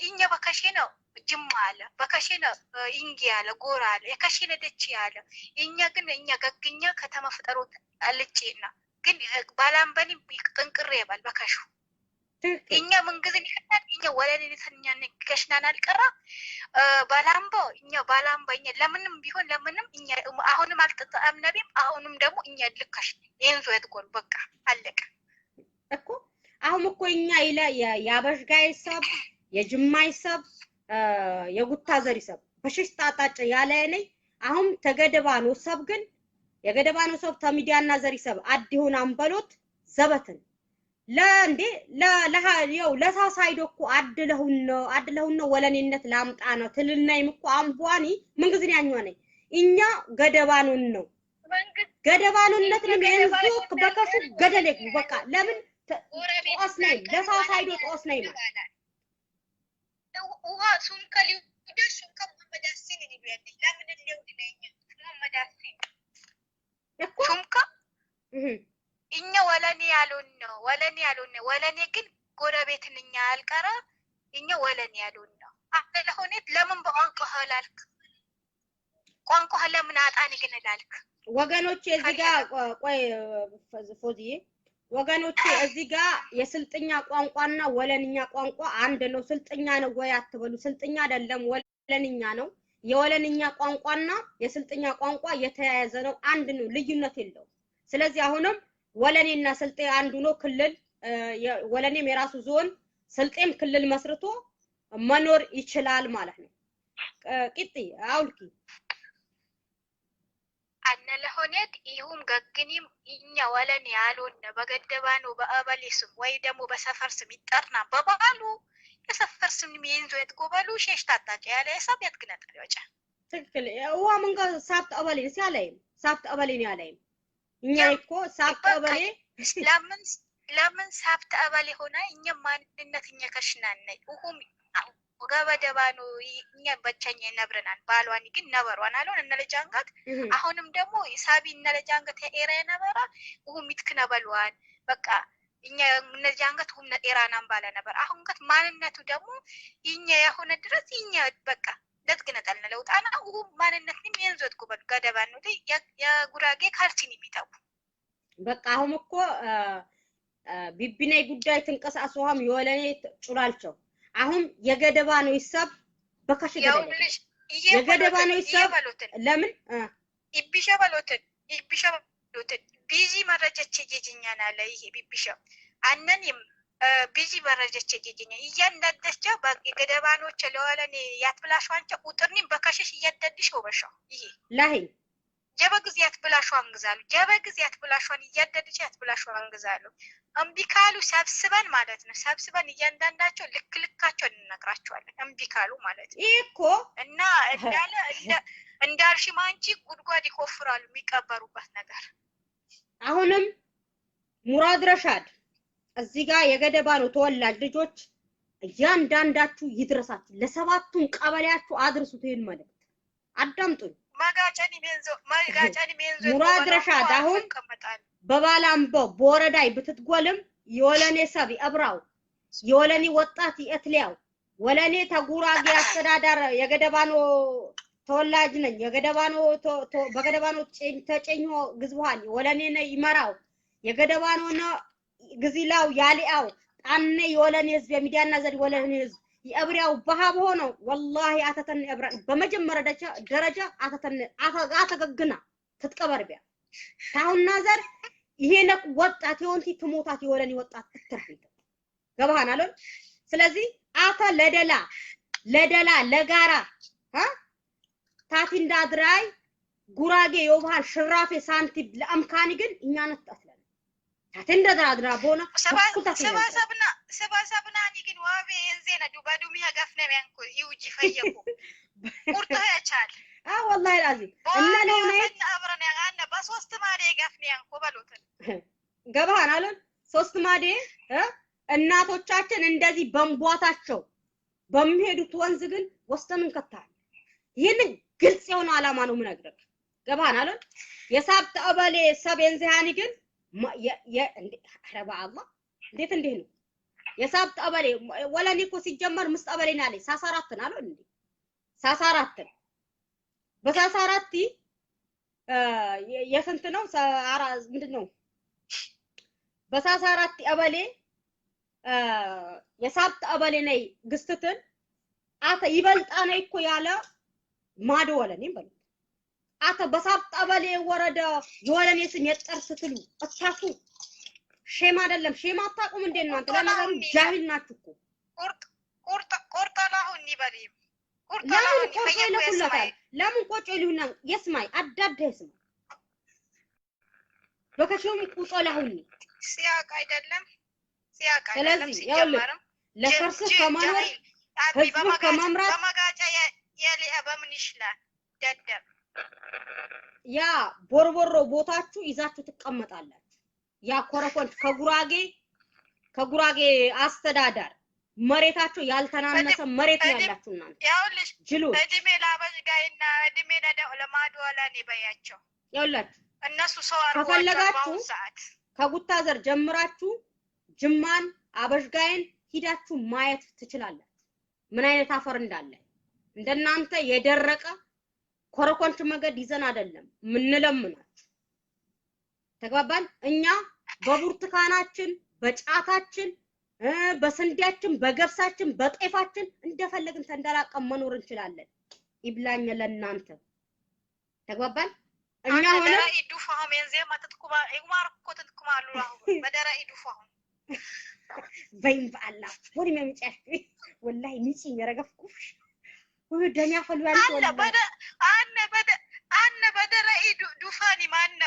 እኛ በከሼ ነው ጅማ አለ በከሼ ነው ኢንጊ አለ ጎራ አለ የከሼ ነደች ያለ እኛ ግን እኛ ገግኛ ከተማ ፍጠሮት አልጪና ግን ባላምበኒ ቅንቅሬ ይባል በከሹ እኛ መንግዝን ይፈታል እኛ ወለኔተኛ ንገሽናን አልቀራ ባላምቦ እኛ ለምንም ቢሆን ለምንም እኛ አሁንም አልተጣም ነብም አሁንም ደግሞ እኛ ልከሽ የንዞ ያትቆል በቃ አለቀ እኮ አሁን እኮ እኛ ይላ ያበሽጋይ ሰብ የጅማይ ሰብ የጉታ ዘሪ ሰብ በሽሽታ አጣጨ ያለ ነኝ አሁን ተገደባኖ ሰብ ግን የገደባኖ ሰብ ተሚዲያና ዘሪ ሰብ አዲሁን አንበሎት ዘበትን ለእንዴ ለሃየው ለታሳይዶኩ አድለሁን ነው ወለኔነት ላምጣ ነው ትልናይም እኮ አምቧኒ መንግዝን ያኛው ነኝ እኛ ገደባኑን ነው ገደባኑነትንም የንዞክ በከሱ ገደለክ በቃ ለምን ኦስናይ ለታሳይዶ ኦስናይ ነው ውሃ ሱንከሊው ደሱ محمد ياسين اللي بيدي لا من اليوم دينيا محمد ياسين ሹምካ እኛ ወለኔ ያሉን ወለኔ ግን ጎረቤትን እኛ ያልቀረ እኛ ወለኔ ያሉን ነው አለ ሆኔት ለምን በቋንቋ ላልክ ቋንቋ ለምን አጣን ግን ላልክ ወገኖቼ እዚህ ጋር ቆይ ፎዚዬ ወገኖቼ እዚህ ጋር የስልጥኛ ቋንቋና ወለንኛ ቋንቋ አንድ ነው ስልጥኛ ነው ወይ አትበሉ ስልጥኛ አይደለም ወለንኛ ነው የወለንኛ ቋንቋና የስልጥኛ ቋንቋ የተያያዘ ነው አንድ ነው ልዩነት የለው ስለዚህ አሁንም ወለኔና ስልጤ አንዱ ነው ክልል ወለኔም የራሱ ዞን ስልጤም ክልል መስርቶ መኖር ይችላል ማለት ነው ቂጢ አውልኪ አነ ለሆኔት ይሁም ገግኒም እኛ ወለኔ ያሉን በገደባኑ በአበሊስም ወይ ደግሞ በሰፈር ስም ይጠርና በባሉ የሰፈር ስም የሚይዙ የትጎበሉ ሸሽ ታጣቂ ያለ ሰብ ያትግነጠል ወጫ ትክክል ወአ ምን ጋር ሳብት አበሊ ሲያለይም ሳብት አበሊ ነው ያለይም እኛ እኮ ሳብት አበሊ ለምን ሳብት አበሊ ሆነ እኛ ማንነትኛ ከሽናነ ሁም ወገበደባኑ እኛ በቸኛ ነብረናን ባሏን ግን ነበሯን አሉን እነለጃንጋት አሁንም ደግሞ ሳቢ እነለጃንጋት ኤራ ነበራ ሁም ይትክነበሏን በቃ እኛ እነጃንጋት ሁም ኤራናን ባለ ነበር አሁን ጋት ማንነቱ ደግሞ እኛ የሆነ ድረስ እኛ በቃ ለትግነጠልነ ለውጣና ሁም ማንነትንም የንዞት ጎበል ገደባኑ የጉራጌ ካልሲኒ ቢታው በቃ አሁን እኮ ቢቢኔ ጉዳይ ተንቀሳቀሱም የወለኔ ጩላልቸው አሁን የገደባ ነው ይሰብ በካሽ ገደባ የገደባ ነው ይሰብ ለምን ይብሸበሎትን ቢዚ መረጃች ጂጂኛና ላይ ይሄ ቢብሸው አነንም ቢዚ መረጃች ጂጂኛ እያንዳንዳቸው በገደባኖች ለወለኔ ያትብላሽዋንቸው ቁጥርኒም በካሽሽ እያደድሽ ወበሻው ይሄ ላይ ጀበግዚያት ብላሽዋን ግዛሉ ጀበግዚያት ብላሽዋን እያደድሽ ያትብላሽዋን ግዛሉ አምቢካሉ ሰብስበን ማለት ነው ሰብስበን እያንዳንዳቸው ልክልካቸው እንነግራቸዋለን አምቢካሉ ማለት ነው እኮ እና እንዳልሽ ማንቺ ጉድጓድ ይቆፍራሉ የሚቀበሩበት ነገር አሁንም ሙራድ ረሻድ እዚህ ጋር የገደባ ነው ተወላጅ ልጆች እያንዳንዳችሁ ይድረሳችሁ ለሰባቱን ቀበሌያችሁ አድርሱት ይሄን ማለት አዳምጡኝ ማጋጨኒ ሜንዞ ሙራድ ረሻድ አሁን በባላምቦ ቦረዳይ ብትትጎልም የወለኔ ሰብ አብራው የወለኔ ወጣት የትሊያው ወለኔ ተጉራጌ አስተዳደር የገደባኖ ተወላጅ ነኝ የገደባኖ በገደባኖ ተጨኞ ግዝዋን ወለኔ ነኝ ይመራው የገደባኖ ነው ግዚላው ያሊያው ጣነ የወለኔ ህዝብ የሚዲያና ዘድ ወለኔ ህዝብ የአብሪያው በሃብ ሆኖ ወላሂ አተተን አብራ በመጀመሪያ ደረጃ አተተን አተገግና ትጥቀበርቢያ ታውና ዘር ይሄ ነው ወጣት የሆንቲ ትሞታት የወለኔ ወጣት ትተርፊት ገባሃና አለ ስለዚህ አተ ለደላ ለጋራ ታቲ እንዳድራይ ጉራጌ የውሃን ሽራፌ ሳንቲ ለአምካኒ ግን እኛ ነጣስለን ታቲ እንዳድራ ቦና ሰባሰብና ግን ዋቤ እንዘና ዱባዱሚ ያጋፍነ ያንኩ ይውጂ ፈየቁ ቁርጣ ያቻል والله العظيم ان لو نيت አብረን ያጋነ በሶስት ማዴ ጋፍኔ ያንኩ በሉትን ገባሃን አለን ሶስት ማዴ እናቶቻችን እንደዚህ በእንቧታቸው በሚሄዱት ወንዝ ግን ወስተን እንከታል ይሄን ግልጽ የሆነ አላማ ነው ምነግርህ ገባሃን አለን የሳብት አበሌ ሰቤን ዘሃኒ ግን ረባ አላህ እንዴት እንዴ ነው የሳብት አበሌ ወለኔ እኮ ሲጀመር ምስጠበሌና ላይ ሳሳራትን አለው እንዴ ሳሳራትን በሳሳራቲ የስንት ነው ምንድነው በሳሳራቲ አበሌ የሳብት አበሌ ነይ ግስትትን አተ ይበልጣኔ እኮ ያለ ማዶ ወለኔ በሉ አተ በሳብት አበሌ ወረደ የወለኔ ስም የጠርስትሉ አታፉ ሼማ አይደለም ሼማ አታቁም እንዴ እናንተ ለነገሩ ጃሂል ናችሁ እኮ ቁርጥ ላሁን ይበልም ለምን ቆጮ ይሉና يسمعي አዳደ يسمع በከሾም ቁጦ ላሁን ሲያቅ አይደለም ሲጀመርም ለፈርስ ከማኖር ህዝብ ከመምራት በመጋጫ የሊያ በምን ይችላል ደደብ ያ ቦርቦሮ ቦታችሁ ይዛችሁ ትቀመጣላችሁ ያ ኮረኮንት ከጉራጌ አስተዳደር መሬታቸው ያልተናነሰ መሬት ነው ያላችሁ እናንተ ያውልሽ ጅሎች እድሜ ላበዝጋይና እድሜ ለማድወላኔ በያቸው ያውላችሁ እነሱ ሰው ከፈለጋችሁ ከጉታዘር ጀምራችሁ ጅማን አበሽጋይን ሂዳችሁ ማየት ትችላላችሁ ምን አይነት አፈር እንዳለ እንደናንተ የደረቀ ኮረኮንች መገድ ይዘን አይደለም ምንለምናችሁ ተግባባን እኛ በቡርቱካናችን በጫታችን በስንዴያችን በገብሳችን በጤፋችን እንደፈለግን ተንደላቀም መኖር እንችላለን ይብላኝ ለናንተ ተግባባን እኛ ሆነ ይዱፋም እንዘ ማተትኩባ ይማር ኮተትኩማሉ አሁን በደራ ይዱፋም በይም ባላ ወዲ መምጫሽ ወላሂ ንጪ የረገፍኩሽ ወይ ደኛ ፈልዋል አነ በደራ ዱፋኒ ማነ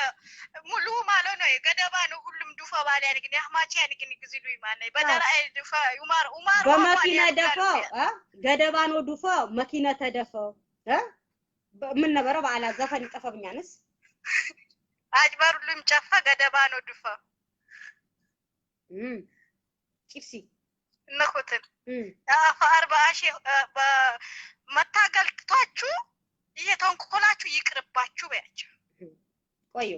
ሙሉ ማለት ነው ገደባ ነው ሁሉም ዱፋ ባለ ያንግኒ አህማቺ ያንግኒ ግዝሉ ማነ በደራ ዱፋ ኡማር በመኪና ደፋው ገደባ ነው ዱፋ መኪና ተደፋው ምን ነበረ ባላ ዘፈን ጠፈብኛንስ አጅባሩልም ጨፋ ገደባ ነው ዱፋ ቺፕሲ ነኮተን አፋር ባሽ በመታገልቷችሁ እየተንኮላችሁ ይቅርባችሁ በያቸው ቆዩ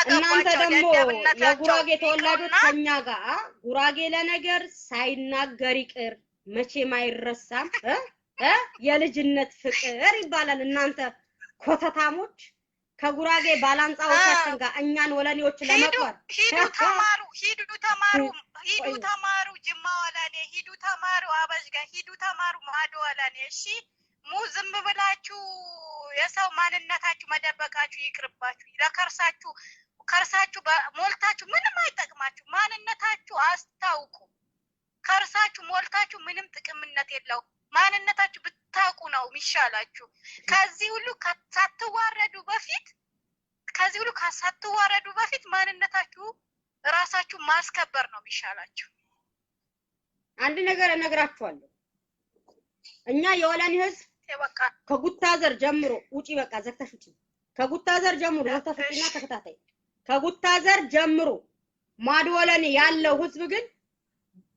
እናንተ ደግሞ የጉራጌ ተወላጆች ከኛ ጋር ጉራጌ ለነገር ሳይናገር ይቅር መቼም አይረሳም የልጅነት ፍቅር ይባላል እናንተ ኮተታሞች ከጉራጌ ባላንጣዎቻችን ጋር እኛን ወለኔዎች ለመቅበር ሂዱ ተማሩ ጅማ ወላኔ ሂዱ ተማሩ አበሽጋ ሂዱ ተማሩ ማዶ ወላኔ እሺ ሙ ዝም ብላችሁ የሰው ማንነታችሁ መደበቃችሁ ይቅርባችሁ ለከርሳችሁ ከርሳችሁ ሞልታችሁ ምንም አይጠቅማችሁ ማንነታችሁ አስታውቁ ከርሳችሁ ሞልታችሁ ምንም ጥቅምነት የለው ማንነታችሁ ብታውቁ ነው የሚሻላችሁ ከዚህ ሁሉ ሳትዋረዱ በፊት ማንነታችሁ ራሳችሁ ማስከበር ነው የሚሻላችሁ አንድ ነገር እነግራችኋለሁ እኛ የወላኒ ህዝብ በቃ ከጉታዘር ጀምሮ ውጪ በቃ ዘግተሽ ውጪ ከጉታዘር ጀምሮ ተፈጥና ተከታታይ ከጉታዘር ጀምሮ ማድወለኔ ያለው ህዝብ ግን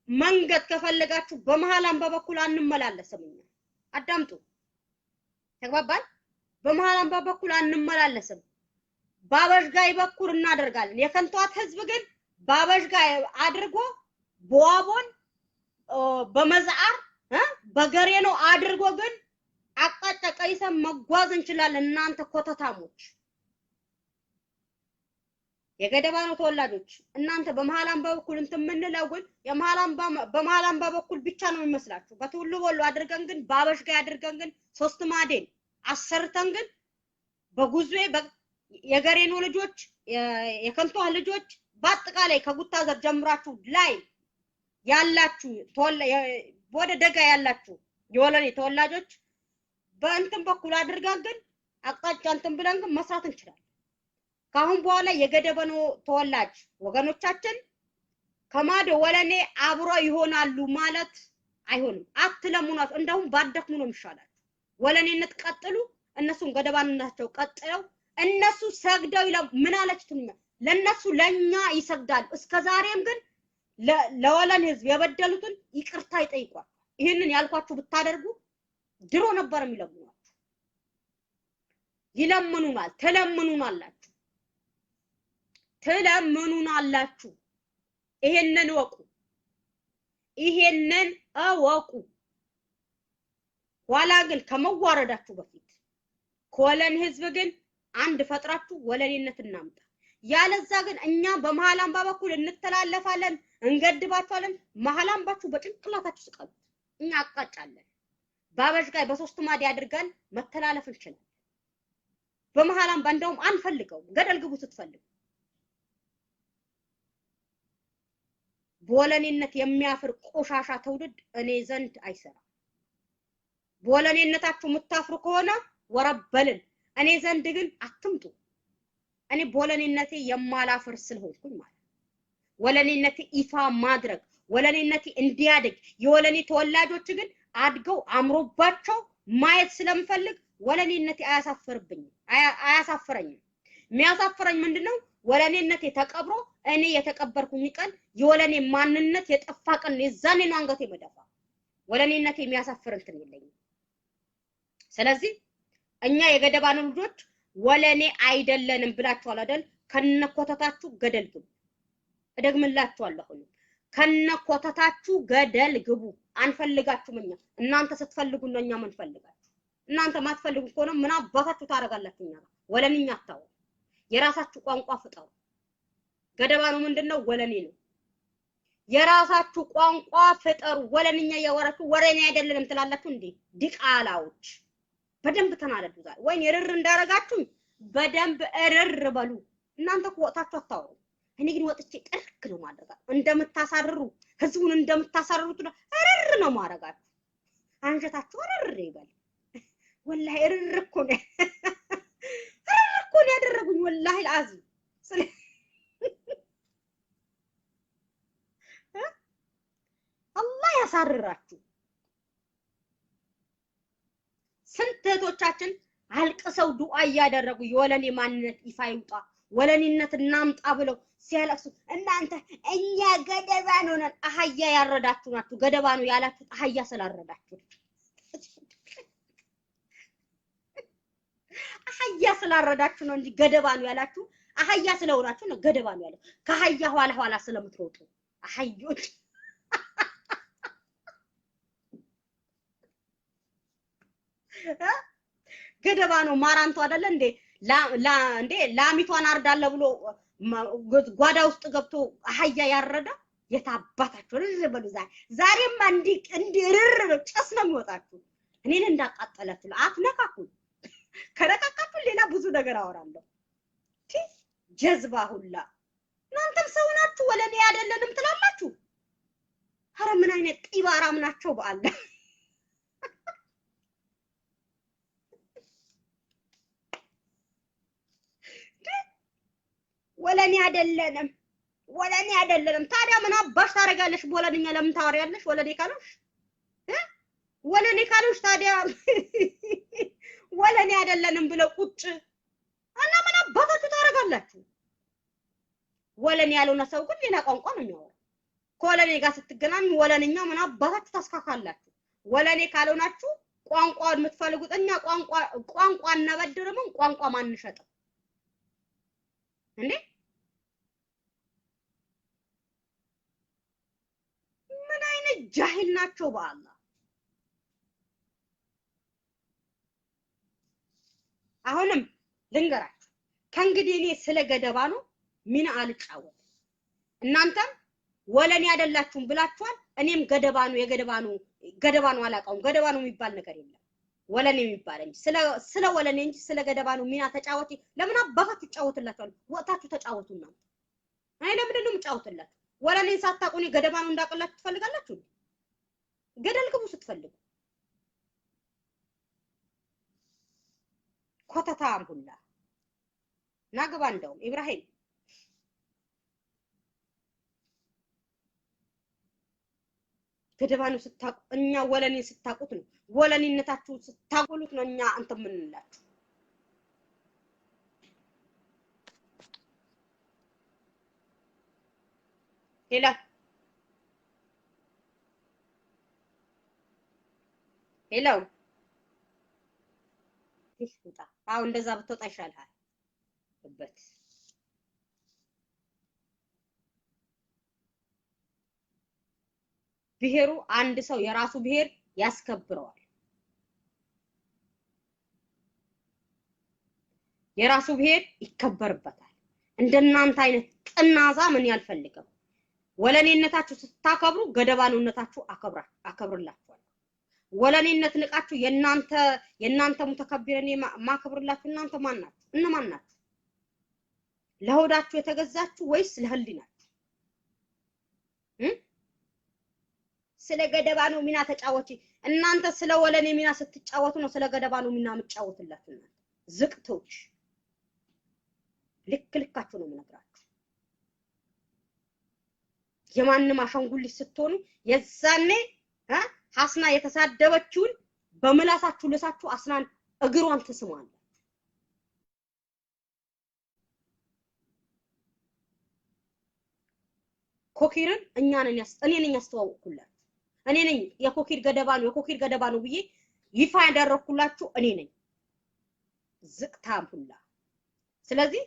መንገድ ከፈለጋችሁ በመሃላም በበኩል አንመላለስም አዳምጡ ተግባባን በመሃላም በበኩል አንመላለስም ባበሽጋይ በኩል እናደርጋለን የከንቷት ህዝብ ግን ባበሽጋይ አድርጎ በዋቦን በመዛር በገሬ ነው አድርጎ ግን አቃጣ ቀይሰም መጓዝ እንችላለን እናንተ ኮተታሞች የገደባኑ ተወላጆች እናንተ በመሃላም በበኩል እንትን ምንለው ግን በመሃላም በበኩል ብቻ ነው የሚመስላችሁ በትውሉ ወሎ አድርገን ግን ባበሽጋይ አድርገን ግን ሶስት ማዴን አሰርተን ግን በጉዞዬ የገሬኑ ልጆች የከንቷ ልጆች በአጠቃላይ ከጉታዘር ጀምራችሁ ላይ ያላችሁ ወደ ደጋ ያላችሁ የወለኔ ተወላጆች በእንትን በኩል አድርገን ግን አቅጣጫ እንትን ብለን ግን መስራት እንችላለን ካሁን በኋላ የገደበኖ ተወላጅ ወገኖቻችን ከማዶ ወለኔ አብሮ ይሆናሉ ማለት አይሆንም አትለሙናት እንደውም ባደክሙ ነው የሚሻላችሁ ወለኔነት ቀጥሉ እነሱን ገደባንናቸው ቀጥለው እነሱ ሰግደው ምን አለችቱኛ ለነሱ ለኛ ይሰግዳሉ እስከዛሬም ግን ለወለን ህዝብ የበደሉትን ይቅርታ ይጠይቋል ይሄንን ያልኳችሁ ብታደርጉ ድሮ ነበር የሚለምኑት ይለምኑናል ተለምኑናላችሁ ይሄንን አወቁ ኋላ ግን ከመዋረዳችሁ በፊት ኮለን ህዝብ ግን አንድ ፈጥራችሁ ወለኔነት እናምጣ ያለዛ ግን እኛ በመሃላም በበኩል እንተላለፋለን እንገድባችኋለን መሃላምባችሁ በጭንቅላታችሁ ስቀሉት እኛ አቃጫለን ባበሽጋይ በሶስት ማዲ አድርገን መተላለፍ እንችላለን በመሃላም ባንደውም አንፈልገው ገደል ግቡ ስትፈልጉ በወለኔነት የሚያፍር ቆሻሻ ተውልድ እኔ ዘንድ አይሰራ በወለኔነታችሁ ምታፍሩ ከሆነ ወረበልን እኔ ዘንድ ግን አትምጡ እኔ በወለኔነቴ የማላፍር ስለሆንኩኝ ማለት ወለኔነቴ ይፋ ማድረግ ወለኔነቴ እንዲያድግ የወለኔ ተወላጆች ግን አድገው አምሮባቸው ማየት ስለምፈልግ ወለኔነቴ አያሳፍረኝም የሚያሳፍረኝ ምንድነው ወለኔነቴ ተቀብሮ እኔ የተቀበርኩኝ ቀን የወለኔ ማንነት የጠፋ ቀን የዛኔ ነው አንገቴ መደፋ። ወለኔነቴ የሚያሳፍር እንትን የለኝም። ስለዚህ እኛ የገደባን ልጆች ወለኔ አይደለንም ብላችኋል አይደል? ከነኮተታችሁ ገደል ግቡ። እደግምላችኋለሁ። ከነኮተታችሁ ገደል ግቡ። አንፈልጋችሁም። እኛ እናንተ ስትፈልጉ ነው እኛ ምን ፈልጋችሁ። እናንተ ማትፈልጉ ከሆነ ምን አባታችሁ ታረጋላችሁ? እኛ ወለንኛ አታው የራሳችሁ ቋንቋ ፍጠሩ። ገደባኑ ምንድነው? ወለኔ ነው። የራሳችሁ ቋንቋ ፍጠሩ። ወለንኛ ያወራችሁ ወሬኔ አይደለንም ትላላችሁ እንዴ? ዲቃላዎች በደንብ ተናደዱ። ዛሬ ወይን እርር እንዳረጋችሁ በደንብ እርር በሉ። እናንተ ወጣችሁ አታውሩ። እኔ ግን ወጥቼ ጥርክ ነው ማድረጋ። እንደምታሳርሩ ህዝቡን እንደምታሳርሩት ነው እርር ነው ማረጋችሁ። አንጀታችሁ እርር ይበል። ወላሂ እርር እኮ ነው ያደረጉኝ ወላሂ አልዓዚም። አላህ ያሳርራችሁ። ስንት እህቶቻችን አልቅሰው ዱዓ እያደረጉ የወለኔ ማንነት ይፋ ይውጣ ወለኔነት እናምጣ ብለው ሲያለቅሱ እናንተ እኛ ገደባን ሆነን አህያ ያረዳችሁ ናችሁ። ገደባኑ ያላችሁ አህያ ስላረዳችሁ አህያ ስላረዳችሁ ነው እንጂ ገደባኑ ያላችሁ አህያ ስለሆናችሁ ነው ገደባኑ ያለው። ከአህያ ኋላ ኋላ ስለምትሮጡ አህዮች ገደባኑ ማራንቱ አይደለ እንዴ? እንዴ ላሚቷን አርዳለ ብሎ ጓዳ ውስጥ ገብቶ አህያ ያረዳ የታባታችሁ ለበሉ። ዛሬም እንዲርር ጭስ ነው የሚወጣችሁ። እኔን እንዳቃጠላችሁ አትነካኩኝ። ከነካካችሁ ሌላ ብዙ ነገር አወራለሁ። ጀዝባ ሁላ እናንተም ሰው ናችሁ። ወለኔ አይደለንም ትላላችሁ። ኧረ ምን አይነት ጢባራም ናቸው በአለ። ወለኔ አይደለንም ታዲያ ምን አባሽ ታረጋለሽ? ወለኔኛ ለምን ታወሪያለሽ? ወለኔ ካሉሽ ታዲያ ወለኔ አይደለንም ብለው ቁጭ እና ምን አባታችሁ ታረጋላችሁ? ወለኔ ያልሆነ ሰው ግን ሌላ ቋንቋ ነው የሚያወራው። ከወለኔ ጋር ስትገናኙ ወለኔኛ ምን አባታችሁ ታስካካላችሁ? ወለኔ ካልሆናችሁ ቋንቋውን የምትፈልጉት እኛ ቋንቋ እናበድርም ቋንቋ ማንሸጥም እንዴ? ምን አይነት ጃሂል ናቸው በአላህ። አሁንም ልንገራችሁ ከእንግዲህ እኔ ስለ ገደባኑ ሚና አልጫወትም። እናንተም ወለኔ አይደላችሁም ብላችኋል። እኔም ገደባኑ አላውቀውም። ገደባኑ የሚባል ነገር የለም። ወለኔ የሚባል እንጂ ስለ ወለኔ እንጂ ስለ ገደባኑ ሚና ተጫወቲ። ለምን አባታችሁ ትጫወቱላችኋል? ወጣችሁ ተጫወቱ እናንተ። አይ ለምንድን ነው የምጫወቱላችሁ? ወለኔን ሳታውቁ እኔ ገደባኑ እንዳቀላችሁ ትፈልጋላችሁ? ገደል ግቡ ስትፈልጉ። ኮተታም ሁላ ናግባ። እንደውም ኢብራሂም ገደባኑ ስታቁ እኛ ወለኔ ስታቁት ነው ወለኔነታችሁ ስታጎሉት ነው እኛ አንተ ምን እንላችሁ። ሄሎ ይስጣ። አው እንደዛ ብትወጣ ይሻልሃል። በት ብሄሩ አንድ ሰው የራሱ ብሄር ያስከብረዋል። የራሱ ብሄር ይከበርበታል። እንደናንተ አይነት ጥናዛ ምን ያልፈልገው። ወለኔነታችሁ ስታከብሩ ገደባኑነታችሁ አከብርላችኋል። ወለኔነት ንቃችሁ የናንተ ሙተከቢረን ማከብርላችሁ እናንተ ማን ናችሁ? እነማን ናችሁ? ለሆዳችሁ የተገዛችሁ ወይስ ለህሊናችሁ? ስለ ገደባኑ ሚና ተጫወቺ። እናንተ ስለ ወለኔ ሚና ስትጫወቱ ነው ስለ ገደባኑ ሚና የምትጫወቱላችሁ እናንተ ዝቅቶች። ልካችሁ ነው የምነግራችሁ። የማንም አሻንጉሊት ስትሆኑ የዛኔ ሐስና የተሳደበችውን በመላሳችሁ ለሳችሁ አስናን እግሯን ትስማለ። ኮኪርን እኔ ነኝ ያስተዋወቅኩላችሁ። እኔ ነኝ የኮኪር ገደባ ነው ብዬ ይፋ ያደረኩላችሁ እኔ ነኝ ዝቅታም ሁላ። ስለዚህ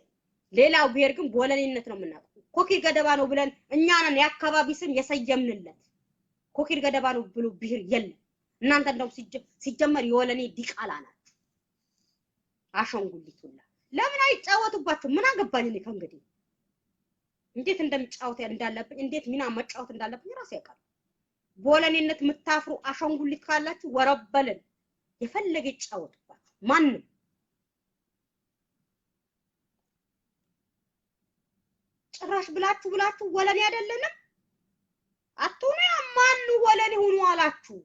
ሌላው ብሔር ግን በወለኔነት ነው የምናውቀው። ኮኪር ገደባ ነው ብለን እኛ ነን የአካባቢ ስም የሰየምንለት። ኮኪር ገደባ ነው ብሎ ብሔር የለም። እናንተ እንደው ሲጀመር የወለኔ ዲቃላ ናችሁ። አሸንጉሊት ሁላ ለምን አይጫወቱባችሁ? ምን አገባኝ እኔ ከእንግዲህ እንዴት እንደምጫወት እንዳለብኝ እንዴት ሚና መጫወት እንዳለብኝ ራሴ ያውቃል። በወለኔነት የምታፍሩ አሸንጉሊት ካላችሁ ወረበልን የፈለገ ይጫወቱባችሁ። ማንም ጭራሽ ብላችሁ ወለኔ አይደለንም አትሁኑ። ማን ወለኔ ሆኖ አላችሁ?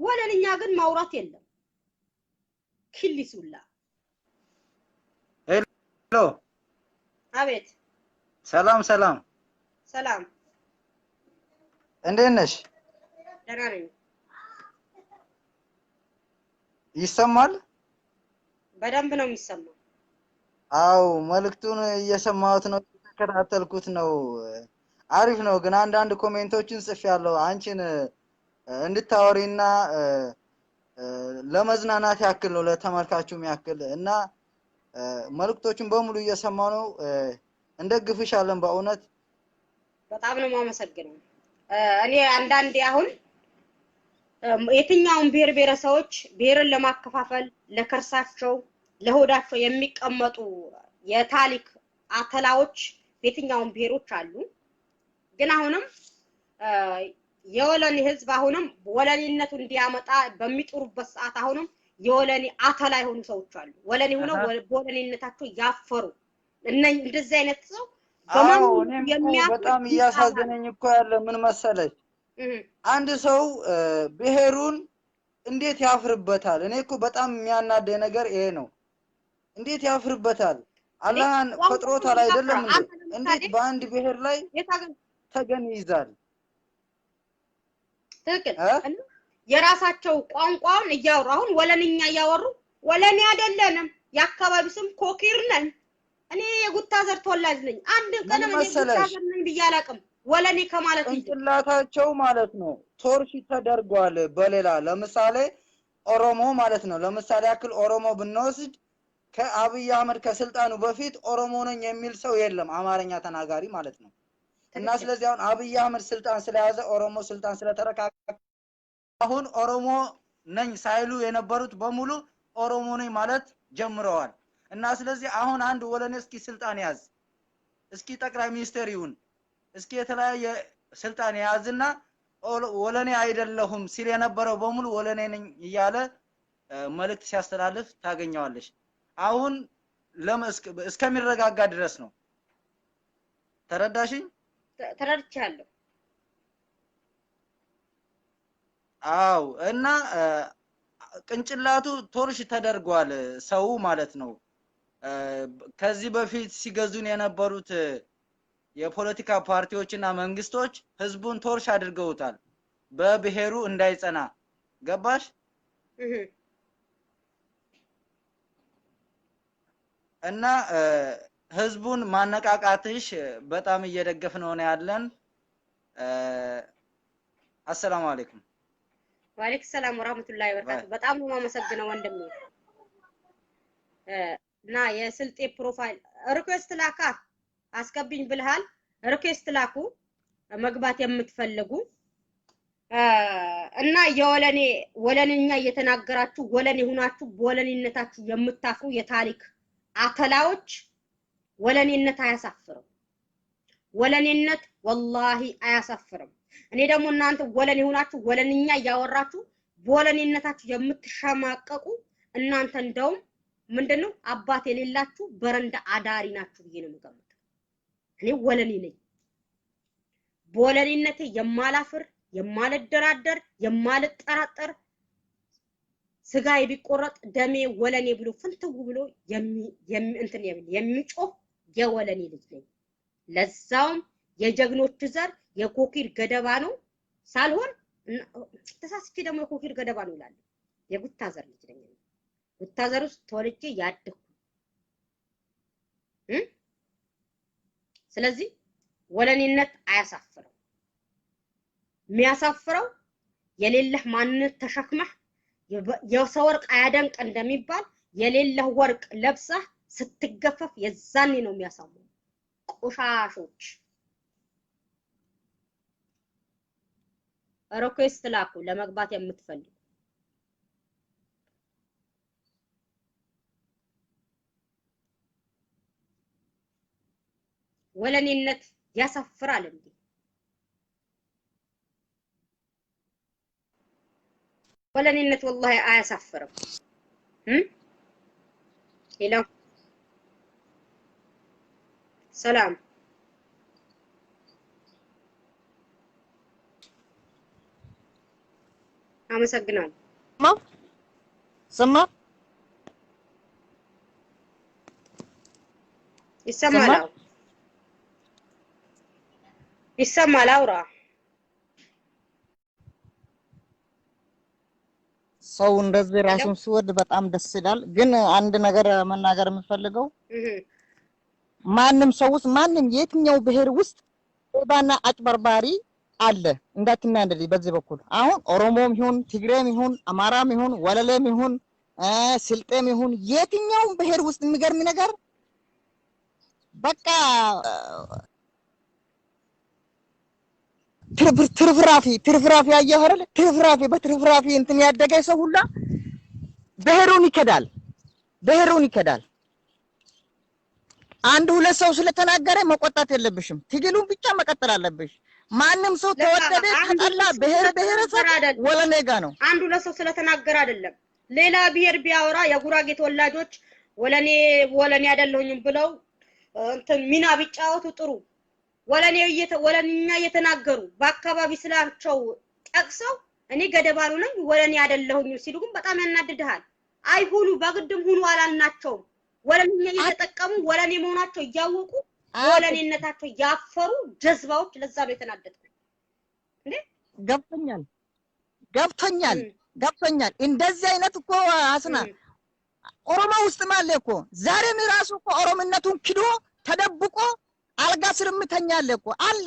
ወለንኛ ግን ማውራት የለም። ክሊሱላ ሄሎ አቤት። ሰላም እንዴት ነሽ? ደህና ነኝ። ይሰማል? በደንብ ነው የሚሰማው። አው መልእክቱን እየሰማሁት ነው፣ እየተከታተልኩት ነው። አሪፍ ነው። ግን አንዳንድ ኮሜንቶችን ጽፌያለሁ አንቺን እንድታወሪና ለመዝናናት ያክል ነው፣ ለተመልካቹም ያክል እና መልእክቶችን በሙሉ እየሰማሁ ነው። እንደግፍሻለን። በእውነት በጣም ነው የማመሰግነው። እኔ አንዳንዴ አሁን የትኛውን ብሔረሰቦች ብሔርን ለማከፋፈል ለከርሳቸው ለሆዳቸው የሚቀመጡ የታሪክ አተላዎች የትኛውን ብሔሮች አሉ። ግን አሁንም የወለኔ ህዝብ አሁንም ወለኔነቱ እንዲያመጣ በሚጥሩበት ሰዓት አሁንም የወለኔ አተላ የሆኑ ሰዎች አሉ። ወለኔ ሆነው በወለኔነታቸው ያፈሩ እንደዚህ አይነት ሰው በጣም እያሳዘነኝ እኮ ያለ ምን መሰለች፣ አንድ ሰው ብሔሩን እንዴት ያፍርበታል? እኔ እኮ በጣም የሚያናደኝ ነገር ይሄ ነው። እንዴት ያፍርበታል? አላህን ፈጥሮታል አይደለም እንዴ? እንዴት በአንድ ብሔር ላይ ተገን ይይዛል? ትክክል። የራሳቸው ቋንቋውን እያወሩ አሁን ወለንኛ እያወሩ ወለኔ አይደለንም የአካባቢ ስም ኮኪር ነን። እኔ የጉታዘር ተወላጅ ነኝ። አንድ ቀን እኔ ጉታዘር ነኝ ብዬ አላውቅም። ወለኔ ከማለት እንጥላታቸው ማለት ነው ቶርሽ ተደርጓል። በሌላ ለምሳሌ ኦሮሞ ማለት ነው። ለምሳሌ ያክል ኦሮሞ ብንወስድ ከአብይ አህመድ ከስልጣኑ በፊት ኦሮሞ ነኝ የሚል ሰው የለም፣ አማርኛ ተናጋሪ ማለት ነው። እና ስለዚህ አሁን አብይ አህመድ ስልጣን ስለያዘ ኦሮሞ ስልጣን ስለተረካከ አሁን ኦሮሞ ነኝ ሳይሉ የነበሩት በሙሉ ኦሮሞ ነኝ ማለት ጀምረዋል። እና ስለዚህ አሁን አንድ ወለኔ እስኪ ስልጣን ያዝ፣ እስኪ ጠቅላይ ሚኒስትር ይሁን፣ እስኪ የተለያየ ስልጣን ያዝና ወለኔ አይደለሁም ሲል የነበረው በሙሉ ወለኔ ነኝ እያለ መልእክት ሲያስተላልፍ ታገኘዋለሽ። አሁን እስከሚረጋጋ ድረስ ነው። ተረዳሽኝ? ተረድቻለሁ። አው እና ቅንጭላቱ ቶርሽ ተደርጓል ሰው ማለት ነው። ከዚህ በፊት ሲገዙን የነበሩት የፖለቲካ ፓርቲዎችና መንግስቶች ህዝቡን ቶርሽ አድርገውታል በብሔሩ እንዳይጸና። ገባሽ? እና ህዝቡን ማነቃቃትሽ በጣም እየደገፍነው ነው ያለን። አሰላሙ አለይኩም። ወአለይኩም ሰላም ወራህመቱላሂ ወበረካቱ። በጣም ነው የማመሰግነው ወንድሜ። እና የስልጤ ፕሮፋይል ሪኩዌስት ላካ አስገብኝ ብለሃል። ሪኩዌስት ላኩ መግባት የምትፈልጉ እና ወለኔኛ እየተናገራችሁ ወለኔ ሆናችሁ በወለኔነታችሁ የምታፍሩ የታሪክ አተላዎች ወለኔነት አያሳፍርም። ወለኔነት ወላሂ አያሳፍርም። እኔ ደግሞ እናንተ ወለኔ ሆናችሁ ወለንኛ እያወራችሁ በወለኔነታችሁ የምትሸማቀቁ እናንተ እንደውም ምንድነው አባት የሌላችሁ በረንዳ አዳሪ ናችሁ ብዬ ነው የምገምተው። እኔ ወለኔ ነኝ። በወለኔነቴ የማላፍር የማልደራደር የማልጠራጠር ስጋዬ ቢቆረጥ ደሜ ወለኔ ብሎ ፍንትው ብሎ የሚጮህ የወለኔ ልጅ ነኝ። ለዛውም የጀግኖች ዘር የኮኪር ገደባ ነው ሳልሆን ተሳስቼ ደግሞ የኮኪር ገደባ ነው ይላል። የጉታዘር ልጅ ነኝ። ጉታዘር ውስጥ ተወልጄ ያደኩ። ስለዚህ ወለኔነት አያሳፍረው። የሚያሳፍረው የሌለህ ማንነት ተሸክመህ የሰው ወርቅ አያደንቅ እንደሚባል የሌለህ ወርቅ ለብሰህ ስትገፈፍ የዛኔ ነው የሚያሳምነው። ቆሻሾች ሪኩዌስት ላኩ ለመግባት የምትፈልጉ። ወለኔነት ያሳፍራል እንዴ? ወለኔነት ወላሂ አያሳፍርም። ሄሎ ሰላም አመሰግናለሁ። ስማ ይሰማል አውራ። ሰው እንደዚህ ራሱን ሲወድ በጣም ደስ ይላል። ግን አንድ ነገር መናገር የምፈልገው ማንም ሰው ውስጥ ማንም የትኛው ብሔር ውስጥ ሌባና አጭበርባሪ አለ እንዳትናንደድ። በዚህ በኩል አሁን ኦሮሞም ይሁን ትግሬም ይሁን አማራም ይሁን ወለሌም ይሁን ስልጤም ይሁን የትኛውም ብሔር ውስጥ የሚገርም ነገር በቃ ትርፍራፊ አየህ አይደል? በትርፍራፊ እንትን ያደገ ሰው ሁላ ብሔሩን ይከዳል። አንድ ሁለት ሰው ስለተናገረ መቆጣት የለብሽም። ትግሉን ብቻ መቀጠል አለብሽ። ማንም ሰው ተወደደ ተጠላ ብሔረሰብ ወለኔ ጋ ነው። አንድ ሁለት ሰው ስለተናገረ አይደለም። ሌላ ብሔር ቢያወራ የጉራጌ ተወላጆች ወለኔ አይደለሁኝም ብለው እንትን ሚና ቢጫወቱ ጥሩ። ወለኔኛ እየተናገሩ በአካባቢ ስላቸው ጠቅሰው እኔ ገደባሉ ነኝ ወለኔ አይደለሁኝ ሲሉ ግን በጣም ያናድድሃል። አይሁኑ በግድም ሁኑ አላልናቸውም። ወለኔኛ እየተጠቀሙ ወለኔ መሆናቸው እያወቁ ወለኔነታቸው ያፈሩ ጀዝባዎች። ለዛ ነው የተናደድኩት እንዴ። ገብቶኛል። እንደዚህ አይነት እኮ አስና ኦሮሞ ውስጥ ማለ እኮ ዛሬም ራሱ እኮ ኦሮምነቱን ክዶ ተደብቆ አልጋ ስር ምተኛለ እኮ አለ።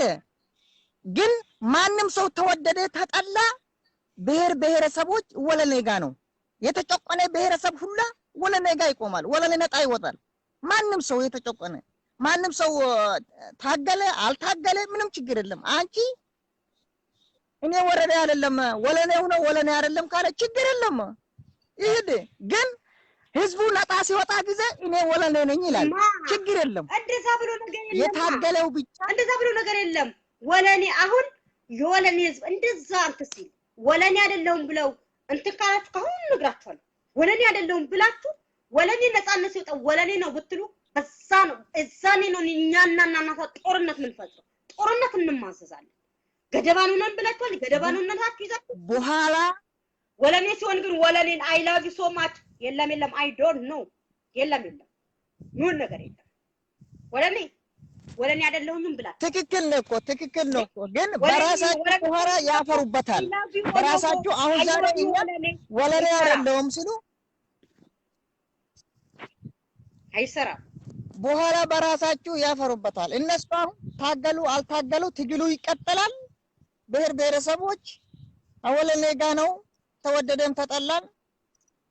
ግን ማንም ሰው ተወደደ ተጠላ ብሔረሰቦች ወለኔ ጋ ነው። የተጨቆነ ብሔረሰብ ሁላ ወለኔ ጋ ይቆማል። ወለኔ ነጣ ይወጣል። ማንም ሰው የተጨቆነ ማንም ሰው ታገለ አልታገለ ምንም ችግር የለም። አንቺ እኔ ወረደ አይደለም ወለኔው ነው ወለኔ አይደለም ካለ ችግር የለም ይሄድ። ግን ህዝቡ ነጣ ሲወጣ ጊዜ እኔ ወለኔ ነኝ ይላል። ችግር የለም። እንደዛ ብሎ ነገር የለም። የታገለው ብቻ እንደዛ ብሎ ነገር የለም። ወለኔ አሁን የወለኔ ህዝብ እንደዛ አንተ ሲል ወለኔ አይደለም ብለው እንትካላችሁ ካሁን ነግራችኋል። ወለኔ አይደለም ብላችሁ ወለኔ ነፃነት ሲወጣ ወለኔ ነው ብትሉ በዛ ነው እዛኔ ነው እኛና እናንተ ጦርነት ምንፈጽመው። ጦርነት እንማዘዛለን። ገደባኑ ነን ብላችኋል። ገደባኑ ነታችሁ ይዛችሁ በኋላ ወለኔ ሲሆን ግን ወለኔን አይ ላቭ ዩ ሶ ማች የለም አይ ዶንት ኖ የለም ምን ነገር የለም። ወለኔ አይደለሁኝም ብላችሁ ትክክል ነው እኮ ግን በራሳችሁ በኋላ ያፈሩበታል። በራሳችሁ አሁን ዛሬ ወለኔ አይደለሁም ሲሉ አይሰራም። በኋላ በራሳችሁ ያፈሩበታል። እነሱ አሁን ታገሉ አልታገሉ ትግሉ ይቀጥላል። ብሔረሰቦች ወለኔ ጋ ነው። ተወደደም ተጠላም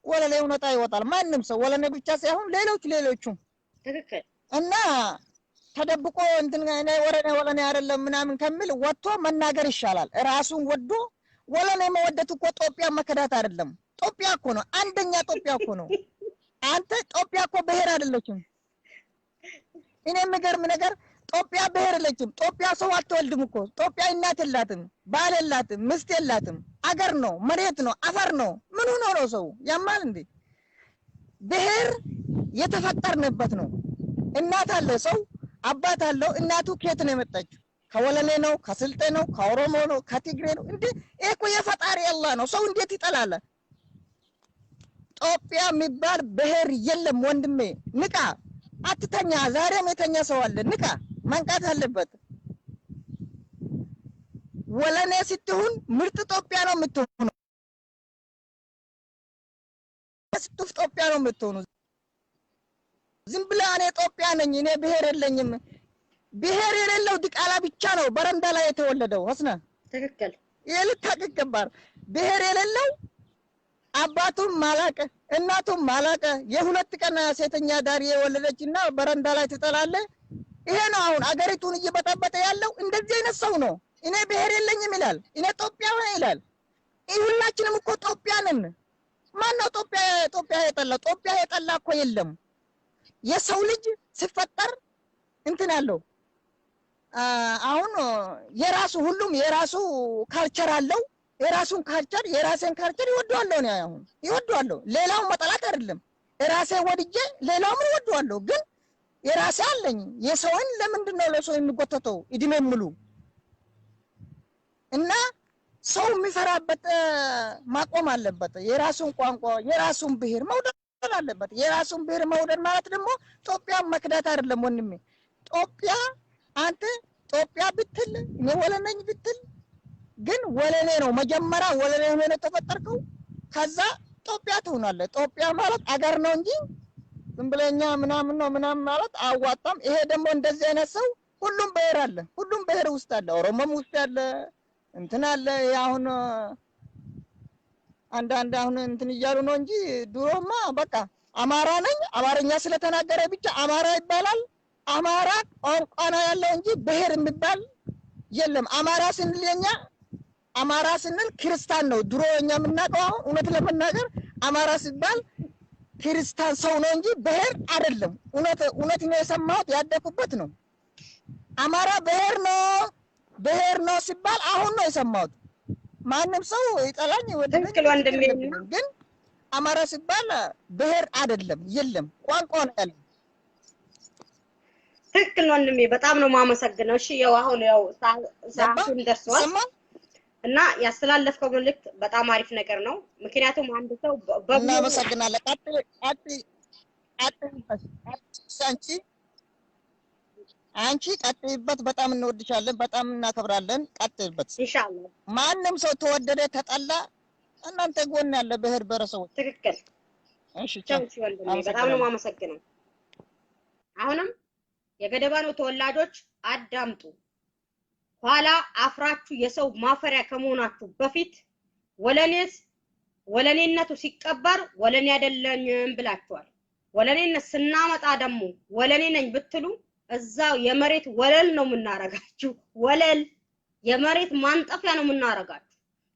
ወለኔው ነጣ ይወጣል። ማንም ሰው ወለኔ ብቻ ሳይሆን ሌሎቹም ትክክል እና ተደብቆ እንትን ወለኔ አይደለም ምናምን ከሚል ወጥቶ መናገር ይሻላል። ራሱን ወዶ ወለኔ መወደት እኮ ጦቢያ መከዳት አይደለም። ጦቢያ እኮ ነው አንደኛ ጦቢያ እኮ ነው። አንተ ጦቢያ እኮ ብሔር አይደለችም። እኔ የሚገርም ነገር ጦቢያ ብሔር አይደለችም። ጦቢያ ሰው አትወልድም እኮ። ጦቢያ እናት የላትም፣ ባል የላትም፣ ሚስት የላትም። አገር ነው፣ መሬት ነው፣ አፈር ነው። ምን ሆኖ ነው ሰው ያማል እንዴ? ብሔር የተፈጠርንበት ነው። እናት አለ ሰው አባት አለው። እናቱ ከየት ነው የመጣችው? ከወለኔ ነው፣ ከስልጤ ነው፣ ከኦሮሞ ነው፣ ከትግሬ ነው። እንዴ እኮ የፈጣሪ አላህ ነው። ሰው እንዴት ይጠላል? ጦቢያ የሚባል ብሔር የለም ወንድሜ። ንቃ፣ አትተኛ። ዛሬም የተኛ ሰው አለ። ንቃ፣ መንቃት አለበት። ወለኔ ስትሆን ምርጥ ጦቢያ ነው የምትሆነው። ስትፍ ጦቢያ ነው የምትሆነው። ዝም ብለህ እኔ ጦቢያ ነኝ እኔ ብሔር የለኝም ብሔር የሌለው ድቃላ ብቻ ነው በረንዳ ላይ የተወለደው። ወስነ ትክክል ይልታቀቀባር ብሔር የሌለው አባቱም ማላቀ እናቱም ማላቀ የሁለት ቀን ሴተኛ ዳሪ የወለደችና በረንዳ ላይ ትጠላለ። ይሄ ነው አሁን አገሪቱን እየበጠበጠ ያለው። እንደዚህ አይነት ሰው ነው። እኔ ብሔር የለኝም ይላል። እኔ ኢትዮጵያዊ ይላል። ሁላችንም እኮ ኢትዮጵያ ነን። ማን ነው ኢትዮጵያ የጠላ? ኢትዮጵያ የጠላ እኮ የለም። የሰው ልጅ ሲፈጠር እንትን አለው። አሁን የራሱ ሁሉም የራሱ ካልቸር አለው። የራሱን ካልቸር የራሴን ካልቸር ይወደዋለሁ ነው አሁን ይወደዋለሁ። ሌላው መጠላት አይደለም። የራሴ ወድጄ ሌላውን ይወደዋለሁ። ግን የራሴ አለኝ። የሰውን ለምንድን ነው ለሰው የሚጎተተው እድሜ ሙሉ? እና ሰው የሚፈራበት ማቆም አለበት። የራሱን ቋንቋ የራሱን ብሔር መውደድ አለበት። የራሱን ብሔር መውደድ ማለት ደግሞ ኢትዮጵያ መክዳት አይደለም ወንድሜ። ኢትዮጵያ አንተ ኢትዮጵያ ብትል እኔ ወለነኝ ብትል ግን ወለኔ ነው መጀመሪያ ወለኔ ሆነ ተፈጠርከው። ከዛ ኢትዮጵያ ትሆናለህ። ኢትዮጵያ ማለት አገር ነው እንጂ ዝም ብለኛ ምናምን ነው ምናምን ማለት አዋጣም። ይሄ ደግሞ እንደዚህ አይነት ሰው ሁሉም ብሔር አለ። ሁሉም ብሔር ውስጥ አለ። ኦሮሞም ውስጥ አለ እንትን አለ። አሁን አንዳንድ አሁን እንትን እያሉ ነው እንጂ ድሮማ በቃ አማራ ነኝ አማርኛ ስለተናገረ ብቻ አማራ ይባላል። አማራ ቋንቋ ነው ያለው እንጂ ብሔር የሚባል የለም። አማራ ስንል የኛ አማራ ስንል ክርስቲያን ነው። ድሮ እኛ የምናውቀው እውነት ለመናገር አማራ ሲባል ክርስቲያን ሰው ነው እንጂ ብሔር አይደለም። እውነት ነው የሰማሁት ያደኩበት ነው። አማራ ብሔር ነው ሲባል አሁን ነው የሰማሁት። ማንም ሰው ይጠላኝ ወደኝ ግን አማራ ሲባል ብሔር አይደለም የለም ቋንቋ ነው ያለው። ትክክል ወንድሜ በጣም ነው ማመሰግነው። እሺ ያው አሁን ያው ሰዓቱን ደርሷል እና ያስተላለፍከው መልእክት በጣም አሪፍ ነገር ነው። ምክንያቱም አንድ ሰው እናመሰግናለን። አንቺ ቀጥይበት። በጣም እንወድሻለን፣ በጣም እናከብራለን። ቀጥይበት ኢንሻአላህ። ማንም ሰው ተወደደ ተጠላ እናንተ ጎን ያለ ብሔር ብሔረሰቦች ትክክል። እሺ ቻው ወንድሜ በጣም ነው ማመሰግነው። አሁንም የገደባኖ ተወላጆች አዳምጡ። ኋላ አፍራችሁ የሰው ማፈሪያ ከመሆናችሁ በፊት ወለኔነቱ ሲቀበር ወለኔ አይደለኝም ብላችኋል። ወለኔነት ስናመጣ ደግሞ ወለኔ ነኝ ብትሉ እዛው የመሬት ወለል ነው የምናረጋችሁ። ወለል የመሬት ማንጠፊያ ነው የምናረጋችሁ።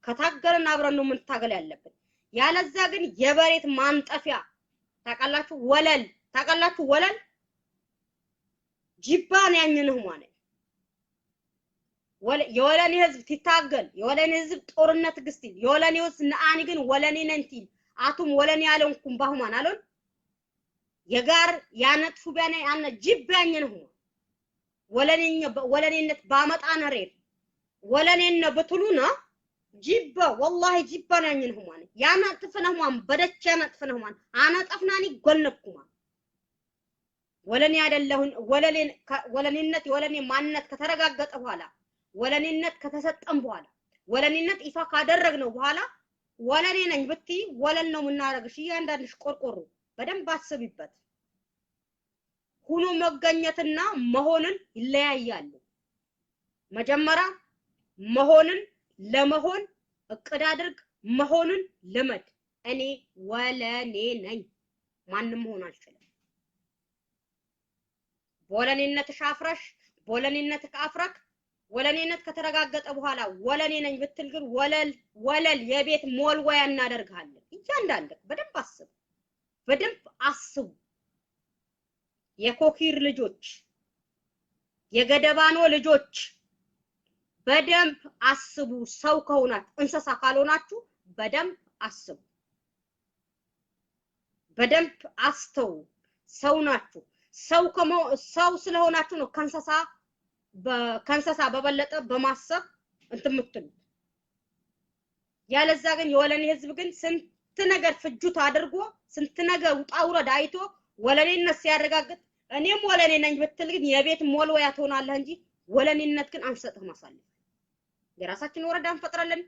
ከታገልን አብረን ነው የምንታገል ያለብን። ያለዛ ግን የመሬት ማንጠፊያ ታውቃላችሁ። ወለል ታውቃላችሁ። ወለል ጅባን ያኝነው ማለት የወለኔ ህዝብ ትታገል የወለኔ ህዝብ ጦርነት ግስቲ የወለኔ ህዝብ ነአኒ ግን ወለኔ ነንቲ አቱም ወለኔ ያለንኩም ባሁማን አሉን የጋር ያነጥፉ ቢያኔ አነ ጅባኝ ነው ወለኔነት ባመጣ ነሬት ወለኔነ በትሉና ጅባ ወላሂ ጅባን ያኝነው ማለት ያነጥፍነው ማን በደቻ ያነጥፍነው ማን አነጥፍናኒ ጎልነኩማ ወለኔ አይደለሁን ወለኔነት የወለኔ ማንነት ከተረጋገጠ በኋላ ወለኔነት ከተሰጠን በኋላ ወለኔነት ይፋ ካደረግነው በኋላ ወለኔ ነኝ ብትይ ወለል ነው የምናረግሽ። እያንዳንድሽ ቆርቆሮ በደንብ አስቢበት። ሁሉ መገኘትና መሆንን ይለያያሉ። መጀመሪያ መሆንን ለመሆን እቅድ አድርግ፣ መሆንን ልመድ። እኔ ወለኔ ነኝ ማንንም መሆን አልችልም። ወለኔነት ሻፍራሽ ወለኔነት ካፍራክ ወለኔነት ከተረጋገጠ በኋላ ወለኔ ነኝ ብትል ግን ወለል የቤት ሞልወያ እናደርጋለን። እያንዳንዱ በደንብ አስቡ። የኮኪር ልጆች የገደባኖ ልጆች በደንብ አስቡ። ሰው ከሆናችሁ እንስሳ ካልሆናችሁ በደንብ አስቡ። በደንብ አስተው። ሰው ናችሁ። ሰው ስለሆናችሁ ነው ከእንስሳ በበለጠ በማሰብ እንትምትሉት። ያለዛ ግን የወለኔ ህዝብ ግን ስንት ነገር ፍጁት አድርጎ ስንት ነገር ውጣውረድ አይቶ ወለኔነት ሲያረጋግጥ እኔም ወለኔ ነኝ ብትል ግን የቤት ሞልወያ ትሆናለህ እንጂ ወለኔነት ግን አንሰጥህም። አሳልፈን የራሳችን ወረዳ እንፈጥራለን።